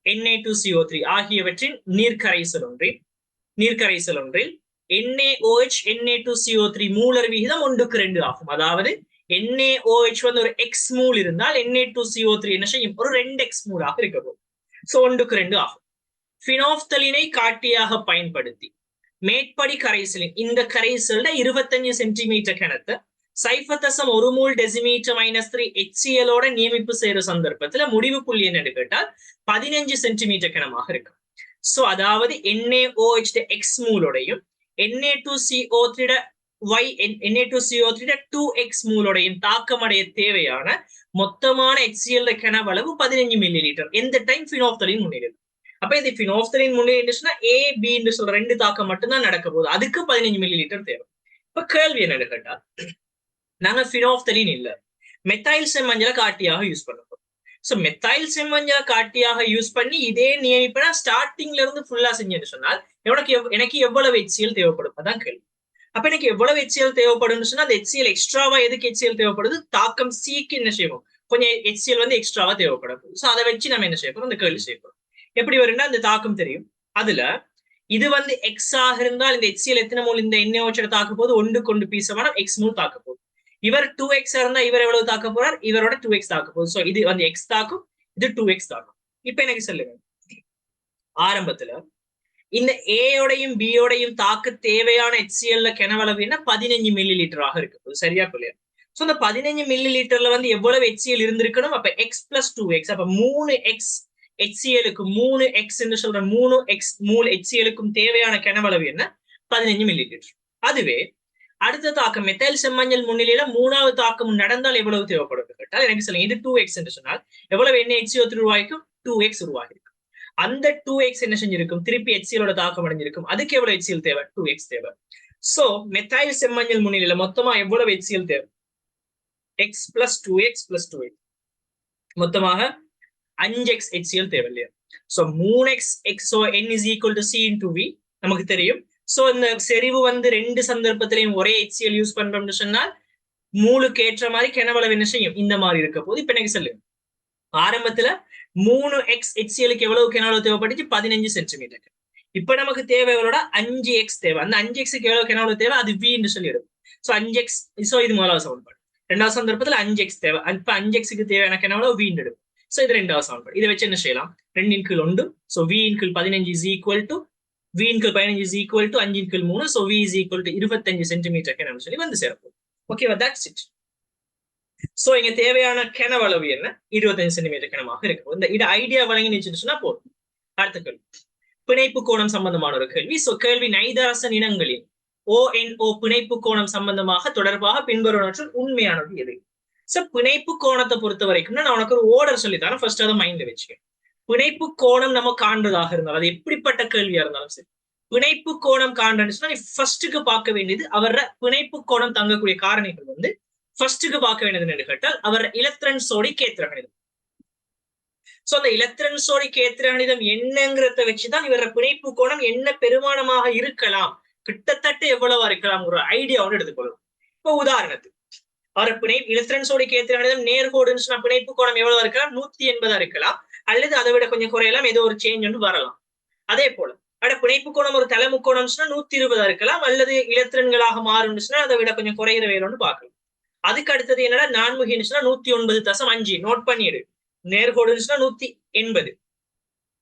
Na2CO3 ஆகியவற்றின் நீர்க்கரைசல் ஒன்றில் NaOH Na2CO3 மூலர் விகிதம் 1:2 ஆகும். அதாவது NaOH வந்து ஒரு X மூல் இருந்தால் Na2CO3 என்ன செய்யும்? ஒரு 2X மூலாக இருக்க போகுது. சோ 1:2 ஆகும். பினாப்தலினை காட்டியாக பயன்படுத்தி மேற்படி கரைசலின் இந்த கரைசல்ல 25 சென்டிமீட்டர் கனத்தை 0.1 மூல் டெசிமீட்டர் -3 HCl ஓட நியமிப்பு செய்யற சந்தர்ப்பத்துல முடிவு புள்ளி என்ன கேட்டால் 15 சென்டிமீட்டர் கனமாக இருக்கு. சோ அதாவது NaOH X மூலோடையும் Na2CO3 2X மூலோடையும் தாக்கமடைய தேவையான மொத்தமான HCl கனவளவு 15 மில்லி லிட்டர். எந்த டைம் பினாப்தலின் முன்னிலையில். அப்ப இது பினாப்தலின் முன்னிலைன்னா A B என்று சொல்ற 2 தாக்கம் மட்டும்தான் நடக்க போகுது. அதுக்கு 15 மில்லி லிட்டர் தேவை. இப்ப கேள்வி என்ன கேட்டா, நாங்க பினாப்தலின் இல்ல மெத்தைல் செம்மஞ்சளை காட்டியாக யூஸ் பண்ண போறோம். சோ மெத்தைல் செம்மஞ்சளை காட்டியாக யூஸ் பண்ணி இதே நியமிப்பா ஸ்டார்டிங்ல இருந்து ஃபுல்லா செஞ்சேன்னு சொன்னால் எனக்கு எவ்வளவு HCl தேவைப்படும்? அதான் கேள்வி. அப்ப எனக்கு எவ்வளவு HCl தேவைப்படும் சொன்னா அந்த HCl எக்ஸ்ட்ராவா எதுக்கு HCl தேவைப்படுது? தாக்கம் சிக்கு என்ன செய்வோம்? கொஞ்சம் HCl வந்து எக்ஸ்ட்ராவா தேவைப்படும். சோ அதை வச்சு நம்ம என்ன செய்ய போறோம்? அந்த கேள்வி செய்ய போறோம். எப்படி வரும்னா அந்த தாக்கம் தெரியும். அதுல இது வந்து X ஆக இருந்தால் இந்த HCl எத்தனை மூல் இந்த NaOH தாக்க போது 1 பீசமான X மூல் தாக்க போகுது. இவர் 2X இருந்தா இவர் எவ்வளவு தாக்க போறார்? இவரோட 2X தாக்க போகுது. சோ இது வந்து X தாக்கும், இது 2X தாக்கும். இப்ப எனக்கு சொல்லுங்க, ஆரம்பத்துல இந்த ஏயோடையும் பியோடையும் தாக்க தேவையான HCl கனவளவு என்ன 15 மில்லி லிட்டராக இருக்கு. சரியா பிள்ளையா? சோ இந்த 15 மில்லி லிட்டர்ல வந்து எவ்வளவு HCl இருந்திருக்கணும்? அப்ப X plus 2X, அப்ப 3X HClக்கு 3X என்று சொல்ற 3X மூல் HClக்கும் தேவையான கனவளவு என்ன? 15 மில்லி லிட்டர். அதுவே அடுத்த தாக்கம் மெத்தைல் செம்மஞ்சள் முன்னிலையில 3வது தாக்கம் நடந்தால் எவ்வளவு தேவைப்படும் கேட்டால் எனக்கு சொல்லுங்க. இது 2X என்று சொன்னால் எவ்வளவு NaHCO3 உருவாகிக்கும்? 2X உருவாகிருக்கும். அந்த 2X என்ன செஞ்சிருக்கும்? திருப்பி HClோட தாக்கம் அடைஞ்சிருக்கும். அதுக்கு எவ்வளவு HCl தேவை? 2X தேவை. சோ மெத்தைல் செம்மஞ்சள் முன்னிலையில மொத்தமா எவ்வளவு HCl தேவை? X plus 2X plus 2X மொத்தமாக 5X HCl தேவை இல்லையா? So 3X so N is equal to C into V நமக்கு தெரியும். சோ இந்த செறிவு வந்து 2 சந்தர்ப்பத்திலையும் ஒரே HCl யூஸ் பண்றோம்னு சொன்னால் மூலுக்கு ஏற்ற மாதிரி கனவளவு என்ன செய்யும்? இந்த மாதிரி இருக்க போது. இப்ப எனக்கு சொல்லுங்க, ஆரம்பத்துல 3X HClக்கு எவ்வளவு கனவளவு தேவைப்பட்டுச்சு? 15 சென்டிமீட்டர். இப்ப நமக்கு தேவை எவ்வளோட 5X தேவை. அந்த 5Xக்கு எவ்வளவு கனவளவு தேவை? அது V என்று சொல்லிடும். சோ 5X, சோ இது முதலாவது சமன்பாடு. 2வது சந்தர்ப்பத்துல 5X தேவை. இப்ப 5Xக்கு தேவையான கனவளவு V எடுக்கும். சோ இது 2வது சமன்பாடு. இதை வச்சு என்ன செய்யலாம்? 2 × 1. So V × 15 is equal to V × 15 is equal to 5 × 3. So V is equal to 25 centimetre கனவு சொல்லி வந்து சேரப்போம். ஓகேவா? That's it. சோ இங்க தேவையான கனவளவு என்ன? 25 சென்டிமீட்டர் கனமாக இருக்கு. இந்த ஐடியா வழங்கி நினைச்சுன்னா போதும். அடுத்த கேள்வி பிணைப்பு கோணம் சம்பந்தமான ஒரு கேள்வி. சோ கேள்வி நைதரசன் இனங்களின் ONO பிணைப்பு கோணம் சம்பந்தமாக தொடர்பாக பின்வருவனவற்றில் உண்மையானது எது? சோ பிணைப்பு கோணத்தை பொறுத்த வரைக்கும் நான் உனக்கு ஒரு ஓர்டர் சொல்லித்தரேன். ஃபர்ஸ்ட் அதை மைண்ட்ல வச்சுக்க. பிணைப்பு கோணம் நம்ம காண்றதாக இருந்தாலும் அது எப்படிப்பட்ட கேள்வியா இருந்தாலும் சரி, பிணைப்பு கோணம் காண்றதுன்னா நீ ஃபர்ஸ்ட்டுக்கு பார்க்க வேண்டியது அவர பிணைப்பு கோணம் தங்கக்கூடிய காரணிகள் வந்து ஃபர்ஸ்ட்டுக்கு பார்க்க வேண்டியது என்று கேட்டால் அவர் இலத்திரன் சோடி கேத்திர கணிதம். சோ அந்த இலத்திரன் சோடி கேத்திர கணிதம் என்னங்கிறத வச்சுதான் இவர பிணைப்பு கோணம் என்ன பெருமானமாக இருக்கலாம், கிட்டத்தட்ட எவ்வளவா இருக்கலாம் ஒரு ஐடியாவோட எடுத்துக்கொள்ளும். இப்போ உதாரணத்துக்கு அவர் இலத்திரன் சோடி கேத்திர கணிதம் நேர்கோடுன்னு சொன்னா பிணைப்பு கோணம் எவ்வளவா இருக்கலாம்? 180 இருக்கலாம், அல்லது அதை விட கொஞ்சம் குறையலாம், ஏதோ ஒரு சேஞ்ச் ஒன்று வரலாம். அதே போல பிணைப்பு கோணம் ஒரு தலை முக்கோணம் 120 இருக்கலாம், அல்லது இலத்திரன்களாக மாறும்னுச்சுன்னா அதை விட கொஞ்சம் குறைகிற வேணும்னு பார்க்கலாம். அதுக்கு அடுத்தது என்னன்னா நான்முகின்னுச்சுன்னா 109.5 நோட் பண்ணிடு. நேர்கோடுச்சுன்னா 180.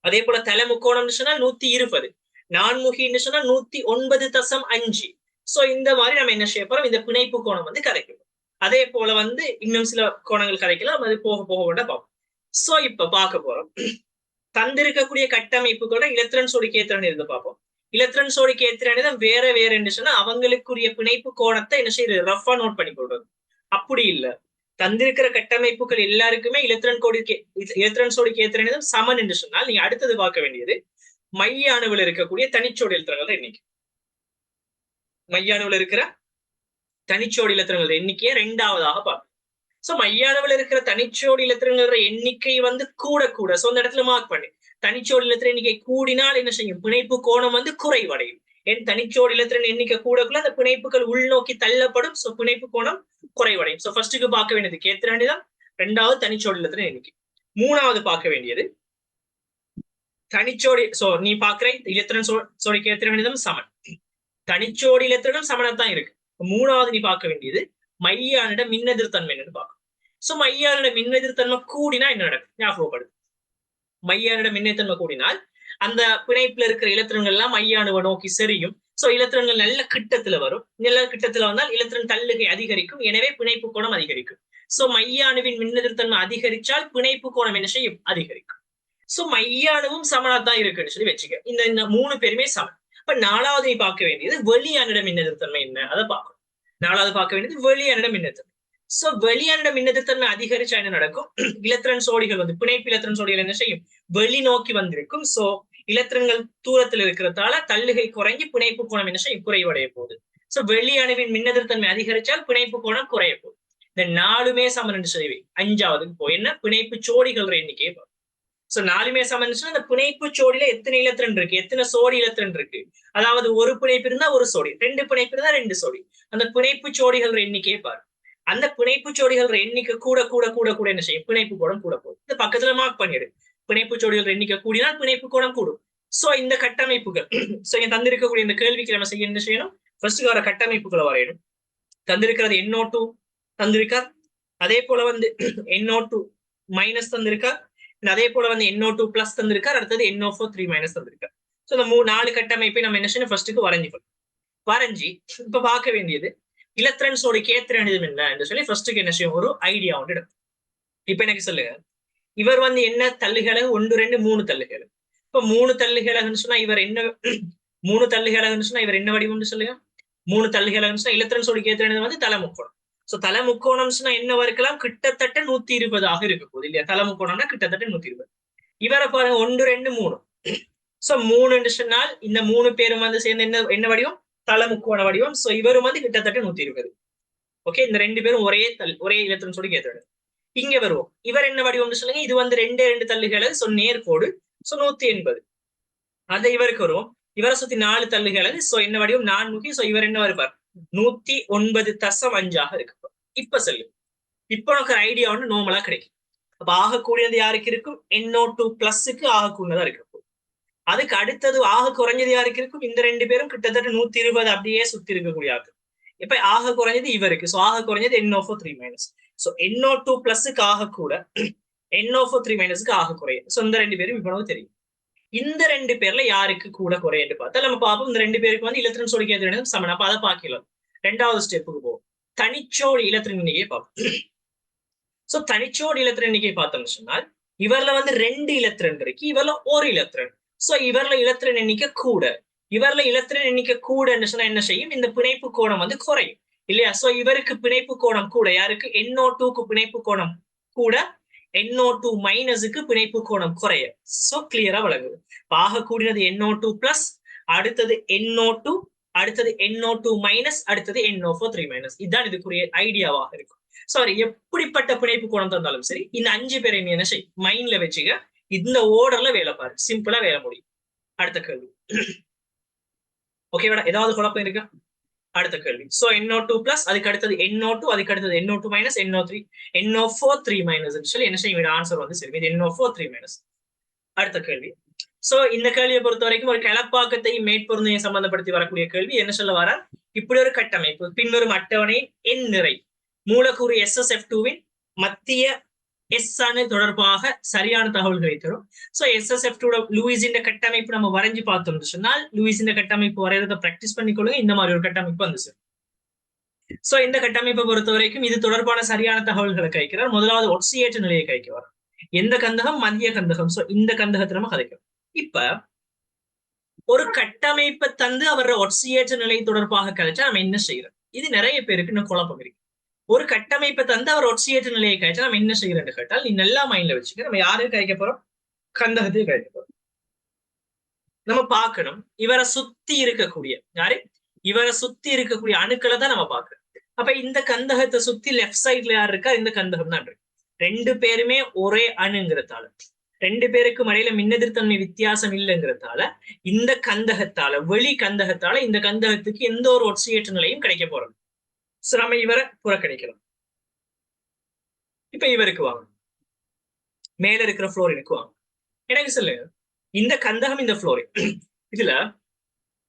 அதே போல தலை முக்கோணம்னு சொன்னா 120, நான்முகின்னு சொன்னா 109.5. சோ இந்த மாதிரி நம்ம என்ன செய்ய போறோம்? இந்த பிணைப்பு கோணம் வந்து கரைக்கும். அதே போல வந்து இன்னும் சில கோணங்கள் கரைக்கலாம், அது போக போக கூட பார்ப்போம். சோ இப்ப பார்க்க போறோம் தந்திருக்கக்கூடிய கட்டமைப்பு கூட இலத்திரன் சோடி கேத்திரன் இருந்து பார்ப்போம். இலத்திரன் சோடி கேத்திரன் வேற வேற சொன்னா அவங்களுக்குரிய பிணைப்பு கோணத்தை என்ன செய்யுது? ரஃபா நோட் பண்ணி கொள்றது. அப்படி இல்ல, தந்திருக்கிற கட்டமைப்புகள் எல்லாருக்குமே இலத்திரன் சோடி கேத்திரன் சமன் என்று சொன்னால் நீங்க அடுத்தது பார்க்க வேண்டியது மைய அணுவில் இருக்கக்கூடிய தனிச்சோடி இலத்திரங்கள் எண்ணிக்கை. மைய அணுவில் இருக்கிற தனிச்சோடி இலத்திரங்கள் எண்ணிக்கையை 2வதாக பார்க்கணும். சோ மைய அளவில் இருக்கிற தனிச்சோடி இலத்திரங்களோட எண்ணிக்கை வந்து கூட சோ அந்த இடத்துல மார்க் பண்ணி தனிச்சோடி இலத்திர எண்ணிக்கை கூடினால் என்ன செய்யும்? பிணைப்பு கோணம் வந்து குறைவடையும். என் தனிச்சோடி இலத்திரன் எண்ணிக்கை கூடக்குள்ள அந்த பிணைப்புகள் உள்நோக்கி தள்ளப்படும். சோ பிணைப்பு கோணம் குறைவடையும். சோ ஃபர்ஸ்ட்டுக்கு பார்க்க வேண்டியது கேத்திரன் அணிதம், ரெண்டாவது தனிச்சோடி இலத்திரன் எண்ணிக்கை. மூணாவது பார்க்க வேண்டியது தனிச்சோடி. சோ நீ பாக்குற இலத்திரன் சோடி கேத்திரன் அணிதம் சமன், தனிச்சோடி இலத்திரனும் சமனத்தான் இருக்கு. மூணாவது நீ பார்க்க வேண்டியது மையானிட மின்னெதிர்த்தன்மை என்னன்னு பார்க்கணும். சோ மையானிட மின்னெதிர்த்தன்மை கூடினா என்ன நடக்கும் ஞாபகப்படுது. மையானிட மின்னெதிர்த்தன்மை கூடினால் அந்த பிணைப்புல இருக்கிற இலத்திரன்கள் எல்லாம் மையானுவை நோக்கி செரியும். சோ இலத்திரன்கள் நல்ல கிட்டத்துல வரும். நல்ல கிட்டத்துல வந்தால் இலத்திரன் தள்ளுகை அதிகரிக்கும். எனவே பிணைப்பு கோணம் அதிகரிக்கும். சோ மையானுவின் மின்னெதிர்த்தன்மை அதிகரிச்சால் பிணைப்பு கோணம் என்ன செய்யும் அதிகரிக்கும். சோ மையானுவும் சமனாத்தான் இருக்குன்னு சொல்லி வச்சுக்க. இந்த மூணு பேருமே சமன். இப்ப நாலாவது நீ பார்க்க வேண்டியது வெளியானிட மின்னெதிர்த்தன்மை என்ன அதை பார்க்கணும். நாலாவது பார்க்க வேண்டியது வெளியானிட மின்னெதிர்த்தன்மை. சோ வெளியானிட மின்னெதிர்த்தன்மை அதிகரிச்சா என்ன நடக்கும், இலத்திரன் சோடிகள் வந்து பிணைப்பு இலத்திரன் சோடிகள் என்ன செய்யும் வெளி நோக்கி வந்திருக்கும். சோ இலத்திரன்கள் தூரத்தில் இருக்கிறதால தள்ளுகை குறைஞ்சி பிணைப்பு கோணம் என்ன செய்யும் குறைவடைய போகுது. சோ வெளியணுவின் மின்னெதிர்த்தன்மை அதிகரிச்சால் பிணைப்பு கோணம் குறைய போகுது. இந்த நாலுமே சமன் என்று சொல்லி அஞ்சாவதுக்கு போய் என்ன பிணைப்பு சோடிகள் எண்ணிக்கையை பார்க்கும். சோ நாலுமே சமன் அந்த பிணைப்பு சோடியில எத்தனை இலத்திரன் இருக்கு, எத்தனை சோடி இலத்திரன் இருக்கு. அதாவது ஒரு பிணைப்பு இருந்தா ஒரு சோடி, ரெண்டு பிணைப்பு இருந்தா ரெண்டு சோடி. அந்த பிணைப்பு சோடிகள் எண்ணிக்கையை பாரு. அந்த பிணைப்பு சோடிகள் எண்ணிக்கை கூட கூட கூட கூட என்ன செய்யும் பிணைப்பு கோணம் கூட போகுது. இந்த பக்கத்துல மார்க் பண்ணிடு. பிணைப்பு ஜோடிகள் எண்ணிக்கை கூடினால் பிணைப்பு கோணம் கூடும். சோ இந்த கட்டமைப்புகள் சோ இங்க தந்திருக்கக்கூடிய இந்த கேள்விக்கு நம்ம செய்ய என்ன செய்யணும், ஃபர்ஸ்ட் வர கட்டமைப்புகளை வரையணும். தந்திருக்கிறது NO2 தந்திருக்கார், அதே போல வந்து NO2 மைனஸ் தந்திருக்கார், அதே போல வந்து NO2 பிளஸ் தந்திருக்கார், அடுத்தது NO4 3 தந்திருக்கார். சோ இந்த நாலு கட்டமைப்பை நம்ம என்ன செய்யணும் ஃபர்ஸ்ட்டுக்கு வரைஞ்சிக்கணும். வரைஞ்சி இப்ப பார்க்க வேண்டியது இலத்திரன்ஸோட கேத்திரன் என்ன என்று சொல்லி ஃபர்ஸ்ட்டுக்கு என்ன செய்யும் ஒரு ஐடியா ஒன்று எடுக்கும். இப்ப எனக்கு சொல்லுங்க, இவர் வந்து என்ன தள்ளுகழகு 1 2 3 தள்ளுகழகு. இப்ப 3 தள்ளுகழகுன்னு சொன்னா இவர் என்ன 3 தள்ளுகழகுன்னு சொன்னா இவர் என்ன வடிவம்னு சொல்லுங்க. 3 தள்ளுகழகுன்னு சொன்னா இலத்திரன்ஸோட கேத்திரன் வந்து தலை முக்கோணம். சோ தலை முக்கோணம் சொன்னா என்ன இருக்கலாம் கிட்டத்தட்ட 120 இருக்க போகுது இல்லையா. தலை முக்கோணம்னா கிட்டத்தட்ட 120. இவரை பாருங்க 1 2 3. சோ 3 சொன்னால் இந்த 3 பேரும் வந்து சேர்ந்து என்ன வடிவம் தலை முக்கோண வடிவம். சோ இவரும் வந்து கிட்டத்தட்ட 120. ஓகே, இந்த ரெண்டு பேரும் ஒரே இலத்திரன்ஸோட கேத்திரன். இங்க வருவோம், இவர் என்ன வடிவம்னு சொல்லுங்க. இது வந்து 2 தள்ளுகழகு. சோ நேர்கோடு. சோ 180. அந்த இவருக்கு வருவோம், இவரை சுத்தி 4 தள்ளுகழகு. சோ என்ன வடிவம் 4 சோ இவர் என்ன வருவார் 109.5 இருக்கு. இப்ப சொல்லு, இப்ப உனக்கு ஐடியா ஒன்று நோமலா கிடைக்கும். அப்ப ஆகக்கூடியது யாருக்கு இருக்கும் NO2 பிளஸுக்கு ஆகக்கூடியதா இருக்கு. அதுக்கு அடுத்தது ஆக குறைஞ்சது யாருக்கு இருக்கும், இந்த ரெண்டு பேரும் கிட்டத்தட்ட 120 அப்படியே சுத்தி இருக்கக்கூடிய ஆகு. இப்ப ஆக குறைஞ்சது இவருக்கு. சோ ஆக குறைஞ்சது NO4 3 சோ NO2 பிளஸுக்கு ஆக கூட NO4 3 ஆக குறையும். சோ இந்த ரெண்டு பேரும் இப்ப நமக்கு தெரியும். இந்த ரெண்டு பேர்ல யாருக்கு கூட குறையன்னு பார்த்தா நம்ம பார்ப்போம். இந்த ரெண்டு பேருக்கு வந்து இலத்திரன் சோடி கேத்திரன் சமன். அப்ப அதை பார்க்கலாம். ரெண்டாவது ஸ்டெப்புக்கு போவோம், தனிச்சோடி இலத்திரன் எண்ணிக்கையை பார்ப்போம். சோ தனிச்சோடி இலத்திரன் எண்ணிக்கையை பார்த்தோம்னு சொன்னால் இவர்ல வந்து 2 இலத்திரன் இருக்கு, இவர்ல ஒரு இலத்திரன். சோ இவர்ல இலத்திரன் எண்ணிக்கை கூட, இவர்ல இலத்திரன் எண்ணிக்கை கூட சொன்னா என்ன செய்யும் இந்த பிணைப்பு கோணம் வந்து குறையும் இல்லையா. சோ இவருக்கு பிணைப்பு கோணம் கூட, யாருக்கு NO2க்கு பிணைப்பு கோணம் கூட, NO2 மைனஸுக்கு பிணைப்பு கோணம் குறைய. சோ கிளியரா வழங்குது. ஆகக்கூடியது NO2 பிளஸ், அடுத்தது NO2, அடுத்தது NO2 மைனஸ், அடுத்தது NO4 3 இதுதான் இதுக்குரிய ஐடியாவாக இருக்கும். சாரி, எப்படிப்பட்ட பிணைப்பு கோணம் தந்தாலும் சரி இந்த 5 பேரை நீ என்ன செய் மைண்ட்ல வச்சுக்க. இந்த ஓர்டர்ல வேலை பாரு, சிம்பிளா வேலை முடியும். அடுத்த கேள்வி ஓகேடா, ஏதாவது குழப்பம் இருக்கா? அடுத்த கேள்வி. சோ NO2 பிளஸ், அதுக்கு அடுத்தது NO2, அதுக்கு அடுத்தது NO2 மைனஸ், NO4 3 சொல்லி என்ன செய்யும் ஆன்சர் வந்து சரி இது NO4 3. அடுத்த கேள்வி. சோ இந்த கேள்வியை பொறுத்த வரைக்கும் ஒரு கிளப்பாக்கத்தையும் மேற்பொருந்தையும் சம்பந்தப்படுத்தி வரக்கூடிய கேள்வி. என்ன சொல்ல வர, இப்படி ஒரு கட்டமைப்பு பின்வரும் அட்டவணையின் எண் நிறை மூலக்கூறு SSF2வின் மத்திய S அணு தொடர்பாக சரியான தகவல்களை தரும். சோ SSF2 லூயிஸின் கட்டமைப்பு நம்ம வரைஞ்சு பார்த்தோம்னு சொன்னால் லூயிஸின் கட்டமைப்பு வரையறத பிராக்டிஸ் பண்ணிக்கொள்ளுங்க. இந்த மாதிரி ஒரு கட்டமைப்பு வந்துச்சு. சோ இந்த கட்டமைப்பை பொறுத்த வரைக்கும் இது தொடர்பான சரியான தகவல்களை கைக்கிறார். முதலாவது ஒட்சியேற்ற நிலையை கைக்குவார். எந்த கந்தகம், மத்திய கந்தகம். சோ இந்த கந்தகத்தை நம்ம கதைக்கிறோம். இப்ப ஒரு கட்டமைப்பை தந்து அவரோட ஒட்சியேற்ற நிலை தொடர்பாக கதைச்சா நம்ம என்ன செய்யறோம், இது நிறைய பேருக்கு இன்னும் குழப்பம் இருக்கு. ஒரு கட்டமைப்பை தந்து அவர் ஒட்சியேற்ற நிலையை கழிச்சா நம்ம என்ன செய்யறோம்னு கேட்டால், நீ நல்லா மைண்ட்ல வச்சுக்க, நம்ம யாரையும் கழிக்க போறோம், கந்தகத்தையும் கழிக்க போறோம். நம்ம பார்க்கணும் இவரை சுத்தி இருக்கக்கூடிய யாரு, இவரை சுத்தி இருக்கக்கூடிய அணுக்களை தான் நம்ம பார்க்கணும். அப்ப இந்த கந்தகத்தை சுத்தி லெஃப்ட் சைட்ல யார் இருக்கா, இந்த கந்தகம் தான் இருக்கு. ரெண்டு பேருமே ஒரே அணுங்கிறதால ரெண்டு பேருக்கும் இடையில மின்னெதிர்த்தன்மை வித்தியாசம் இல்லைங்கிறதால இந்த கந்தகத்தால வெளி கந்தகத்தால இந்த கந்தகத்துக்கு எந்த ஒரு ஒட்சியேற்ற நிலையும் கிடைக்க போறது. நம்ம இவரை புறக்கணிக்கலாம். இப்ப இவருக்கு வாங்க, மேல இருக்கிற புளோரினுக்கு வாங்க. எனக்கு சொல்லுங்க, இந்த கந்தகம் இந்த புளோரின் இதுல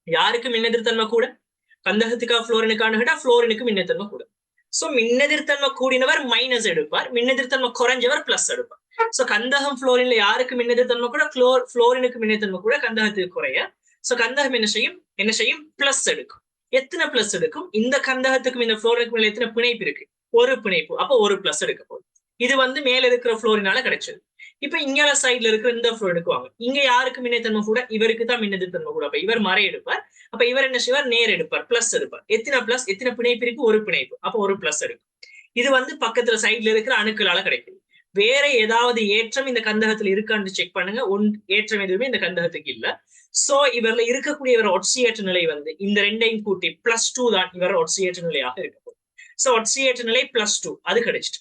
யாருக்கு மின்னெதிர்த்தன்மை கூட? கந்தகத்துக்கா புளோரினுக்கான கேட்டா புளோரினுக்கு மின்னெதிர்த்தன்மை கூட. சோ மின்னெதிர்த்தன்மை கூடினவர் மைனஸ் எடுப்பார், மின்னெதிர்த்தன்மை குறைஞ்சவர் பிளஸ் எடுப்பார். சோ கந்தகம் புளோரின்ல யாருக்கு மின்னெதிர்த்தன்மை கூட? புளோரினுக்கு மின்னெதிர்த்தன்மை கூட, கந்தகத்துக்கு குறைய. சோ கந்தகம் என்ன செய்யும் பிளஸ் எடுக்கும். எத்தனை பிளஸ் எடுக்கும்? இந்த கந்தகத்துக்கும் இந்த புளோரினுக்கும் எத்தனை பிணைப்பு இருக்கு? ஒரு பிணைப்பு. அப்ப ஒரு பிளஸ் எடுக்க போகுது. இது மேல இருக்கிற புளோரினால கிடைச்சது. இப்ப இங்கால சைட்ல இருக்கிற இந்த புளோரினுக்கு வாங்க. இங்க யாருக்கு மின்னெதிர்த்தன்மை கூட? இவருக்கு தான் மின்னெதிர்த்தன்மை கூட. அப்ப இவர் மறை எடுப்பார். அப்ப இவர் என்ன செய்வார்? நேர் எடுப்பார், பிளஸ் எடுப்பார். எத்தனை பிளஸ்? எத்தனை பிணைப்பு இருக்கு? ஒரு பிணைப்பு. அப்ப ஒரு பிளஸ் எடுக்கும். இது பக்கத்துல சைட்ல இருக்கிற அணுக்களால கிடைக்குது. வேற ஏதாவது ஏற்றம் இந்த கந்தகத்துல இருக்கான்னு செக் பண்ணுங்க. ஏற்றம் எதுவுமே இந்த கந்தகத்துக்கு இல்ல. சோ இவர்ல இருக்கக்கூடிய இவர் ஒட்சியேற்ற நிலை இந்த ரெண்டையும் கூட்டி +2 தான் இவர் ஒட்சியேற்ற நிலையாக இருக்க போகுது. சோ ஒட்சியேற்ற நிலை +2 அது கிடைச்சிட்டு.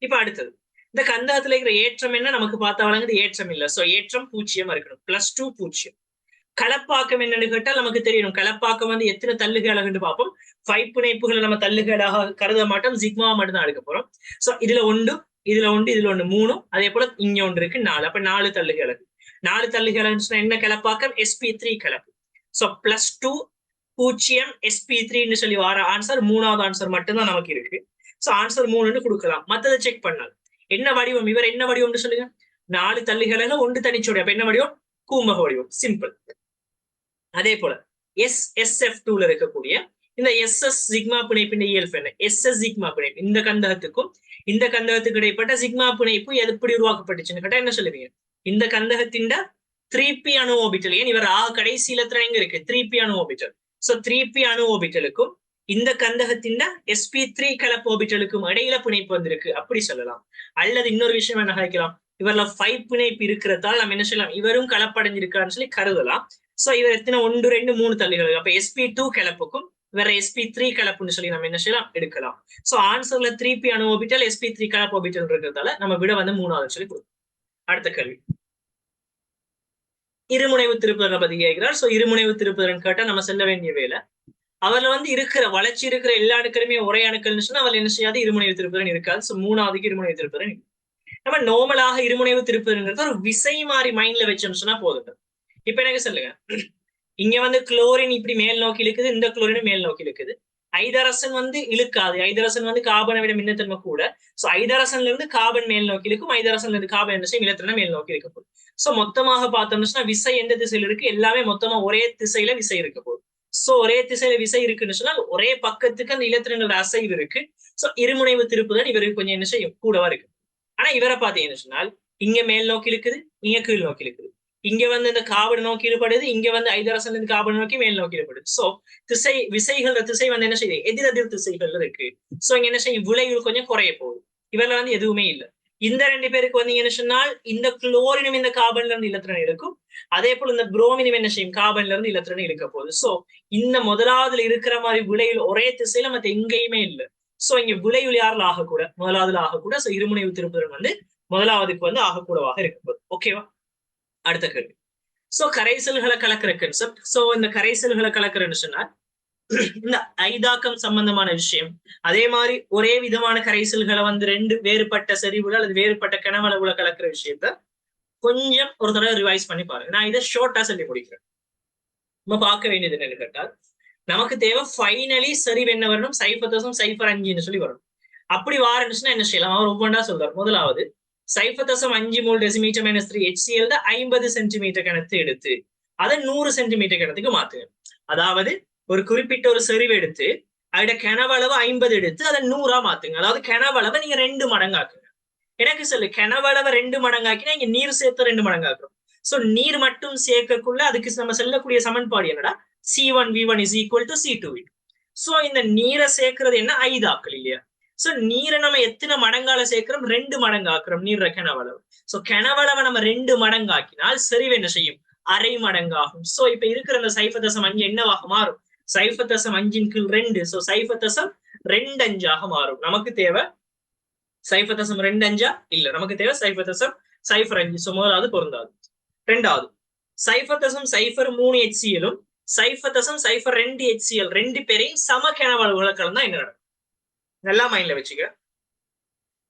இப்ப அடுத்தது இந்த கந்தகத்துல இருக்கிற ஏற்றம் என்ன நமக்கு பார்த்தா வழங்குது? ஏற்றம் இல்ல. சோ ஏற்றம் 0 இருக்கணும். +2 0. கலப்பாக்கம் என்னன்னு கேட்டால் நமக்கு தெரியணும். கலப்பாக்கம் எத்தனை தள்ளுகைகளாக பார்ப்போம். 5 பிணைப்புகளை நம்ம தள்ளுகைகளாக கருத மாட்டோம், சிக்மா மட்டும் தான் எடுக்க போறோம். சோ இதுல ஒன்று, இதுல 3, அதே போல இங்க ஒன்று இருக்கு 4. அப்ப 4 தள்ளுகைகள். 4 தள்ளுகைகள் என்ன கலப்பாக்கம்? sp3 கலப்பு. சோ +2 0 sp3 சொல்லி வர ஆன்சர் 3வது ஆன்சர் மட்டும்தான் நமக்கு இருக்கு. சோ ஆன்சர் 3 கொடுக்கலாம். மத்ததை செக் பண்ணலாம். என்ன வடிவம்? இவர் என்ன வடிவம்னு சொல்லுங்க. 4 தள்ளுகைகள், 1 தனிச்சோடி. அப்ப என்ன வடிவம்? கூம்பக வடிவம். சிம்பிள். அதே போல SF2ல இருக்கக்கூடிய இந்த SS சிக்மா பிணைப்பின் இயல்பு என்ன? SS சிக்மா பிணைப்பு இந்த கந்தகத்துக்கும் இந்த கந்தகத்துக்கு இடைப்பட்ட சிக்மா பிணைப்பு எப்படி உருவாக்கப்பட்டுச்சுன்னு கேட்டா என்ன சொல்லுவீங்க? இந்த கந்தகத்தின் 3p அணு ஓபிட்டல். ஏன் இவர் கடைசியில எங்க இருக்கு? 3p அணு ஓபிட்டல். சோ 3p அணு ஓபிட்டலுக்கும் இந்த கந்தகத்தின் sp3 கலப்பு ஓபிட்டலுக்கும் இடையில பிணைப்பு வந்திருக்கு அப்படி சொல்லலாம். அல்லது இன்னொரு விஷயம் என்ன கேட்கலாம்? இவர்ல 5 பிணைப்பு இருக்கிறதால நம்ம என்ன சொல்லலாம்? இவரும் கலப்படைஞ்சிருக்காருன்னு சொல்லி கருதலாம். சோ இவர் எத்தனை 1 2 3 தள்ளுகள். அப்ப sp2 கலப்புக்கும் வேற sp3 கலப்புன்னு சொல்லி நம்ம என்ன செய்யலாம்? எடுக்கலாம். சோ ஆன்சர்ல 3p அணு ஓபிட்டல் sp3 கலப்பு ஓபிட்டல் இருக்கிறதால நம்ம விட 3வது சொல்லி கொடுக்கும். அடுத்த கேள்வி, இருமுனைவு திருப்புதலை பத்தி கேட்கிறார். சோ இருமுனைவு திருப்புதல் கேட்டா நம்ம செல்ல வேண்டிய வேலை, அவர்ல இருக்கிற வளர்ச்சி இருக்கிற எல்லா அணுக்களுமே ஒரே அணுக்கள்னு சொன்னா அவர்ல என்ன செய்யாது? இருமுனைவு திருப்புதல் இருக்காது. சோ 3வதுக்கு இருமுனைவு திருப்புதல். நம்ம நார்மலாக இருமுனைவு திருப்புதல்ங்கிறது ஒரு விசை மாறி மைண்ட்ல வச்சோம்னு சொன்னா போதும். இப்ப எனக்கு சொல்லுங்க, இங்க குளோரின் இப்படி மேல் நோக்கி இழுக்குது, இந்த குளோரின் மேல் நோக்கி இழுக்குது. ஐதரசன் இழுக்காது. ஐதரசன் கார்பனை விட மின்னத்தன்மை கூட. சோ ஐதரசன்ல இருந்து கார்பன் மேல் நோக்கி இழுக்கும், ஐதரசன்ல இருந்து கார்பன் என்ன செய்யும்? மின்னத்தன்மை மேல் நோக்கி இருக்க போகுது. சோ மொத்தமாக பார்த்தோம்னா விசை எந்த திசையில இருக்கு? எல்லாமே மொத்தமா ஒரே திசையில விசை இருக்க போகுது. சோ ஒரே திசையில விசை இருக்குன்னு சொன்னா ஒரே பக்கத்துக்கு அந்த இலத்திரங்களோட அசைவு இருக்கு. சோ இருமுனைவு திருப்புதல் இவருக்கு கொஞ்சம் என்ன செய்யும்? கூடவா இருக்கு. ஆனா இவரை பார்த்தீங்கன்னு சொன்னால் இங்க மேல் நோக்கி இருக்குது, இங்க கீழ் நோக்கி இருக்குது. இங்க இந்த கார்பன் நோக்கி ஈடுபடுது, இங்க ஐதரசன் இருந்து கார்பன் நோக்கி மேல் நோக்கி ஈடுபடுது. சோ விசைகள் திசை என்ன செய்யுது? எதிரெதிர் திசைகள் இருக்கு. சோ இங்க என்ன செய்யும்? விளைவுகள் கொஞ்சம் குறைய போகுது. இவர்ல எதுவுமே இல்லை. இந்த 2 பேருக்கு என்ன சொன்னால் இந்த குளோரினும் இந்த கார்பன்ல இருந்து இலத்திரன் இருக்கும். அதே போல இந்த புரோமினும் என்ன செய்யும்? கார்பன்ல இருந்து இலத்திரன் இருக்க போகுது. சோ இந்த முதலாவதுல இருக்கிற மாதிரி விளைவில் ஒரே திசையில மத்த எங்கேயுமே இல்லை. சோ இங்க விளைவில் யாரில் ஆகக்கூட? முதலாவதுல ஆகக்கூட. சோ இருமுனைவு திருப்புதல் முதலாவதுக்கு ஆகக்கூடவாக இருக்க போகுது. ஓகேவா? அடுத்த கேள்வி. சோ கரைசல்களை கலக்கிற கன்செப்ட். சோ இந்த கரைசல்களை கலக்கிறன்னு சொன்னா இந்த ஐதாக்கம் சம்பந்தமான விஷயம். அதே மாதிரி ஒரே விதமான கரைசல்களை 2 வேறுபட்ட செறிவுல அல்லது வேறுபட்ட கனவளவுல கலக்கிற விஷயத்த கொஞ்சம் ஒரு தடவை ரிவைஸ் பண்ணி பாருங்க. நான் இதை ஷார்ட்டா சொல்லி முடிக்கிறேன். நம்ம பார்க்க வேண்டியது என்னன்னு கேட்டால், நமக்கு தேவை ஃபைனலி செறிவு என்ன வரணும்? 0.05 சொல்லி வரணும். அப்படி வாரணுச்சுன்னா என்ன செய்யலாம்? அவர் ஒவ்வொன்றா சொல்றாரு. முதலாவது 0.5 மோல் டெசிமீட்டர் -3 HCl 50 சென்டிமீட்டர் கணத்து எடுத்து அதை 100 சென்டிமீட்டர் கணத்துக்கு மாத்துங்க. அதாவது ஒரு குறிப்பிட்ட ஒரு செறிவு எடுத்து அதோட கனவளவு 50 எடுத்து அதை 100ஆ மாத்துங்க. அதாவது கனவளவை நீங்க 2 மடங்காக்குங்க. எனக்கு சொல்லு, கனவளவை 2 மடங்காக்கினா இங்க நீர் சேர்த்து 2 மடங்காக்குறோம். சோ நீர் மட்டும் சேர்க்கக்குள்ள அதுக்கு நம்ம செல்லக்கூடிய சமன்பாடு என்னடா? C1V1 = C2V2. சோ இந்த நீரை சேர்க்கிறது என்ன? ஐதாக்கள் இல்லையா? சோ நீரை நம்ம எத்தனை மடங்கால சேர்க்கிறோம்? 2 மடங்காக்குறோம் நீர் கனவளவு. சோ கனவளவை நம்ம 2 மடங்காக்கினால் செறிவு என்ன செய்யும்? அரை மடங்காகும். சோ இப்ப இருக்கிற அந்த 0.5 என்னவாக மாறும்? 0.5/2. சோ 0.25 மாறும். நமக்கு தேவை 0.25 இல்ல, நமக்கு தேவை 0.5 சைஃபர் 5. ஸோ முதலாவது பொருந்தாது. ரெண்டாவது 0.03 HCl-ம் 0.02 HCl ரெண்டு பேரையும் சம கனவளவுகளை கலந்தா என்ன நடக்கும்? நல்லா மைண்ட்ல வச்சுக்க.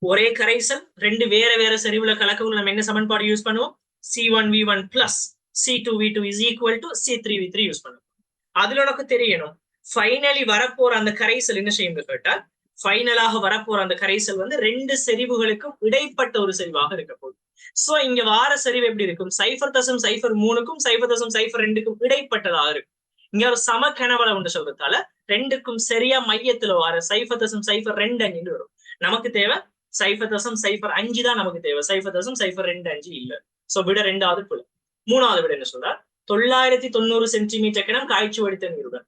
ஒரே கரைசல் ரெண்டு வேற வேற செறிவுல கலக்கவும் நம்ம என்ன சமன்பாடு யூஸ் பண்ணுவோம்? C1V1 plus C2V2 is equal to C3V3 use பண்ணுவோம். அதுல உனக்கு தெரியணும் ஃபைனலி வரப்போற அந்த கரைசல் என்ன செய்யும் கேட்டா, ஃபைனலாக வரப்போற அந்த கரைசல் வந்து ரெண்டு செறிவுகளுக்கும் இடைப்பட்ட ஒரு செறிவாக இருக்க போகுது. சோ இங்க வார செறிவு எப்படி இருக்கும்? 0.03க்கும் 0.02க்கும் இடைப்பட்டதாக இருக்கும். இங்க ஒரு சம கனவளவு சொல்றதால ரெண்டுக்கும் சரியா மையத்துல வார 0.025 வரும். நமக்கு தேவை 0.05 தான் நமக்கு தேவை, 0.025 இல்ல. சோ விட ரெண்டாவது புள்ள. மூணாவது விட என்ன சொல்றா? 990 சென்டிமீட்டர் கிணம் காய்ச்சி வடித்த நீருடன்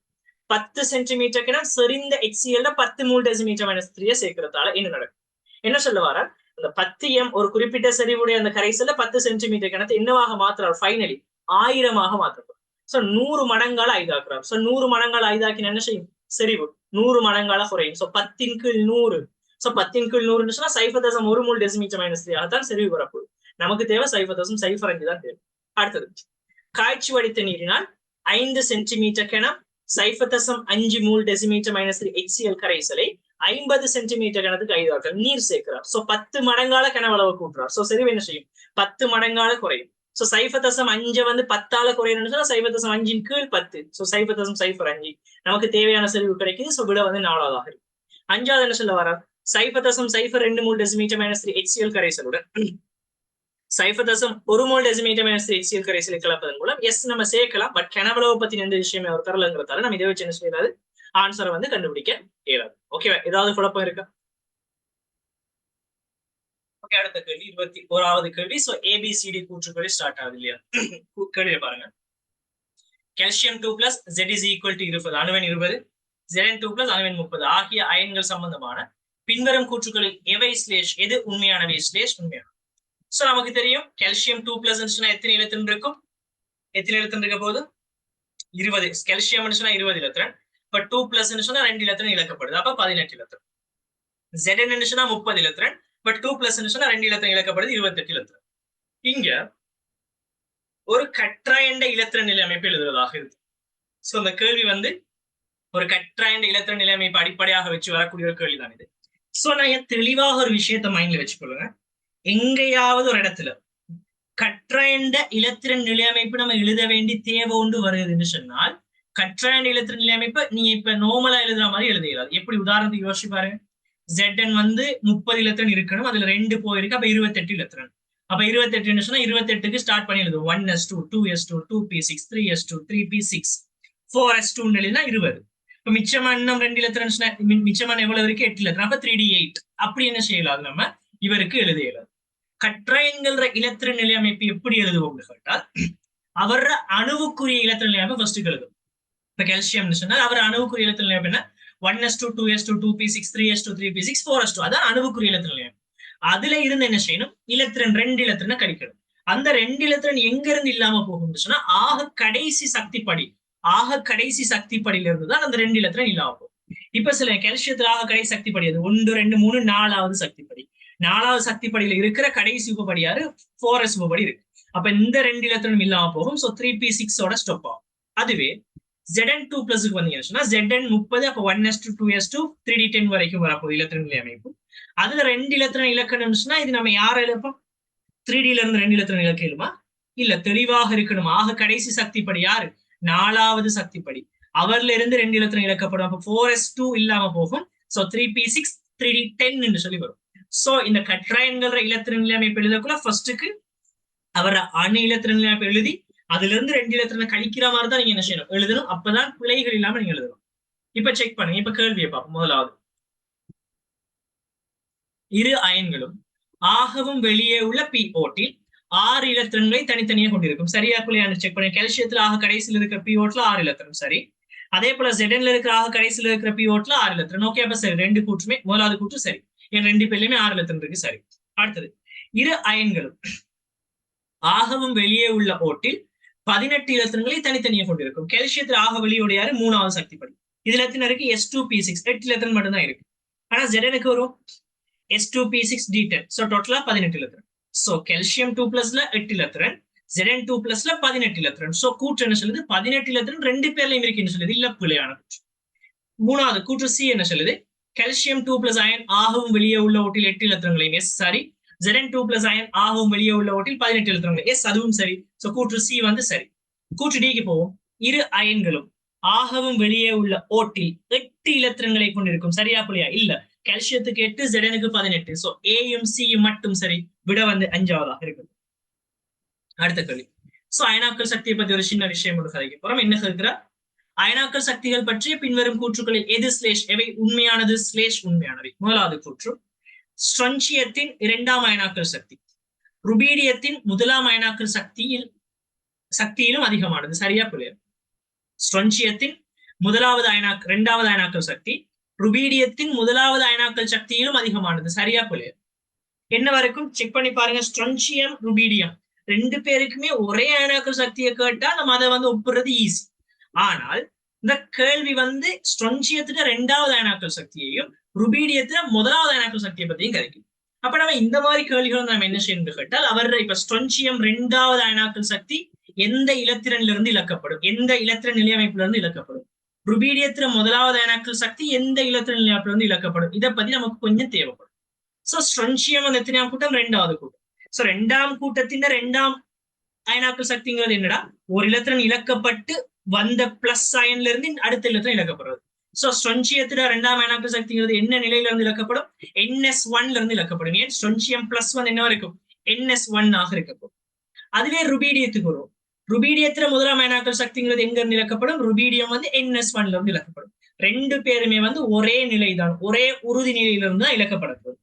10 சென்டிமீட்டர் கிணம் செறிந்த HCl 10 மூல் டெசிமீட்டர் -3 சேர்க்கிறதால என்ன நடக்கும்? என்ன சொல்ல வர? அந்த 10 m ஒரு குறிப்பிட்ட செறிவுடைய அந்த கரைசல்ல 10 சென்டிமீட்டர் கிணத்தை என்னவாக மாத்துறார்? ஃபைனலி 1000 மாற்றப்படும். சோ 100 மடங்கால ஐதாக்குறார். சோ 100 மடங்கால ஐதாக்கின என்ன செய்யும்? செறிவு 100 மடங்கால குறையும். சோ 10/100. சோ 10/100 சொன்னா 0.1 மூல் டெசிமீட்டர் -3 அதான் செறிவு வரப்போகுது. நமக்கு தேவை 0.05 தான் தேவை. அடுத்தது காய்ச்சி வடித்த நீரினால் 5 சென்டிமீட்டர் கிணம் 0.5 மூல் டெசிமீட்டர் -3 HCl கரைசலை 50 சென்டிமீட்டர் கிணத்துக்கு ஐதாக்கள் நீர் சேர்க்கிறார். சோ 10 மடங்கால கனவளவு கூட்டுறார். சோ செறிவு என்ன செய்யும்? 10 மடங்கால குறையும். சோ 0.5 வந்து 10ஆல குறையணும்னு சொன்னா 0.5 கீழ் 10. சோ 0.05 நமக்கு தேவையான செறிவு கிடைக்குது. சோ விட வந்து 4ஆக இருக்கு. அஞ்சாவது என்ன சொல்ல வர? 0.02 மூல் டெசிமீட்டர் -3 HCl கரைசலுடன் 0.1 மூல் டெசிமீட்டர் -3 HCl கரைசலை கலப்பதன் மூலம் நம்ம சேர்க்கலாம். பட் கனவளவு பத்தி எந்த விஷயமே அவர் தரலங்கிறதால நம்ம இதை வச்சு என்ன செய்யாது? ஆன்சரை வந்து கண்டுபிடிக்க இயலாது. ஓகேவா? ஏதாவது குழப்பம் இருக்கா? ஓகே, அடுத்த கேள்வி 21வது கேள்வி. சோ ABCD கூற்றுக்களே ஸ்டார்ட் ஆகுது இல்லையா? கேள்வியை பாருங்க. Calcium 2+ Z is equal to 20 அணுவெண் 20, Zn2+ அணுவெண் 30 ஆகிய அயன்கள் சம்பந்தமான பின்வரும் கூற்றுக்களில் எவை ஸ்லேஷ் எது உண்மையானவை ஸ்லேஷ் உண்மையான? சோ நமக்கு தெரியும் கால்சியம் 2+ எத்தனை இலத்திரன் இருக்கும்? எத்தனை இலத்திரன் இருக்க போது? 20. கால்சியம் 20 இலத்திரன். பட் 2+ சொன்னா 2 இலத்திரன் இழக்கப்படுது. அப்ப 18 இலத்திரன். Zn 30 இலத்திரன். பட் 2+ சொன்னா 2 இலத்திரன் இழக்கப்படுது, 28 இலத்திரன். இங்க ஒரு கற்றாயண்ட இலத்திரன் நிலை அமைப்பு எழுதுவதாக இருக்கு. சோ அந்த கேள்வி வந்து ஒரு கற்றாயண்ட இலத்திரன் நிலை அமைப்பு அடிப்படையாக வச்சு வரக்கூடிய ஒரு கேள்வி தான் இது. சோ நான் தெளிவாக ஒரு விஷயத்த மைண்ட்ல வச்சுக்கொள்ளுங்க. எங்கேயாவது ஒரு இடத்துல கற்றாயண்ட இலத்திரன் நிலையமைப்பு நம்ம எழுத வேண்டி தேவை உண்டு வருதுன்னு சொன்னால், கற்றாயண்ட இலத்திரன் நிலையமைப்பு நீ இப்ப நார்மலா எழுதுற மாதிரி எழுதிடாது. எப்படி உதாரணத்துக்கு யோசிச்சு பாருங்க. Zn வந்து 30 இலத்திரன் இருக்கணும், அதுல 2 போயிருக்கு, அப்ப 28 இலத்திரன். அப்ப 28 சொன்னா 28க்கு ஸ்டார்ட் பண்ணி எழுதுவோம். 1s2 2s2 2p6 3s2 3p6 4s2 எழுதினா 20. இப்ப மிச்சமான இன்னும் 2 இலத்திரன் மிச்சமான எவ்வளவு இருக்கு? 8 இலத்திரன். அப்ப 3d8. அப்படி என்ன செய்யலாம்? நம்ம இவருக்கு எழுத இயலாது. கற்றாயன்கிற இலத்திரன் நிலையமைப்பு எப்படி எழுதுவோம் கேட்டால், அவர அணுவுக்குரிய இலத்திரன் நிலையமைப்பு ஃபர்ஸ்ட் எழுதும். இப்ப கால்சியம் சொன்னால் அவர் அணுவுக்குரிய இலத்திரன் நிலையமைப்பு என்ன? 1s2 2s2 2p6 3s2 3p6 4s2 அதான் அணுவுக்குரிய இலத்திரன் நிலையம். அதுல இருந்து என்ன செய்யணும்? இலத்திரன் 2 இலத்திரனை கழிக்கணும். அந்த 2 இலத்திரன் எங்க இருந்து இல்லாம போகும்னு சொன்னா ஆக கடைசி சக்தி படியில இருந்து தான் அந்த 2 இலத்திரன் இல்லாம போகும். இப்ப சில கால்சியத்துல ஆக கடைசி சக்தி படி அது 1 2 3 4வது சக்தி படி. 4வது சக்தி படியில இருக்கிற கடைசி உபப்படியாரு 4s உபப்படி இருக்கு. அப்ப இந்த 2 இலத்திரனும் இல்லாம போகும். சோ 3p6 ஸ்டாப் ஆகும். அதுவே Zn2+ வந்தீங்கன்னா Zn 30, அப்ப 1s2 2s2 3d10 வரைக்கும் வரப்போகுது இலத்திரன் நிலை அமைப்பு. அதுல 2 இலத்திரன் இலக்கணும்னா இது நம்ம யார இழப்போம்? 3Dல இருந்து 2 இலத்திரன் இலக்க இயலுமா? இல்ல, தெளிவாக இருக்கணும். ஆக கடைசி சக்தி படி யாரு? 4வது சக்தி படி. அவர்ல இருந்து 2 இலத்திரன் இழக்கப்படும். அப்ப 4s2 இல்லாம போகும். சோ 3p6 3d10 என்று சொல்லி வரும். சோ இந்த கற்றாயன்கிற இலத்திரன் நிலை அமைப்பு எழுதக்குள்ள ஃபர்ஸ்டுக்கு அவரை அணு இலத்திரன் நிலை அமைப்பு எழுதி அதுல இருந்து 2 இலத்திரனை கழிக்கிற மாதிரி தான் நீங்க என்ன செய்யணும்? எழுதணும். அப்பதான் பிழைகள் இல்லாம நீங்க எழுதணும். இப்ப செக் பண்ணுங்க. இப்ப கேள்வியை பார்ப்போம். முதலாவது, இரு அயன்களும் ஆகவும் வெளியே உள்ள பி ஓட்டில் 6 இலத்திரன்களை தனித்தனியே கொண்டிருக்கும். சரியா பிள்ளையாண்டு செக் பண்ணுங்க. கால்சியத்துல ஆக கடைசியில் இருக்கிற பி ஓட்ல 6 இலத்திரன். சரி. அதே போல Znல இருக்கிற ஆக கடைசியில் இருக்கிற பி ஓட்ல 6 இலத்திரன். ஓகே, அப்ப சரி, 2 கூற்றுமே முதலாவது கூற்று சரி. என் 2 பேர்லயுமே 6 இலத்திரன் இருக்கு. சரி. அடுத்தது, இரு அயன்களும் ஆகவும் வெளியே உள்ள ஓட்டில் 18 இலத்திரன்களை தனித்தனியே கொண்டிருக்கும். கால்சியத்துல ஆக வெளியோட யாரு? 3வது சக்தி படி. இதுல எத்தனை இருக்கு? S2p6 8 இலத்திரன் மட்டும் தான் இருக்கு. ஆனா Znக்கு வரும் S2p6 D10. சோ டோட்டலா 18 இலத்திரன். சோ கால்சியம் 2+ல 8 இலத்திரன், Zn2+ல 18 இலத்திரன். சோ கூற்று என்ன சொல்லுது? 18 இலத்திரன் ரெண்டு பேர்லயும் இருக்குன்னு சொல்லுது. இல்ல, பிழையான கூற்று. மூணாவது கூற்று சி என்ன சொல்லுது? கால்சியம் 2+ அயன் ஆகவும் வெளியே உள்ள ஓட்டில் 8 இலத்திரங்களையும். எஸ், சரி. Zn2+ அயன் ஆகவும் வெளியே உள்ள ஓட்டில் 18 இலத்திரங்கள். எஸ், அதுவும் சரி. சோ கூற்று சி வந்து சரி. கூற்று டிக்கு போவோம். இரு அயன்களும் ஆகவும் வெளியே உள்ள ஓட்டில் 8 இலத்திரங்களை கொண்டிருக்கும். சரியா பிள்ளையா? இல்ல, கால்சியத்துக்கு 8, Zn-க்கு 18. சோ ஏயும் சியும் மட்டும் சரி. விட வந்து 5வதாக இருக்குது. அடுத்த கேள்வி. சோ அயனாக்கல் சக்தியை பத்தி ஒரு சின்ன விஷயம் ஒன்று கதைக்க போறோம். என்ன கேட்கிறார்? அயனாக்கல் சக்திகள் பற்றிய பின்வரும் கூற்றுக்களில் எது ஸ்லேஷ் எவை உண்மையானது ஸ்லேஷ் உண்மையானவை? முதலாவது கூற்று, ஸ்ட்ரன்சியத்தின் 2ஆம் அயனாக்கல் சக்தி ருபீடியத்தின் 1ஆம் அயனாக்கல் சக்தியிலும் அதிகமானது. சரியா பிள்ளையா? ஸ்ட்ரன்சியத்தின் 2வது அயனாக்கல் சக்தி ருபீடியத்தின் 1வது அயனாக்கல் சக்தியிலும் அதிகமானது. சரியா பிள்ளையா? என்ன வரைக்கும் செக் பண்ணி பாருங்க. ஸ்ட்ரன்சியம், ருபீடியம் ரெண்டு பேருக்குமே ஒரே அயனாக்கல் சக்தியை கேட்டா நம்ம அதை வந்து ஒப்புறது ஈஸி. ஆனால் இந்த கேள்வி வந்து ஸ்ட்ரன்சியத்துல 2வது அயனாக்கல் சக்தியையும் ருபீடியத்துல 1வது அயனாக்கல் சக்தியை பத்தியும் கிடைக்கும். அப்ப நம்ம இந்த மாதிரி கேள்விகள் நம்ம என்ன செய்யணும் கேட்டால், அவர் இப்ப ஸ்ட்ரன்சியம் 2வது அயனாக்கல் சக்தி எந்த இலத்திரன்ல இருந்து இழக்கப்படும், எந்த இலத்திரன் நிலையமைப்புல இருந்து இழக்கப்படும், ருபீடியத்துல 1வது அயனாக்கல் சக்தி எந்த இலத்திரன் நிலையமைப்புல இருந்து இழக்கப்படும், இதை பத்தி நமக்கு கொஞ்சம் தேவைப்படும். சோ ஸ்ட்ரன்சியம் அந்த எத்தனையாம் கூட்டம்? 2வது கூட்டம். சோ 2ஆம் கூட்டத்தின் 2ஆம் அயனாக்கல் சக்திங்கிறது என்னடா? ஒரு இலத்திரன் இழக்கப்பட்டு வந்த பிளஸ் அயன்ல இருந்து அடுத்த இலத்திரன் இழக்கப்படுறது. சோ ஸ்ட்ரன்சியத்துல 2ஆம் அயனாக்கல் சக்திங்கிறது என்ன நிலையில இருந்து இழக்கப்படும்? NS1ல இருந்து இழக்கப்படும். ஏன்? ஸ்ட்ரன்சியம் +1 என்ன இருக்கும்? NS1 ஆக இருக்கப்படும். அதுவே ருபீடியத்துக்கு வரும். ருபீடியத்துல 1ஆம் அயனாக்கல் சக்திங்கிறது எங்க இருந்து இழக்கப்படும்? ருபீடியம் வந்து NS1ல இருந்து இழக்கப்படும். ரெண்டு பேருமே வந்து ஒரே நிலைதான், ஒரே உறுதி நிலையில இருந்து தான் இழக்கப்படப்படும்.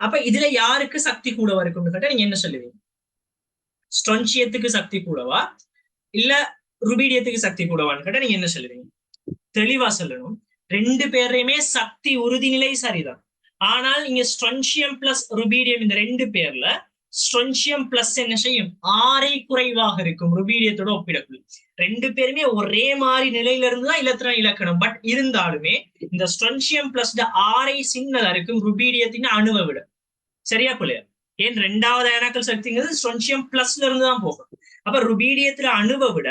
அப்ப இதுல யாருக்கு சக்தி கூட இருக்கும்னு கேட்டா நீங்க என்ன சொல்லுவீங்க? ஸ்ட்ரன்சியத்துக்கு சக்தி கூடவா இல்ல ருபீடியத்துக்கு சக்தி கூடவான்னு கேட்டா நீங்க என்ன சொல்லுவீங்க? தெளிவா சொல்லணும். ரெண்டு பேரையுமே சக்தி உறுதிநிலை சரிதான். ஆனால் இங்க ஸ்ட்ரன்சியம் பிளஸ் ருபீடியம் இந்த ரெண்டு பேர்ல ஸ்ட்ரன்சியம் பிளஸ் என்ன செய்யும்? 6 குறைவாக இருக்கும் ருபீடியத்தோட ஒப்பிடக்குள்ள. ரெண்டு பேருமே ஒரே மாதிரி நிலையில இருந்துதான் இலத்திரன் இலக்கணம். பட் இருந்தாலுமே இந்த ஸ்ட்ரன்சியம் பிளஸ் 6 சின்னதா இருக்கும் ருபீடியத்தின் அணுவை விட. சரியா பிள்ளையா? ஏன்? 2வது அயனாக்கல் சக்திங்கிறது ஸ்ட்ரன்சியம் பிளஸ்ல இருந்து தான் போகும். அப்ப ருபீடியத்துல அணுவை விட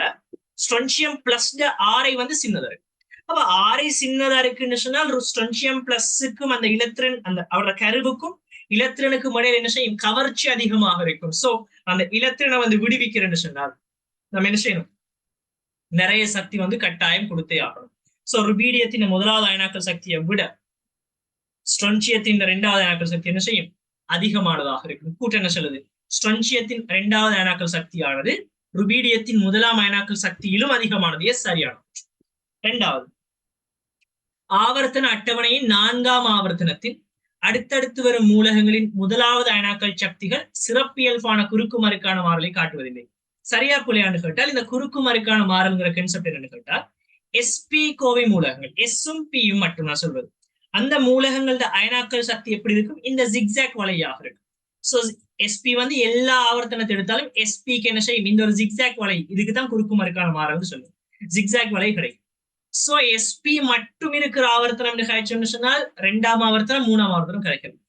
ஸ்ட்ரன்சியம் பிளஸ் 6 வந்து சின்னதா இருக்கு. அப்ப 6 சின்னதா இருக்குன்னு சொன்னால் ஸ்ட்ரன்சியம் பிளஸ்க்கும் அந்த இலத்திரன் அந்த அவரோட கருவுக்கும் இலத்திரனுக்கும் இடையில என்ன செய்யும்? கவர்ச்சி அதிகமாக இருக்கும். சோ அந்த இலத்திரனை வந்து விடுவிக்கிறேன்னு சொன்னால் நம்ம என்ன செய்யணும்? நிறைய சக்தி வந்து கட்டாயம் கொடுத்தே ஆகணும். சோ ருபீடியத்தின் 1வது அயனாக்கல் சக்தியை விட ஸ்ட்ரன்சியத்தின் 2வது அயனாக்கல் சக்தி என்ன செய்யும்? அதிகமானதாக இருக்கும். கூட்டம் என்ன சொல்லுது? ஸ்ட்ரன்சியத்தின் 2வது அயனாக்கல் சக்தியானது ருபீடியத்தின் 1ஆம் அயனாக்கல் சக்தியிலும் அதிகமானது. எஸ், சரியானது. 2வது, ஆவர்த்தன அட்டவணையின் 4ஆம் ஆவர்த்தனத்தில் அடுத்தடுத்து வரும் மூலகங்களின் 1வது அயனாக்கல் சக்திகள் சிறப்பியல்பான குறுக்கு மறுக்கான மாறலை காட்டுவதில்லை. சரியா பிள்ளையான்னு கேட்டால் இந்த குறுக்கு மறுக்கான மாறல்ங்கிற கான்செப்ட் என்னன்னு கேட்டால் SP கோவை மூலகங்கள் எஸ்ஸும் பியும் மட்டும் நான் சொல்வது. அந்த மூலகங்களோட அயனாக்கல் சக்தி எப்படி இருக்கும்? இந்த ஜிக்ஸாக் வலையாக இருக்கும். சோ SP வந்து எல்லா ஆவர்த்தனத்தை எடுத்தாலும் SPக்கு என்ன செய்யும்? இந்த ஒரு ஜிக்ஸாக் வலை. இதுக்குதான் குறுக்கு மறுக்கான மாறல் சொல்லுவோம். ஜிக்ஸாக் வலை கிடைக்கும். சோ SP மட்டும் இருக்கிற ஆவர்த்தனம் கிடைச்சோம்னு சொன்னால் 2ஆம் ஆவர்த்தனம் 3ஆம் ஆவர்த்தனம் கிடைக்கிறது.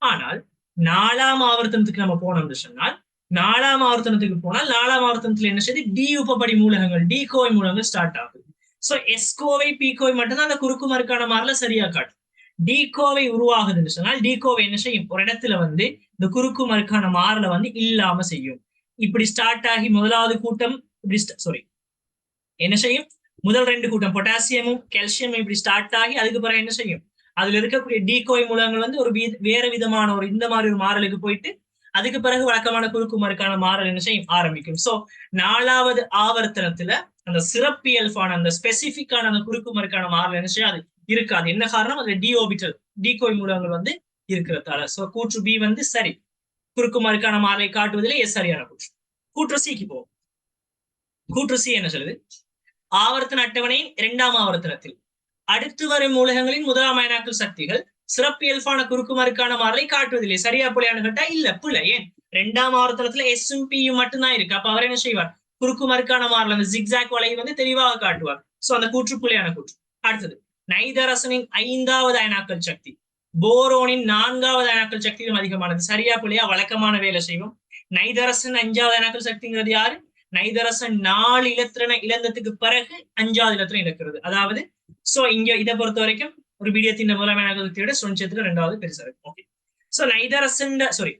ஆனால் 4ஆம் ஆவர்த்தனத்துக்கு நம்ம போனோம்னு சொன்னால் 4ஆம் ஆவர்த்தனத்துக்கு போனால் 4ஆம் ஆவர்த்தனத்துல என்ன செய்யுது? டி உபபடி மூலகங்கள், டி கோவை மூலகங்கள் ஸ்டார்ட் ஆகுது. சோ எஸ் கோவை பி கோவை மட்டும்தான் அந்த குறுக்கு மறுக்கான மாறல சரியா காட்டும். டி கோவை உருவாகுதுன்னு சொன்னால் டி கோவை என்ன செய்யும்? ஒரு இடத்துல வந்து இந்த குறுக்கு மறுக்கான மாறல வந்து இல்லாம செய்யும். இப்படி ஸ்டார்ட் ஆகி முதலாவது கூட்டம் என்ன செய்யும்? முதல் 2 கூட்டம் பொட்டாசியமும் கால்சியமும் இப்படி ஸ்டார்ட் ஆகி அதுக்கு பிறகு என்ன செய்யும்? அதுல இருக்கக்கூடிய டீகோய் மூலங்கள் வந்து ஒரு வேற விதமான ஒரு இந்த மாதிரி ஒரு மாறலுக்கு போயிட்டு அதுக்கு பிறகு வழக்கமான குறுக்கு மறுக்கான மாறல் என்ன செய்யும்? ஆரம்பிக்கும். சோ 4வது ஆவர்த்தனத்துல அந்த சிறப்பியல்பான அந்த ஸ்பெசிபிக்கான அந்த குறுக்கு மறுக்கான மாறல் என்ன செய்யாது? இருக்காது. என்ன காரணம்? அதுல டி ஆர்பிட்டல் டீகோய் மூலங்கள் வந்து இருக்கிறதால. சோ கூற்று பி வந்து சரி. குறுக்கு மறுக்கான மாறலை காட்டுவதிலே எஸ் சரியான கூற்று. கூற்று சிக்கு போகும். கூற்று சி என்ன சொல்லுது? ஆவர்த்தன அட்டவணையின் 2ஆம் ஆவர்த்தனத்தில் அடுத்து வரும் மூலகங்களின் 1ஆம் அயனாக்கல் சக்திகள் சிறப்பியல்பான குறுக்கு மறுக்கான மாறலை காட்டுவதில்லை. சரியா பிள்ளையான்னு கேட்டா இல்ல, பிள்ளை. ஏன்? 2ஆம் ஆவர்த்தனத்துல எஸ்ஸும் பியும் மட்டும்தான் இருக்கு. அப்ப அவர் என்ன செய்வார்? குறுக்கு மறுக்கான மாறல் அந்த ஜிக்ஸாக் வலையை வந்து தெளிவாக காட்டுவார். சோ அந்த கூற்று பிள்ளையான கூற்று. அடுத்தது, நைதரசனின் 5வது அயனாக்கல் சக்தி போரோனின் 4வது அயனாக்கல் சக்தியிலும் அதிகமானது. சரியா பிள்ளையா? வழக்கமான வேலை செய்வோம். நைதரசன் 5வது அயனாக்கல் சக்திங்கிறது யாரு? நைதரசன் 4 இலத்திரனை இழந்ததுக்கு பிறகு 5வது இலத்திரன் இழக்கிறது. அதாவது சோ இங்க இதை பொறுத்த வரைக்கும் ஒரு விடியத்தின் முதலாம் அயனாக்கல் சக்தியோட சுழற்சத்துக்கு 2வது பெருசா இருக்கும். ஓகே, சோ நைதரசன் சாரி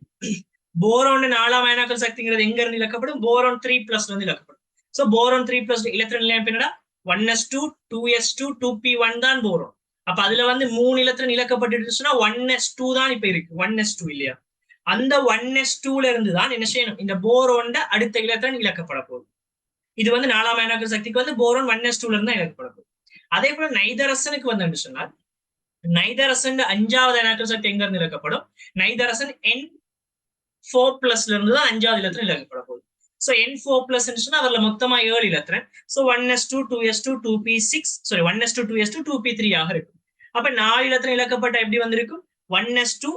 போரோன் 4ஆம் அயனாக்கல் சக்திங்கிறது எங்க இருந்து இழக்கப்படும்? போரோன் 3+ இருந்து இழக்கப்படும். சோ போரோன் 3+ இலத்திரன் நிலையம் என்னடா 1s2 2s2 2p1 தான் போரோன். அப்ப அதுல வந்து 3 இலத்திரன் இழக்கப்பட்டுச்சுன்னா 1s2 தான் இப்ப இருக்கு. 1s2 இல்லையா? அந்த 1s2ல இருந்து தான் என்ன செய்யணும்? இந்த போரோண்ட அடுத்த இலத்திரன் இழக்கப்பட போகுது. இது வந்து 4ஆம் அயனாக்கல் சக்திக்கு வந்து போரோன் 1s2ல இருந்து தான் இழக்கப்பட போகுது. அதே போல நைதரசனுக்கு வந்து சொன்னால் நைதரசன் 5வது அயனாக்கல் சக்தி எங்க இருந்து இழக்கப்படும்? நைதரசன் N4+ இருந்து தான் 5வது இலத்திரன் இழக்கப்பட போகுது. சோ N4+ அவர்ல மொத்தமா 7 இலத்திரன். So 1s2 2s2 2p6 sorry 1s2 2s2 2p3 ஆக இருக்கும். அப்ப 4 இலத்திரன் இழக்கப்பட்ட எப்படி வந்திருக்கும்? 1s2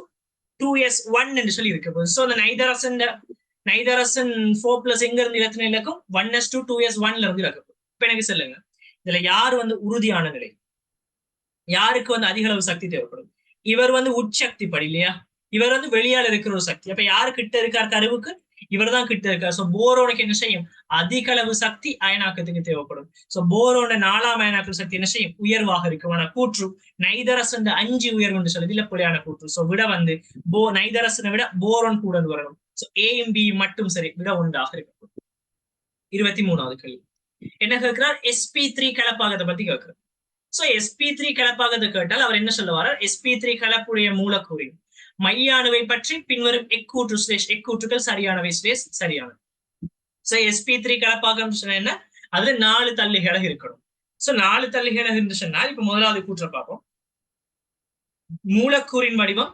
2s1 என்று சொல்லி இருக்க போகுது. சோ அந்த நைதரசன் 4+ எங்க இருந்து இலத்திரன் இழக்கும்? 1s2 2s1ல இருந்து இழக்கப்படும். இப்ப எனக்கு சொல்லுங்க, இதுல யாரு வந்து உறுதியான நிலை? யாருக்கு வந்து அதிக அளவு சக்தி தேவைப்படும்? இவர் வந்து உட்சக்தி படி இல்லையா? இவர் வந்து வெளியால இருக்கிற ஒரு சக்தி. அப்ப யாரு கிட்ட இருக்கார் கருவுக்கு? இவர் தான் கிட்ட இருக்கார். சோ போரோனுக்கு என்ன செய்யும்? அதிக அளவு சக்தி அயனாக்கத்துக்கு தேவைப்படும். சோ போரோன 4ஆம் அயனாக்கல் சக்தி என்ன செய்யும்? உயர்வாக இருக்கும். ஆனா கூற்று நைதரசன் 5 உயர்வு சொல்லி இலப்பொலியான கூற்று. சோ விட வந்து நைதரசனை விட போரோன் கூட வரணும். சோ ஏயும் பி மட்டும் சரி, விட 1ஆக இருக்கும். 23வது கேள்வி என்ன கேட்கிறார்? sp3 கலப்பாகத்தை பத்தி கேட்கிறார். சோ sp3 கலப்பாகத்தை கேட்டால் அவர் என்ன சொல்லுவார்? sp3 கலப்புடைய மூலக்கூறின் மைய அணுவை பற்றி பின்வரும் எக்கூற்றுகள் சரியானவை சரியானது. சோ sp3 கலப்பாகம் என்ன? அதுல 4 தள்ளிகளை இருக்கணும். சோ 4 தள்ளிகளை இருந்து சொன்னால் இப்ப முதலாவது கூற்றை பார்ப்போம். மூலக்கூறின் வடிவம்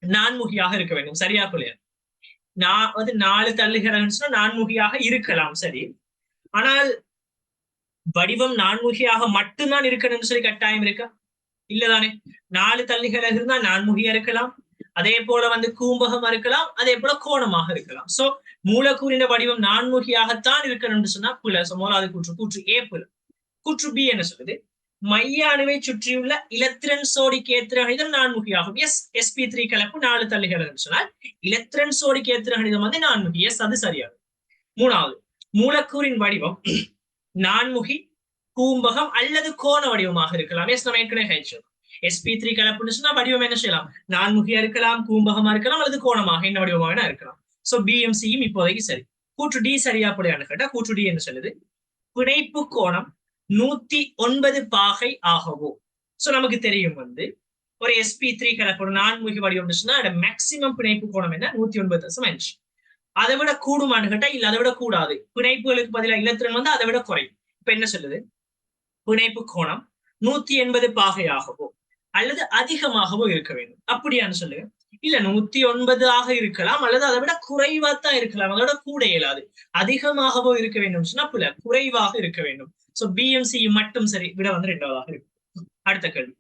நான்முகியாக இருக்க வேண்டும். சரியா பிள்ளையா? நான் வந்து 4 தள்ளிகள் நான்முகியாக இருக்கலாம், சரி. ஆனால் வடிவம் நான்முகியாக மட்டும்தான் இருக்கணும்னு சொல்லி கட்டாயம் இருக்கா? இல்லதானே. 4 தள்ளிகள் இருந்தா நான்முகியா இருக்கலாம், அதே போல வந்து கூம்பகமா இருக்கலாம், அதே போல கோணமாக இருக்கலாம். சோ மூலக்கூறின் வடிவம் நான்முகியாகத்தான் இருக்கணும்னு சொன்னா புல. முதலாவது கூற்று ஏ புல. கூற்று பி என்ன சொல்லுது? மைய அணுவை சுற்றியுள்ள இலத்திரன் சோடிக்கு ஏத்திர கணிதம் நான்முகியாகும். எஸ், sp3 கலப்பு 4 தள்ளிகள் சொன்னால் இலத்திரன் சோடிக்கு ஏத்திர கணிதம் வந்து நான்முகி. எஸ், அது சரியாகும். மூணாவது, மூலக்கூறின் வடிவம் நான்முகி, கூம்பகம் அல்லது கோண வடிவமாக இருக்கலாம். எஸ், நம்ம ஏற்கனவே sp3 கலப்புன்னு சொன்னா வடிவம் என்ன செய்யலாம்? நான்முகியா இருக்கலாம், கூம்பகமா இருக்கலாம், அல்லது கோணமாக என்ன வடிவமாக இருக்கலாம். சோ பியும் சியும் இப்போதைக்கு சரி. கூற்று டி சரியா போலையான்னு கேட்டா கூற்று டி என்ன சொல்லுது? பிணைப்பு கோணம் 109 பாகை ஆகவோ. சோ நமக்கு தெரியும் வந்து ஒரு sp3 கலப்பு நான்முகி வடிவம் மேக்சிமம் பிணைப்பு கோணம் என்ன? 109.5. அதை விட கூடுமான்னு கேட்டா இல்ல, அதை விட கூடாது. பிணைப்புகளுக்கு பதிலாக இலத்திரன் வந்து அதை விட குறையும். இப்ப என்ன சொல்லுது? பிணைப்பு கோணம் 180 பாகையாகவோ அல்லது அதிகமாகவோ இருக்க வேண்டும். அப்படியான்னு சொல்லுங்க. இல்ல 109 இருக்கலாம், அல்லது அதை விட குறைவா தான் இருக்கலாம், அதோட கூட இயலாது. அதிகமாகவோ இருக்க வேண்டும் சொன்னா புல, குறைவாக இருக்க வேண்டும். சோ பிஎம்சி மட்டும் சரி, விட வந்து 2வதாக இருக்கு. அடுத்த கேள்வி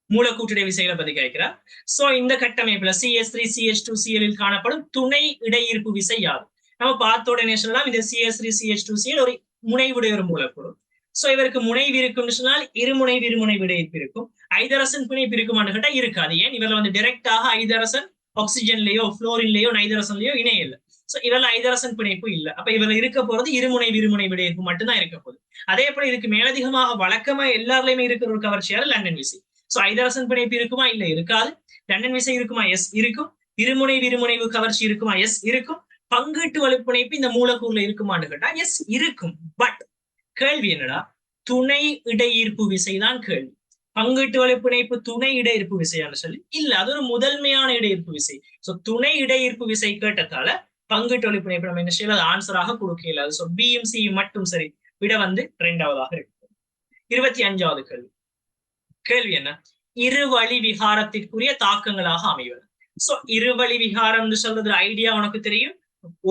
மூலக்கூற்றுடை விசைகளை பத்தி கேட்கிறார். சோ இந்த கட்டமைப்புல CH3 CH2 Cl காணப்படும் துணை இடையீர்ப்பு விசை யாரு? நம்ம பார்த்த உடனே சொல்லலாம் இந்த CH3 CH2 Cl ஒரு முனைவுடைய ஒரு மூலக்கூறு. சோ இவருக்கு முனைவு இருக்குன்னு சொன்னால் இருமுனை விருமுனை விடையீர்ப்பு இருக்கும். ஐதரசன் பிணைப்பு இருக்குமான்னு கேட்டா இருக்காது. ஏன்? இவர்ல வந்து டைரக்டாக ஐதரசன் ஆக்சிஜன்லயோ புளோரின்லயோ நைதரசன்லயோ இணைய இல்லை. சோ இவர்ல ஐதரசன் பிணைப்பு இல்ல. அப்ப இவர்ல இருக்க போறது இருமுனை விருமுனை விடையீர்ப்பு மட்டும்தான் இருக்க போகுது. அதே போல இதுக்கு மேலதிகமாக வழக்கமா எல்லாருலயுமே இருக்கிற ஒரு கவர்ச்சியாரு லண்டன் விசை. சோ ஐதரசன் பிணைப்பு இருக்குமா? இல்ல, இருக்காது. லண்டன் விசை இருக்குமா? எஸ், இருக்கும். இருமுனை விருமுனைவு கவர்ச்சி இருக்குமா? எஸ், இருக்கும். பங்கீட்டு வலுப்பிணைப்பு இந்த மூலக்கூறுல இருக்குமான்னு கேட்டா எஸ், இருக்கும். பட் கேள்வி என்னடா? துணை இடையீர்ப்பு விசைதான் கேள்வி. பங்கீட்டு வலுப்பிணைப்பு துணை இடையீர்ப்பு விசையான்னு சொல்லி இல்ல, அது ஒரு முதன்மையான இடையீர்ப்பு விசை. சோ துணை இடையீர்ப்பு விசை கேட்டதால பங்கீட்டு வலுப்பிணைப்பு நம்ம என்ன செய்யல, ஆன்சராக கொடுக்க இயலாது. சோ பியும் சி மட்டும் சரி, விட வந்து 2வதாக இருக்கு. 25வது கேள்வி. கேள்வி என்ன? இருவழி விகாரத்திற்குரிய தாக்கங்களாக அமைவது. சோ இருவழி விகாரம் சொல்றது ஐடியா உனக்கு தெரியும்.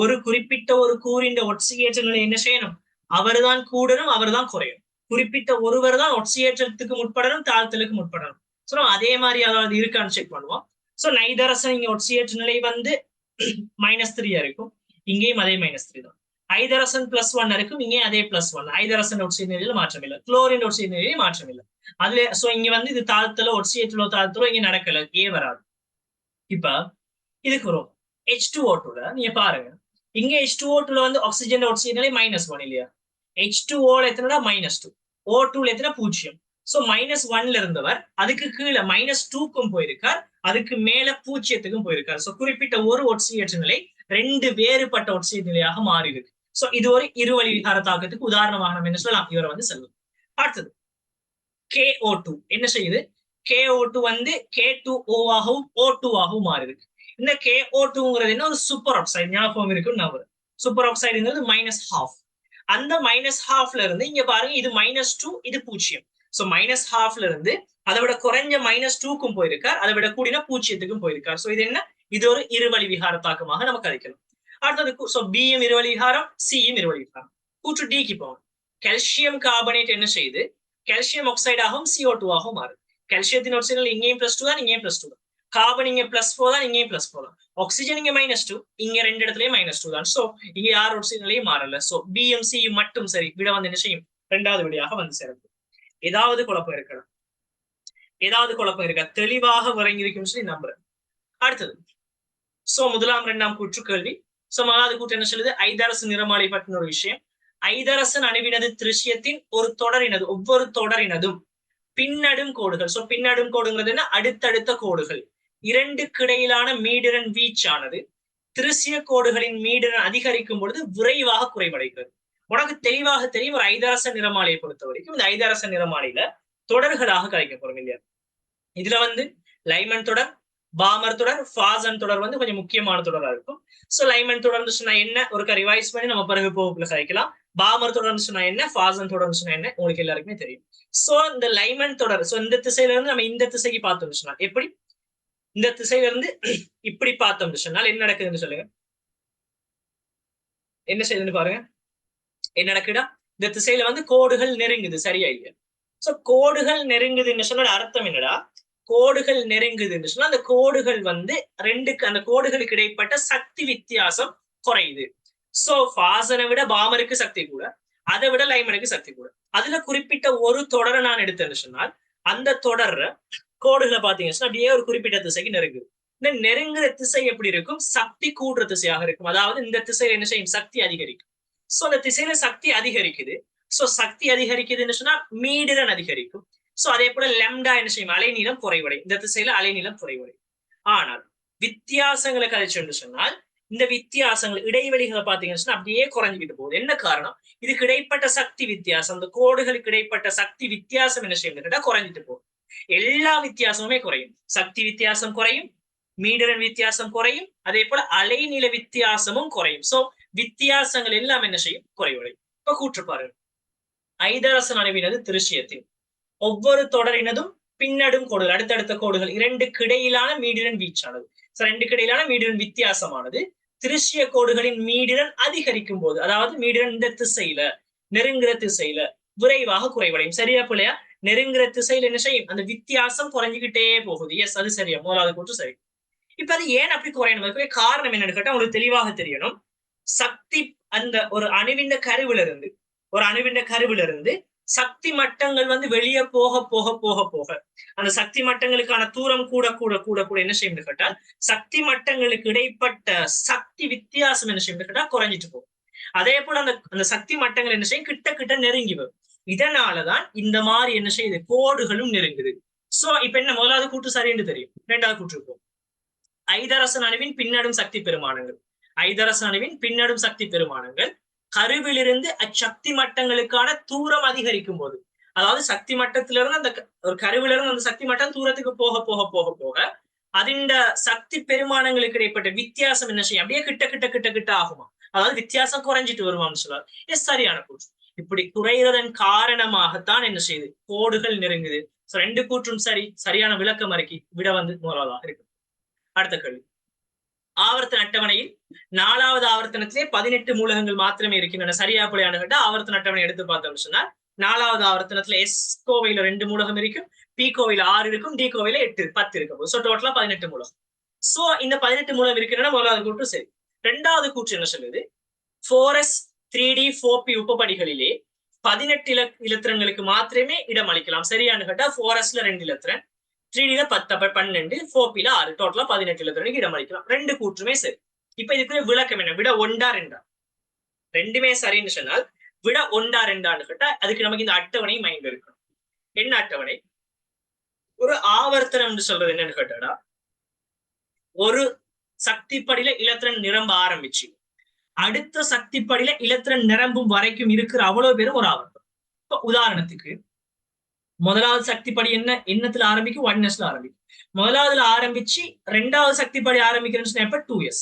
ஒரு குறிப்பிட்ட ஒரு கூறின் ஒட்சியேற்றங்களை என்ன செய்யணும்? அவர்தான் கூடணும், அவர்தான் குறையும். குறிப்பிட்ட ஒருவர் தான் ஒட்சியேற்றத்துக்கு முற்படணும், தாழ்த்தலுக்கு முற்படணும். சோ அதே மாதிரி அதாவது இருக்கான்னு செக் பண்ணுவோம். சோ நைதரசன் இங்க ஒட்சியேற்ற நிலை வந்து -3 இருக்கும், இங்கேயும் அதே -3 தான். ஐதரசன் +1 இருக்கும், இங்கே அதே +1. ஐதரசன் ஒட்சியேற்ற நிலையில மாற்றம் இல்லை, குளோரின் ஒட்சியேற்ற நிலையில மாற்றம் இல்லை. அதுல சோ இங்க வந்து இது தாழ்த்தலோ ஒட்சியேற்றலோ தாழ்த்தலோ இங்க நடக்கல, ஏ வராது. இப்ப இதுக்கு வரும். H2O2ல நீங்க பாருங்க, இங்க H2O2ல வந்து ஆக்சிஜன் நிலை -1 இல்லையா? H2O எத்தனைடா -2, O2ல எத்தனை 0. சோ -1ல இருந்தவர் அதுக்கு கீழே -2க்கும் போயிருக்கார், அதுக்கு மேல 0க்கும் போயிருக்கார். சோ குறிப்பிட்ட ஒரு ஒட்சியேற்ற நிலை ரெண்டு வேறுபட்ட ஒட்சியேற்ற நிலையாக மாறி இருக்கு. சோ இது ஒரு இருவழி விகார தாக்கத்துக்கு உதாரணமாக நம்ம என்ன சொல்லலாம், இவரை வந்து செல்லும். அடுத்தது KO2 என்ன செய்யுது? KO2 வந்து K2O ஆகவும் O2 ஆகவும் மாறி இருக்கு. இந்த KO2ங்கிறது என்ன, ஒரு சூப்பர் ஆக்சைடு, ஞாபகம் இருக்குன்னு நம்புறேன். சூப்பர் ஆக்சைடுங்கிறது -12. அந்த -12ல இருந்து இங்க பாருங்க, இது -2, இது 0. சோ -12ல இருந்து அதை விட குறைஞ்ச -2க்கும் போயிருக்கார், அதை விட கூடின 0க்கும் போயிருக்கார். சோ இது என்ன, இது ஒரு இருவழி விகார தாக்கமாக நம்ம கதைக்கலாம். அடுத்தது சோ பியும் இருவழி விகாரம், சியும் இருவழி விகாரம். கூற்று டிக்கு போவோம். கால்சியம் கார்பனேட் என்ன செய்யுது, கால்சியம் ஆக்சைடாகவும் CO2 ஆகவும் மாறுது. கால்சியத்தின் ஒட்சியல் இங்கேயும் +2 தான், இங்கேயும் +2 தான். கார்பன் இங்க +4 தான், இங்கேயும் +4 தான். ஆக்சிஜன் இங்க -2, இங்க ரெண்டு இடத்துலயும் -2 தான். சோ இங்க யார் ஒட்சியலையும் மாறல. சோ பியும் சியும் மட்டும் சரி. விட வந்து என்ன செய்யும், இரண்டாவது விடையாக வந்து சேரும். ஏதாவது குழப்பம் இருக்கலாம், ஏதாவது குழப்பம் இருக்கா, தெளிவாக விளங்கியிருக்கும் சொல்லி நம்புறேன். அடுத்தது சோ முதலாம் இரண்டாம் கூற்று கேள்வி. சோ முதலாவது கூற்று என்ன சொல்லுது, ஐதரசு நிறமாலை பற்றின ஒரு விஷயம். ஐதரசன் அணுவினது திருஷ்யத்தின் ஒரு தொடரினது, ஒவ்வொரு தொடரினதும் பின்னடும் கோடுகள். சோ பின்னடும் கோடுங்கிறது என்ன, அடுத்தடுத்த கோடுகள் இரண்டுக்கு இடையிலான மீடிரன் வீச்சானது திருசிய கோடுகளின் மீடிரன் அதிகரிக்கும் பொழுது விரைவாக குறைவடைகிறது. உனக்கு தெளிவாக தெரியும், ஒரு ஐதரச நிறமாலையை பொறுத்த வரைக்கும் இந்த ஐதரச நிறமாலையில தொடர்களாக கலைக்கப்படும் இல்லையா? இதுல வந்து லைமன் தொடர், பாமர் தொடர், ஃபாசன் தொடர் வந்து கொஞ்சம் முக்கியமான தொடரா இருக்கும். சோ லைமன் தொடர்ந்து சொன்னா என்ன, ஒரு ரிவைஸ் பண்ணி நம்ம பிறகு போகுள்ள கலைக்கலாம். பாமர் தொடர்ந்து சொன்னா என்ன, ஃபாசன் தொடர்ந்து சொன்னா என்ன, உங்களுக்கு எல்லாருக்குமே தெரியும். சோ இந்த லைமன் தொடர், சோ இந்த திசையில இருந்து நம்ம இந்த திசைக்கு பார்த்தோம்னு சொன்னா எப்படி, இந்த திசையில இருந்து இப்படி பார்த்தோம்னு சொன்னால் என்ன நடக்குதுன்னு சொல்லுங்க, என்ன செய்யுதுன்னு பாருங்க. என்ன நடக்குதா, இந்த திசையில வந்து கோடுகள் நெருங்குது, சரியா இல்லையா? சோ கோடுகள் நெருங்குதுன்னு சொன்ன அர்த்தம் என்னடா, கோடுகள் நெருங்குதுன்னு சொன்னா அந்த கோடுகள் வந்து ரெண்டுக்கு, அந்த கோடுகளுக்கு இடைப்பட்ட சக்தி வித்தியாசம் குறையுது. சோ ஃபாசனை விட பாமருக்கு சக்தி கூட, அதை விட லைமனுக்கு சக்தி கூட. அதுல குறிப்பிட்ட ஒரு தொடரை நான் எடுத்தேன்னு சொன்னால் அந்த தொடர் கோடுகளை பாத்தீங்கன்னா அப்படியே ஒரு குறிப்பிட்ட திசைக்கு நெருங்குது. இந்த நெருங்குற திசை எப்படி இருக்கும், சக்தி கூடுற திசையாக இருக்கும். அதாவது இந்த திசையில என்ன செய்யும், சக்தி அதிகரிக்கும். சோ அந்த திசையில சக்தி அதிகரிக்குது. சோ சக்தி அதிகரிக்குதுன்னு சொன்னா மீடிரன் அதிகரிக்கும். சோ அதே போல லெம்டா என்ன செய்யும், அலைநீளம் குறைவடையும். இந்த திசையில அலைநீளம் குறைவடையும். ஆனால் வித்தியாசங்களை கழிச்சு சொன்னால் இந்த வித்தியாசங்கள் இடைவெளிகளை பாத்தீங்கன்னா அப்படியே குறைஞ்சிக்கிட்டு போகுது. என்ன காரணம், இதுக்கு இடைப்பட்ட சக்தி வித்தியாசம், அந்த கோடுகளுக்கு இடைப்பட்ட சக்தி வித்தியாசம் என்ன செய்யும் கேட்டா குறைஞ்சிட்டு போகுது. எல்லா வித்தியாசமுமே குறையும், சக்தி வித்தியாசம் குறையும், மீடிரன் வித்தியாசம் குறையும், அதே போல அலைநீள வித்தியாசமும் குறையும். சோ வித்தியாசங்கள் எல்லாம் என்ன செய்யும், குறைவடையும். இப்ப கூற்று பாருங்க, ஐதரசன் அணுவினது திருஷ்யத்தின் ஒவ்வொரு தொடரினதும் பின்னடும் கோடுகள், அடுத்தடுத்த கோடுகள் இரண்டுக்கு இடையிலான மீடிரன் வீச்சானது, ரெண்டுக்கு இடையிலான மீடிரன் வித்தியாசமானது திருஷ்ய கோடுகளின் மீடிரன் அதிகரிக்கும் போது, அதாவது மீடிரன் இந்த திசையில நெருங்குற திசையில விரைவாக குறைவடையும். சரியா பிள்ளையா? நெருங்குற திசையில என்ன செய்யும், அந்த வித்தியாசம் குறைஞ்சுக்கிட்டே போகுது. எஸ், அது சரியா, முதலாவது கூற்று சரி. இப்ப அது ஏன் அப்படி குறையணும், காரணம் என்னன்னு கேட்டா உங்களுக்கு தெளிவாக தெரியணும். சக்தி, அந்த ஒரு அணுவின் கருவில இருந்து சக்தி மட்டங்கள் வந்து வெளியே போக போக போக போக அந்த சக்தி மட்டங்களுக்கான தூரம் கூட கூட கூட கூட என்ன செய்யும் கேட்டால் சக்தி மட்டங்களுக்கு இடைப்பட்ட சக்தி வித்தியாசம் என்ன செய்யும் கேட்டா குறைஞ்சிட்டு போகும். அதே போல அந்த சக்தி மட்டங்கள் என்ன செய்யும், கிட்ட கிட்ட நெருங்கி வரும். இதனாலதான் இந்த மாதிரி என்ன செய்யுது, கோடுகளும் நெருங்குது. சோ இப்ப என்ன, முதலாவது கூற்று சரி என்று தெரியும். இரண்டாவது கூற்று இருக்கும், ஐதரசன் அணுவின் பின்னடும் சக்தி பெருமானங்கள். ஐதரசன் அணுவின் பின்னடும் சக்தி பெருமானங்கள் கருவிலிருந்து அச்சக்தி மட்டங்களுக்கான தூரம் அதிகரிக்கும் போது, அதாவது சக்தி மட்டத்திலிருந்து அந்த ஒரு கருவிலிருந்து அந்த சக்தி மட்டம் தூரத்துக்கு போக போக போக போக அதிண்ட சக்தி பெருமானங்களுக்கு இடைப்பட்ட வித்தியாசம் என்ன செய்யும், அப்படியே கிட்ட கிட்ட கிட்ட கிட்ட ஆகுமா, அதாவது வித்தியாசம் குறைஞ்சிட்டு வருவான்னு சொல்லுவார். எஸ், சரியான கூற்று. இப்படி குறைகிறதன் காரணமாகத்தான் என்ன செய்யுது, கோடுகள் நெருங்குது. ரெண்டு கூற்றும் சரி, சரியான விளக்கம் அறிக்கை விட வந்து முதலாவதாக இருக்கு. அடுத்த கேள்வி, ஆவர்த்தன அட்டவணையில் 4வது ஆவர்த்தனத்திலே 18 மூலகங்கள் மாத்திரமே இருக்கின்றன. சரியா பிள்ளையான கேட்டா ஆவர்த்தன அட்டவணை எடுத்து பார்த்தோம்னு சொன்னா 4வது ஆவர்த்தனத்துல எஸ் கோவையில 2 மூலகம் இருக்கும், பி கோவையில 6 இருக்கும், டி கோவையில 8 10 இருக்கும். சோ டோட்டலா 18 மூலகம். சோ இந்த 18 மூலம் இருக்கின்றன, முதலாவது கூற்று சரி. இரண்டாவது கூற்று என்ன சொல்லுது, 4s 3d 4p உபப்படிகளிலே 18 இலத்திரன்களுக்கு மாத்திரமே இடம் அளிக்கலாம். சரியானு கேட்டா 4sல 2 இலத்திரன், 3dல 10 12, 4pல 6, டோட்டலா 18 இலத்திரனுக்கு இடம் அளிக்கலாம். ரெண்டு கூற்றுமே சரி. இப்ப இதுக்குரிய விளக்கம் என்ன? விட ஒண்டா ரெண்டா? ரெண்டுமே சரின்னு சொன்னால் விட ஒண்டா ரெண்டான்னு கேட்டா அதுக்கு நமக்கு இந்த அட்டவணை மைண்ட் இருக்கணும். என்ன அட்டவணை? ஒரு ஆவர்த்தனம் சொல்றது என்னன்னு கேட்டாடா, ஒரு சக்திப்படியில இலத்திரன் நிரம்ப ஆரம்பிச்சு அடுத்த சக்திப்படியில இலத்திரன் நிரம்பும் வரைக்கும் இருக்கிற அவ்வளவு பேரும் ஒரு ஆவர்த்தனம். இப்ப உதாரணத்துக்கு முதலாவது சக்திப்படி என்னத்துல ஆரம்பிக்கும்? 1s ஆரம்பிக்கும். முதலாவதுல ஆரம்பிச்சு ரெண்டாவது சக்திப்படி ஆரம்பிக்கிறேன்னு எப்ப 2s.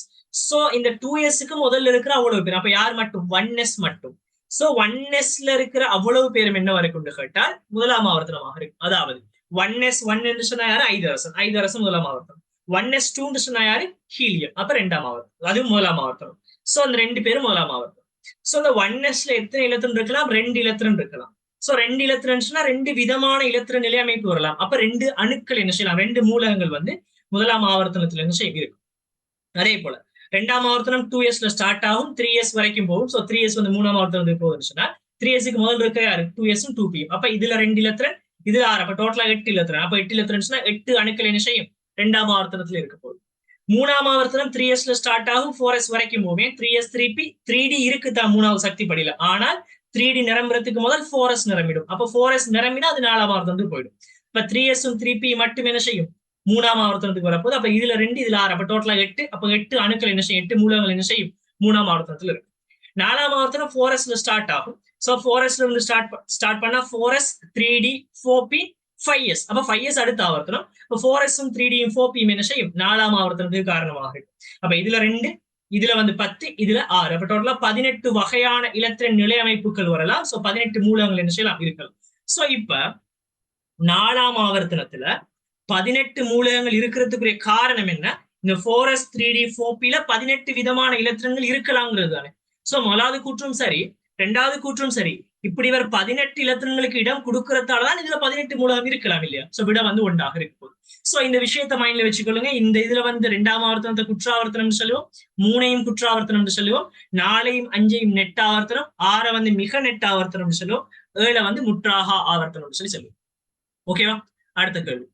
சோ இந்த 2sக்கு முதல்ல இருக்கிற அவ்வளவு பேர் அப்ப யார் மட்டும்? 1s மட்டும். சோ 1sல இருக்கிற அவ்வளவு பேரும் என்ன வரைக்கும் கேட்டால் முதலாம் ஆவர்த்தனமாக இருக்கு. அதாவது 1s 1 என்று சொன்னா யாரு? ஐதரசன். ஐதரசன் முதலாம் ஆவர்த்தனம். 1s 2 சொன்னா யாரு? ஹீலியம். அப்ப ரெண்டாம் ஆவர்த்தனம், அதுவும் முதலாம் ஆவர்த்தனம். சோ அந்த ரெண்டு பேரும் முதலாம் ஆவர்த்தனம். சோ இந்த 1sல எத்தனை இலத்திரன் இருக்கலாம்? 2 இலத்திரன் இருக்கலாம். சோ 2 இலத்திரன்ஸ்னா 2 விதமான இலத்திர நிலை அமைப்பு வரலாம். அப்ப 2 அணுக்கள் என்ன செய்யலாம்? 2 மூலகங்கள் வந்து முதலாம் ஆவர்த்தனத்துல என்ன செய்யும் இருக்கும். அதே போல ரெண்டாம் ஆவர்த்தனம் 2sல ஸ்டார்ட் ஆகும், 3s வரைக்கும் போகும். சோ 3s வந்து மூணாம் ஆவர்த்தனத்துக்கு போகுதுன்னா 3sக்கு முதல் இருக்க யாரு? 2s 2p. அப்ப இதுல 2 இலத்திரன், இதுல 6. அப்ப டோட்டலா 8 இலத்திரன். அப்ப 8 இலத்திரன்ஸ்னா 8 அணுக்கள் என்ன செய்யும்? ரெண்டாம் ஆவர்த்தனத்துல இருக்க போகுது. மூணாம் ஆவர்த்தனம் 3sல ஸ்டார்ட் ஆகும், 4s வரைக்கும் போவேன். 3s 3p 3d இருக்குதான் மூணாவது சக்தி படியில. ஆனால் 3d நிரம்புறதுக்கு முதல் 4s நிரம்பிடும். அப்ப 4s நிரம்பினா அது நாலாம் ஆவர்த்தனத்துக்கு போயிடும். இப்ப 3s 3p மட்டும் என்ன செய்யும்? மூணாம் ஆவர்த்தனத்துக்கு வரப்போது. அப்ப இதுல 2 இதுல 6. அப்ப டோட்டலா 8. அப்ப 8 அணுக்கள் என்ன செய்யும்? 8 மூலங்கள் என்ன செய்யும்? மூணாம் ஆவர்த்தனத்துல இருக்கு. நாலாம் ஆவர்த்தனம் 4sல ஸ்டார்ட் ஆகும். சோ 4sல இருந்து ஸ்டார்ட் பண்ணா 4s 3d 4p 5s. அப்ப 5s அடுத்த ஆவர்த்தனம். 4s 3d 4p என்ன செய்யும்? நாலாம் ஆவர்த்தனத்துக்கு காரணமாக இருக்கு. அப்ப இதுல 2, இதுல வந்து 10, இதுல 6. அப்ப டோட்டலா 18 வகையான இலத்திரன் நிலை அமைப்புகள் வரலாம். சோ 18 மூலங்கள் என்ன செய்யலாம்? இருக்கலாம். சோ இப்ப நாலாம் ஆவர்த்தனத்துல 18 மூலகங்கள் இருக்கிறதுக்குரிய காரணம் என்ன? இந்த 4s 3d 4pல 18 விதமான இலத்திரங்கள் இருக்கலாம்ங்கிறது தானே. சோ முதலாவது கூற்றும் சரி, ரெண்டாவது கூற்றும் சரி. இப்படி இவர் 18 இலத்திரங்களுக்கு இடம் கொடுக்கறதாலதான் இதுல 18 மூலகம் இருக்கலாம் இல்லையா? சோ விட வந்து ஒன்றாக இருக்கும். சோ இந்த விஷயத்த மைண்ட்ல வச்சுக்கொள்ளுங்க. இந்த இதுல வந்து ரெண்டாம் ஆவர்த்தனத்தை குற்றாவர்த்தனம் சொல்லுவோம், 3ஐயும் குற்றாவர்த்தனம் சொல்லுவோம், 4ஐயும் 5ஐயும் நெட்டாவர்த்தனம், 6 வந்து மிக நெட்டாவர்த்தனம் சொல்லுவோம், 7 வந்து முற்றாக ஆவர்த்தனம் சொல்லி சொல்லுவோம். ஓகேவா? அடுத்த கேள்வி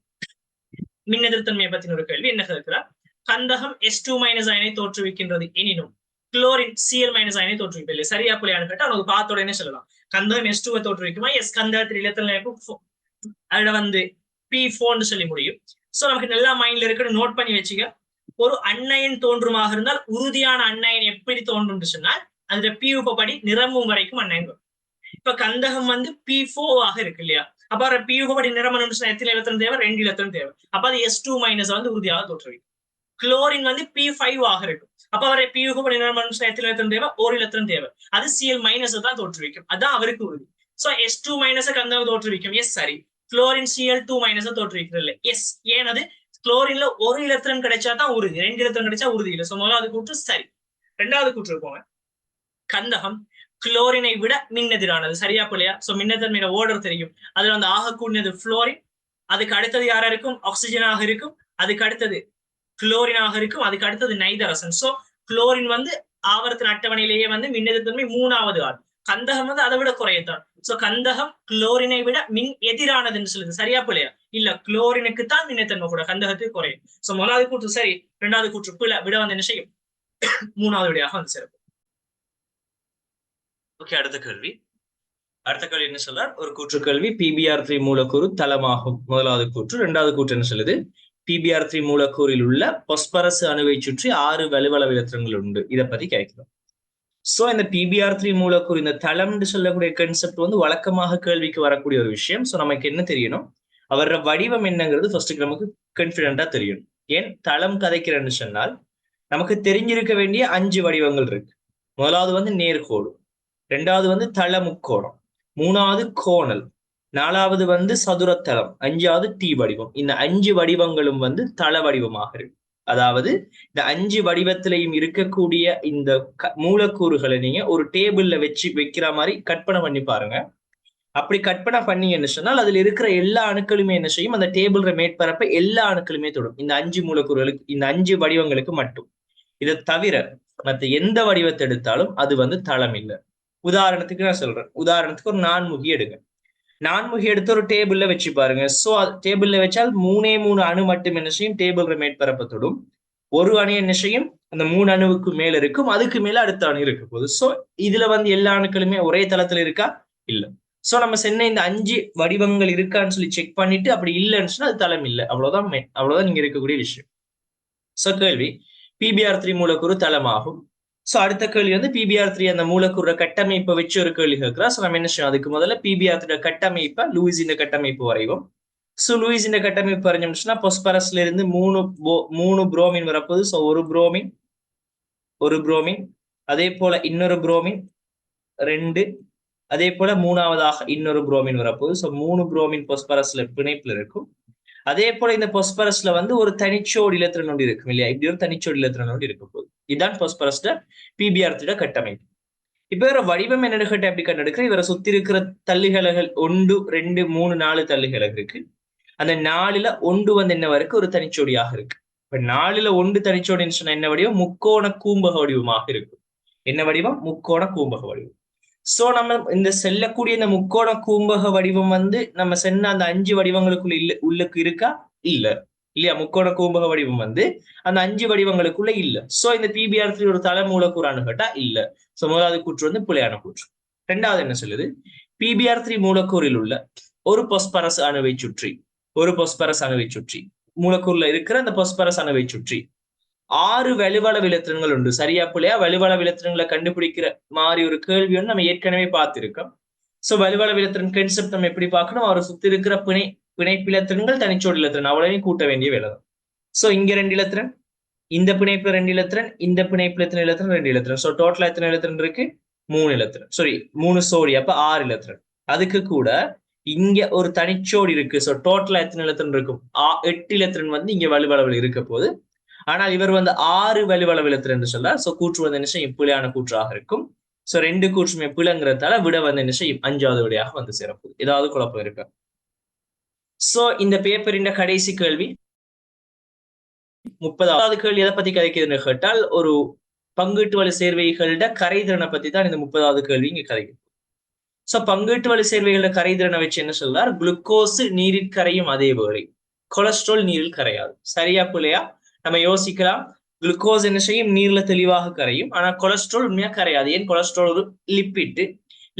மின்னெதிர்த்தன்மையை பத்தின ஒரு கேள்வி. என்ன கேட்கிறார்? கந்தகம் S2 மைனஸ் அயனை தோற்றுவிக்கின்றது எனினும் குளோரின் Cl மைனஸ் அயனை தோற்றுவிப்பதில்லை. சரியா புள்ளியானு கேட்டா அவனுக்கு பார்த்தோட என்ன சொல்லலாம்? கந்தகம் S2 தோற்றுவிக்குமா? எஸ். கந்தகத்தில் இலத்திரன் அமைப்பு அதுல வந்து P4 சொல்லி முடியும். சோ நமக்கு நல்லா மைண்ட்ல இருக்கு, நோட் பண்ணி வச்சுக்க. ஒரு அன்னயன் தோன்றுமாக இருந்தால் உறுதியான அன்னயன் எப்படி தோன்றும் சொன்னால் அதுல P உபப்படி நிரம்பும் வரைக்கும் அன்னயன் வரும். இப்ப கந்தகம் வந்து P4 ஆக இருக்கு இல்லையா? அப்ப P உபப்படி நிரம்பணும் எத்தனை இலத்திரன் தேவை? 2 இலத்திரன் தேவை. அப்ப அது S2 மைனஸ் வந்து உறுதியாக தோற்றுவிக்கும். குளோரின் வந்து P5 ஆக இருக்கும். அப்ப அவரை P உபப்படி நிரம்பணும் எத்தனை இலத்திரன் தேவை? 1 இலத்திரன் தேவை. அது Cl மைனஸ் தான் தோற்றுவிக்கும். அதான் அவருக்கு உறுதி. சோ S2 மைனஸ் கந்தகம் தோற்றுவிக்கும். எஸ் சரி. குளோரின் Cl2 மைனஸ் தோற்றுவிக்கிறது இல்லை. எஸ். ஏன்? அது குளோரின்ல 1 இலத்திரன் கிடைச்சா தான் உறுதி, 2 இலத்திரன் கிடைச்சா உறுதி இல்லை. சோ முதலாவது கூற்று சரி. ரெண்டாவது கூற்று போங்க. கந்தகம் குளோரினை விட மின்னெதிரானது. சரியா பிள்ளையா? சோ மின்னெதிர்மையோட ஓர்டர் தெரியும். அதுல வந்து ஆகக்கூடியது புளோரின், அதுக்கு அடுத்தது யாரா இருக்கும்? ஆக்சிஜனாக இருக்கும். அதுக்கு அடுத்தது குளோரினாக இருக்கும். அதுக்கு அடுத்தது நைதரசன். சோ குளோரின் வந்து ஆவர்த்தன அட்டவணையிலேயே வந்து மின்னெதிர்த்தன்மை 3வது ஆள். கந்தகம் வந்து அதை விட குறையத்தான். சோ கந்தகம் குளோரினை விட மின் எதிரானதுன்னு சொல்லுது. சரியா பிள்ளையா? இல்ல, குளோரினுக்கு தான் மின்னத்தன்மை கூட, கந்தகத்துக்கு குறையும். சோ முதலாவது கூற்று சரி, இரண்டாவது கூற்று பிள்ளை. விட வந்து என்ன செய்யும்? 3வது விடையாக வந்து சிறப்பு. ஓகே, அடுத்த கேள்வி என்ன சொல்றார்? ஒரு கூற்று கேள்வி. PbR3 மூலக்கூறு தளமாகும். முதலாவது கூற்று. இரண்டாவது கூற்று என்ன சொல்லுது? PbR3 மூலக்கூறில் உள்ள பொஸ்பரஸ் அணுவை சுற்றி 6 வலுவளவு இலத்திரங்கள் உண்டு. இதை பத்தி கேட்கிறோம். சோ இந்த PbR3 மூலக்கூறு, இந்த தளம்னு சொல்லக்கூடிய கான்செப்ட் வந்து வழக்கமாக கேள்விக்கு வரக்கூடிய ஒரு விஷயம். சோ நமக்கு என்ன தெரியணும்? அவரோட வடிவம் என்னங்கிறது ஃபர்ஸ்ட் நமக்கு கான்ஃபிடென்ட்டா தெரியணும். ஏன் தளம் கதைக்கிறேன்னு சொன்னால் நமக்கு தெரிஞ்சிருக்க வேண்டிய 5 வடிவங்கள் இருக்கு. முதலாவது வந்து நேர்கோடு, ரெண்டாவது வந்து தள முக்கோணம், மூணாவது கோணல், நாலாவது வந்து சதுரத்தளம், 5வது T வடிவம். இந்த 5 வடிவங்களும் வந்து தள வடிவமாக இருக்கு. அதாவது இந்த 5 வடிவத்திலையும் இருக்கக்கூடிய இந்த மூலக்கூறுகளை நீங்க ஒரு டேபிள்ல வச்சு வைக்கிற மாதிரி கற்பனை பண்ணி பாருங்க. அப்படி கற்பனை பண்ணீங்கன்னு சொன்னால் அதுல இருக்கிற எல்லா அணுக்களுமே என்ன செய்யும்? அந்த டேபிள்ற மேற்பரப்ப எல்லா அணுக்களுமே தொடும். இந்த 5 மூலக்கூறுகளுக்கு, இந்த 5 வடிவங்களுக்கு மட்டும். இதை தவிர மற்ற எந்த வடிவத்தை எடுத்தாலும் அது வந்து தளம் இல்லை. உதாரணத்துக்கு நான் சொல்றேன். உதாரணத்துக்கு ஒரு நான்முகி எடுங்க. நான்முகி எடுத்து ஒரு டேபிள்ல வச்சு பாருங்க. சோ டேபிள்ல வச்சால் 3 அணு மட்டும் என்ன செய்யும்? டேபிள் மேற்பரப்ப தொடும். ஒரு அணு என்ன செய்யும், அந்த 3 அணுவுக்கு மேல இருக்கும், அதுக்கு மேல அடுத்த அணு இருக்க போகுது. சோ இதுல வந்து எல்லா அணுக்களுமே ஒரே தளத்துல இருக்கா? இல்ல. சோ நம்ம சொன்ன இந்த 5 வடிவங்கள் இருக்கான்னு சொல்லி செக் பண்ணிட்டு அப்படி இல்லைன்னு சொன்னா அது தளம் இல்லை. அவ்வளவுதான் நீங்க இருக்கக்கூடிய விஷயம். சோ கேள்வி, PBr3 மூலக்கூறு தளமாகும். சோ அடுத்த கேள்வி வந்து PBr3 அந்த மூலக்கூறு கட்டமைப்பை வச்சு ஒரு கேள்வி கேட்கிறா. சோ நம்ம என்ன செய்யணும், அதுக்கு முதல்ல PBr3 கட்டமைப்பை லூயிஸின் கட்டமைப்பு வரைவோம். சோ லூயிஸின் கட்டமைப்பு வரைஞ்சோம்னா பொஸ்பரஸ்ல இருந்து மூணு புரோமின் வரப்போகுது. சோ ஒரு புரோமின், அதே போல இன்னொரு புரோமின் 2, அதே போல மூணாவதாக இன்னொரு புரோமின் வரப்போகுது. சோ 3 புரோமின் பொஸ்பரஸ்ல பிணைப்புல இருக்கும். அதே போல இந்த பொஸ்பரஸ்ல வந்து ஒரு தனிச்சோடு இலத்திரன் ஒன்று இருக்கும் இல்லையா, இப்படி ஒரு தனிச்சோடு இலத்திரன் ஒன்று இருக்க போகுது. இதுதான் பொஸ்பரஸ்ல PBr3 கட்டமைப்பு. இப்ப இவர வடிவம் என்ன கேட்ட எப்படி கண்டெடுக்கிற, இவரை சுத்தி இருக்கிற தள்ளுகலகள் 1, 2, 3, 4 தள்ளுகலகு இருக்கு. அந்த 4ல 1 வந்து என்ன இருக்கு, ஒரு தனிச்சோடியாக இருக்கு. இப்ப 4ல 1 தனிச்சோடின்னு சொன்னா என்ன வடிவம், முக்கோண கூம்பக வடிவமாக இருக்கும். என்ன வடிவம், முக்கோண கூம்பக வடிவம். சோ நம்ம இந்த செல்லக்கூடிய இந்த முக்கோண கூம்பக வடிவம் வந்து நம்ம சென்ன அந்த 5 வடிவங்களுக்குள்ள உள்ளுக்கு இருக்கா? இல்ல இல்லையா, முக்கோண கூம்பக வடிவம் வந்து அந்த 5 வடிவங்களுக்குள்ள இல்ல. சோ இந்த PBr3 ஒரு தள மூலக்கூறான்னு கேட்டா இல்ல. சோ முதலாவது கூற்று வந்து பிழையான கூற்று. ரெண்டாவது என்ன சொல்லுது, PBr3 மூலக்கூறில் உள்ள ஒரு பொஸ்பரஸ் அணுவை சுற்றி மூலக்கூறுல இருக்கிற அந்த பொஸ்பரஸ் அணுவை சுற்றி 6 வலுவளவு இலத்திரன்கள் உண்டு. சரியா பிள்ளையா? வலுவளவு இலத்திரன்களை கண்டுபிடிக்கிற மாதிரி ஒரு கேள்வி வந்து நம்ம ஏற்கனவே பார்த்திருக்கோம். சோ வலுவளவு இலத்திரன் கான்செப்ட் நம்ம எப்படி பார்க்கணும், அவரை சுத்தி இருக்கிற பிணைப்பு இலத்திரன்கள் தனிச்சோடு இலத்திரன் அவ்வளவையும் கூட்ட வேண்டிய வேலை தான். சோ இங்க 2 இலத்திரன், இந்த பிணைப்புல 2 இலத்திரன், இந்த பிணைப்புல எத்தனை இலத்திரன், 2 இலத்திரன். சோ டோட்டலா எத்தனை இலத்திரன் இருக்கு, 3 இலத்திரன். சாரி 3 சோடி, அப்ப 6 இலத்திரன். அதுக்கு கூட இங்க ஒரு தனிச்சோடு இருக்கு. சோ டோட்டலா எத்தனை இலத்திரன் இருக்கும், 8 இலத்திரன் வந்து இங்க வலுவளவில் இருக்க போது. ஆனால் இவர் வந்து 6 வலுவளவு இலத்திரன் என்று சொல்றார். சோ கூற்று வந்து என்ன செய்யும், பிழையான கூற்றாக இருக்கும். சோ 2 கூற்றுமே பிழைங்கிறதால விட வந்து என்ன செய்யும், 5வது விடையாக வந்து சேரப்போகுது. ஏதாவது குழப்பம் இருக்கா? சோ இந்த பேப்பரின் கடைசி கேள்வி 30வது கேள்வி எதை பத்தி கதைக்குதுன்னு கேட்டால், ஒரு பங்கீட்டு வலு சேர்வைகளோட கரைதிறனை பத்தி தான் இந்த 30வது கேள்வி இங்க கதைக்குது. சோ பங்கீட்டு வலு சேர்வைகளோட கரைதிறனை வச்சு என்ன சொல்றார், குளுக்கோஸ் நீரில் கரையும் அதே வேளை கொலஸ்ட்ரால் நீரில் கரையாது. சரியா பிள்ளையா? நம்ம யோசிக்கலாம், குளுக்கோஸ் என்ன செய்யும், நீர்ல தெளிவாக கரையும். ஆனா கொலஸ்ட்ரால் உண்மையா கரையாது. ஏன், கொலஸ்ட்ரால் ஒரு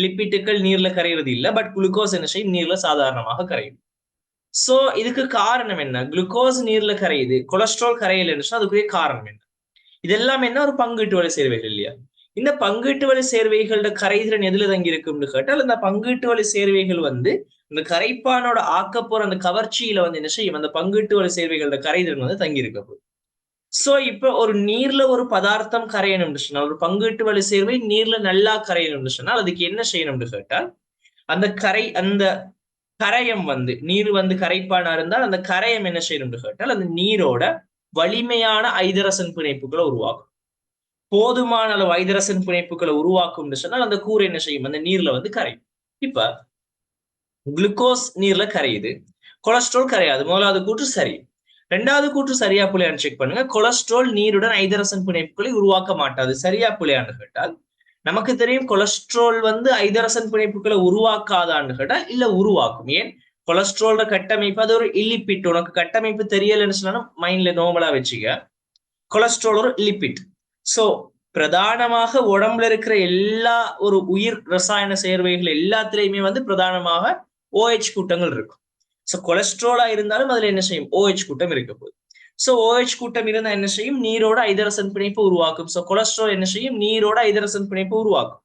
லிப்பிட்டுகள் நீர்ல கரைகிறது இல்லை. பட் குளுக்கோஸ் என்ன செய்யும், நீர்ல சாதாரணமாக கரையும். சோ இதுக்கு காரணம் என்ன, குளுக்கோஸ் நீர்ல கரையுது, கொலஸ்ட்ரால் கரையல் என்று சொன்னா அதுக்குரிய காரணம் என்ன? இதெல்லாம் என்ன, ஒரு பங்கீட்டு வலு சேர்வைகள் இல்லையா? இந்த பங்கீட்டு வலு சேர்வைகளோட கரைதிறன் எதுல தங்கி இருக்கும்னு கேட்டால், இந்த பங்கீட்டு வலு சேர்வைகள் வந்து இந்த கரைப்பானோட ஆக்கப்போற அந்த கவர்ச்சியில வந்து என்ன செய்யும், அந்த பங்கீட்டு வலு சேர்வைகளோட கரைதிறன் வந்து தங்கி இருக்க போகுது. சோ இப்ப ஒரு நீர்ல ஒரு பதார்த்தம் கரையணும்னு சொன்னா, ஒரு பங்கீட்டு வலு சேர்வை நீர்ல நல்லா கரையணும்னு சொன்னால் அதுக்கு என்ன செய்யணும்னு கேட்டால், அந்த கரையம் வந்து நீர் வந்து கரைப்பானா இருந்தால் அந்த கரையம் என்ன செய்யணும்னு கேட்டால், அந்த நீரோட வலிமையான ஐதரசன் பிணைப்புகளை உருவாக்கும். போதுமான அளவு ஐதரசன் பிணைப்புகளை உருவாக்கும் சொன்னால் அந்த கூறு என்ன செய்யும், அந்த நீர்ல வந்து கரையும். இப்ப குளுக்கோஸ் நீர்ல கரையுது, கொலஸ்ட்ரால் கரையாது. முதலாவது கூற்று சரி. ரெண்டாவது கூற்று சரியா பிள்ளையான்னு செக் பண்ணுங்க. கொலஸ்ட்ரால் நீருடன் ஐதரசன் பிணைப்புகளை உருவாக்க மாட்டாது. சரியா பிள்ளையான்னு கேட்டால், நமக்கு தெரியும் கொலஸ்ட்ரால் வந்து ஐதரசன் பிணைப்புகளை உருவாக்காதான்னு கேட்டால் இல்ல, உருவாக்கும். ஏன், கொலஸ்ட்ராலோட கட்டமைப்பு அது ஒரு லிப்பிட். உனக்கு கட்டமைப்பு தெரியலன்னு சொன்னாலும் மைண்ட்ல நார்மலா வச்சுக்க, கொலஸ்ட்ரால் ஒரு லிப்பிட். சோ பிரதானமாக உடம்புல இருக்கிற எல்லா ஒரு உயிர் ரசாயன சேர்வைகள் எல்லாத்திலையுமே வந்து பிரதானமாக OH கூட்டங்கள் இருக்கும். சோ கொலஸ்ட்ராலா இருந்தாலும் அதுல என்ன செய்யும், OH கூட்டம் இருக்க போகுது. சோ OH கூட்டம் இருந்தா என்ன செய்யும், நீரோட ஐதரசன் பிணைப்பு உருவாக்கும். சோ கொலஸ்ட்ரால் என்ன செய்யும், நீரோட ஐதரசன் பிணைப்பு உருவாக்கும்.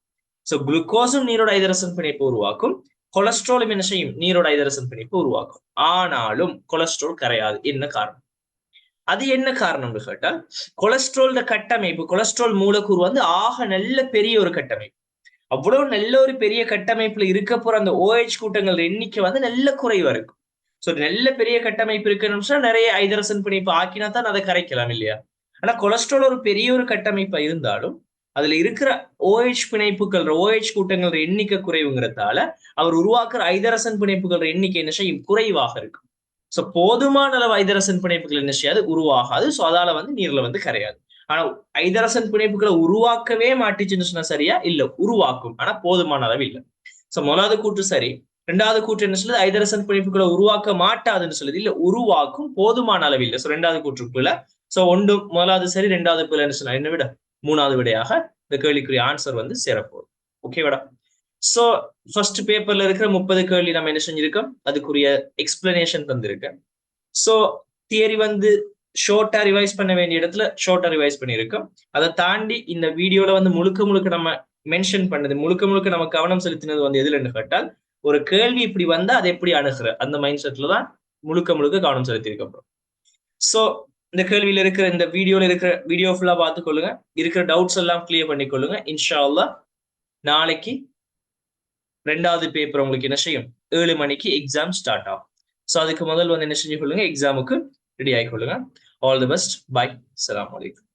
சோ குளுக்கோஸும் நீரோட ஐதரசன் பிணைப்பு உருவாக்கும், கொலஸ்ட்ராலும் என்ன செய்யும், நீரோட ஐதரசன் பிணைப்பு உருவாக்கும். ஆனாலும் கொலஸ்ட்ரால் கரையாது. என்ன காரணம்? அது என்ன காரணம்னு கேட்டால், கொலஸ்ட்ரால் கட்டமைப்பு, கொலஸ்ட்ரால் மூலக்கூறு வந்து ஆக நல்ல பெரிய ஒரு கட்டமைப்பு. அவ்வளவு நல்ல ஒரு பெரிய கட்டமைப்புல இருக்க போற அந்த OH கூட்டங்கள் எண்ணிக்கை வந்து நல்ல குறைவா இருக்கும். சோ நல்ல பெரிய கட்டமைப்பு இருக்குன்னு சொன்னா நிறைய ஐதரசன் பிணைப்பு ஆக்கினா தான் அதை கரைக்கலாம் இல்லையா? ஆனா கொலஸ்ட்ரால் ஒரு பெரிய ஒரு கட்டமைப்பா இருந்தாலும் அதுல இருக்கிற OH பிணைப்புகள், OH கூட்டங்கள் எண்ணிக்கை குறைவுங்கிறதால அவர் உருவாக்குற ஐதரசன் பிணைப்புகள் எண்ணிக்கை என்ன செய்யும், குறைவாக இருக்கும். சோ போதுமான அளவு ஐதரசன் பிணைப்புகள் என்ன செய்யாது, உருவாகாது. சோ அதால வந்து நீர்ல வந்து கரையாது. ஆனா ஐதரசன் பிணைப்புகளை உருவாக்கவே மாட்டிச்சுன்னு சொன்னா சரியா, இல்ல, உருவாக்கும். ஆனா போதுமான அளவு இல்லை. சோ முதலாவது கூற்று சரி. ரெண்டாவது கூற்று என்ன சொல்லுது, ஐதரசன் பிணைப்புகளை உருவாக்க மாட்டாதுன்னு சொல்லுது. இல்ல, உருவாக்கும், போதுமான அளவு இல்லை. சோ ரெண்டாவது கூற்றுக்குள்ள சோ ஒன்று முதலாவது சரி, ரெண்டாவது பிள்ளை என்ன சொன்னா, என்ன விட மூணாவது விடையாக இந்த கேள்விக்குரிய ஆன்சர் வந்து சேரப்போகுது. ஓகேவாடா? சோ ஃபர்ஸ்ட் பேப்பர்ல இருக்கிற 30 கேள்வி நம்ம என்ன செஞ்சிருக்கோம், அதுக்குரிய எக்ஸ்பிளனேஷன் தந்திருக்கேன். சோ தியரி வந்து ஷார்ட்டா ரிவைஸ் பண்ண வேண்டிய இடத்துல ஷார்ட்டா ரிவைஸ் பண்ணியிருக்கோம். அதை தாண்டி இந்த வீடியோல வந்து முழுக்க முழுக்க நம்ம மென்ஷன் பண்ணது, முழுக்க முழுக்க நம்ம கவனம் செலுத்தினது வந்து எதுலன்னு கேட்டால், ஒரு கேள்வி இப்படி வந்தா அதை எப்படி அணுகிற அந்த மைண்ட் செட்ல தான் முழுக்க முழுக்க கவனம் செலுத்தியிருக்கோம். சோ இந்த கேள்வியில இருக்கிற இந்த வீடியோல இருக்கிற வீடியோ ஃபுல்லா பார்த்துக்கொள்ளுங்க, இருக்கிற டவுட்ஸ் எல்லாம் கிளியர் பண்ணிக்கொள்ளுங்க. இன்ஷா அல்லாஹ் நாளைக்கு ரெண்டாவது பேப்பர் உங்களுக்கு என்ன செய்யும், 7 மணிக்கு எக்ஸாம் ஸ்டார்ட் ஆகும். சோ அதுக்கு முதல் வந்து என்ன செஞ்சு கொள்ளுங்க, எக்ஸாமுக்கு ரெடி ஆகிக்கொள்ளுங்க. ஆல் தி பெஸ்ட், பை, அஸ்ஸலாமு அலைக்கும்.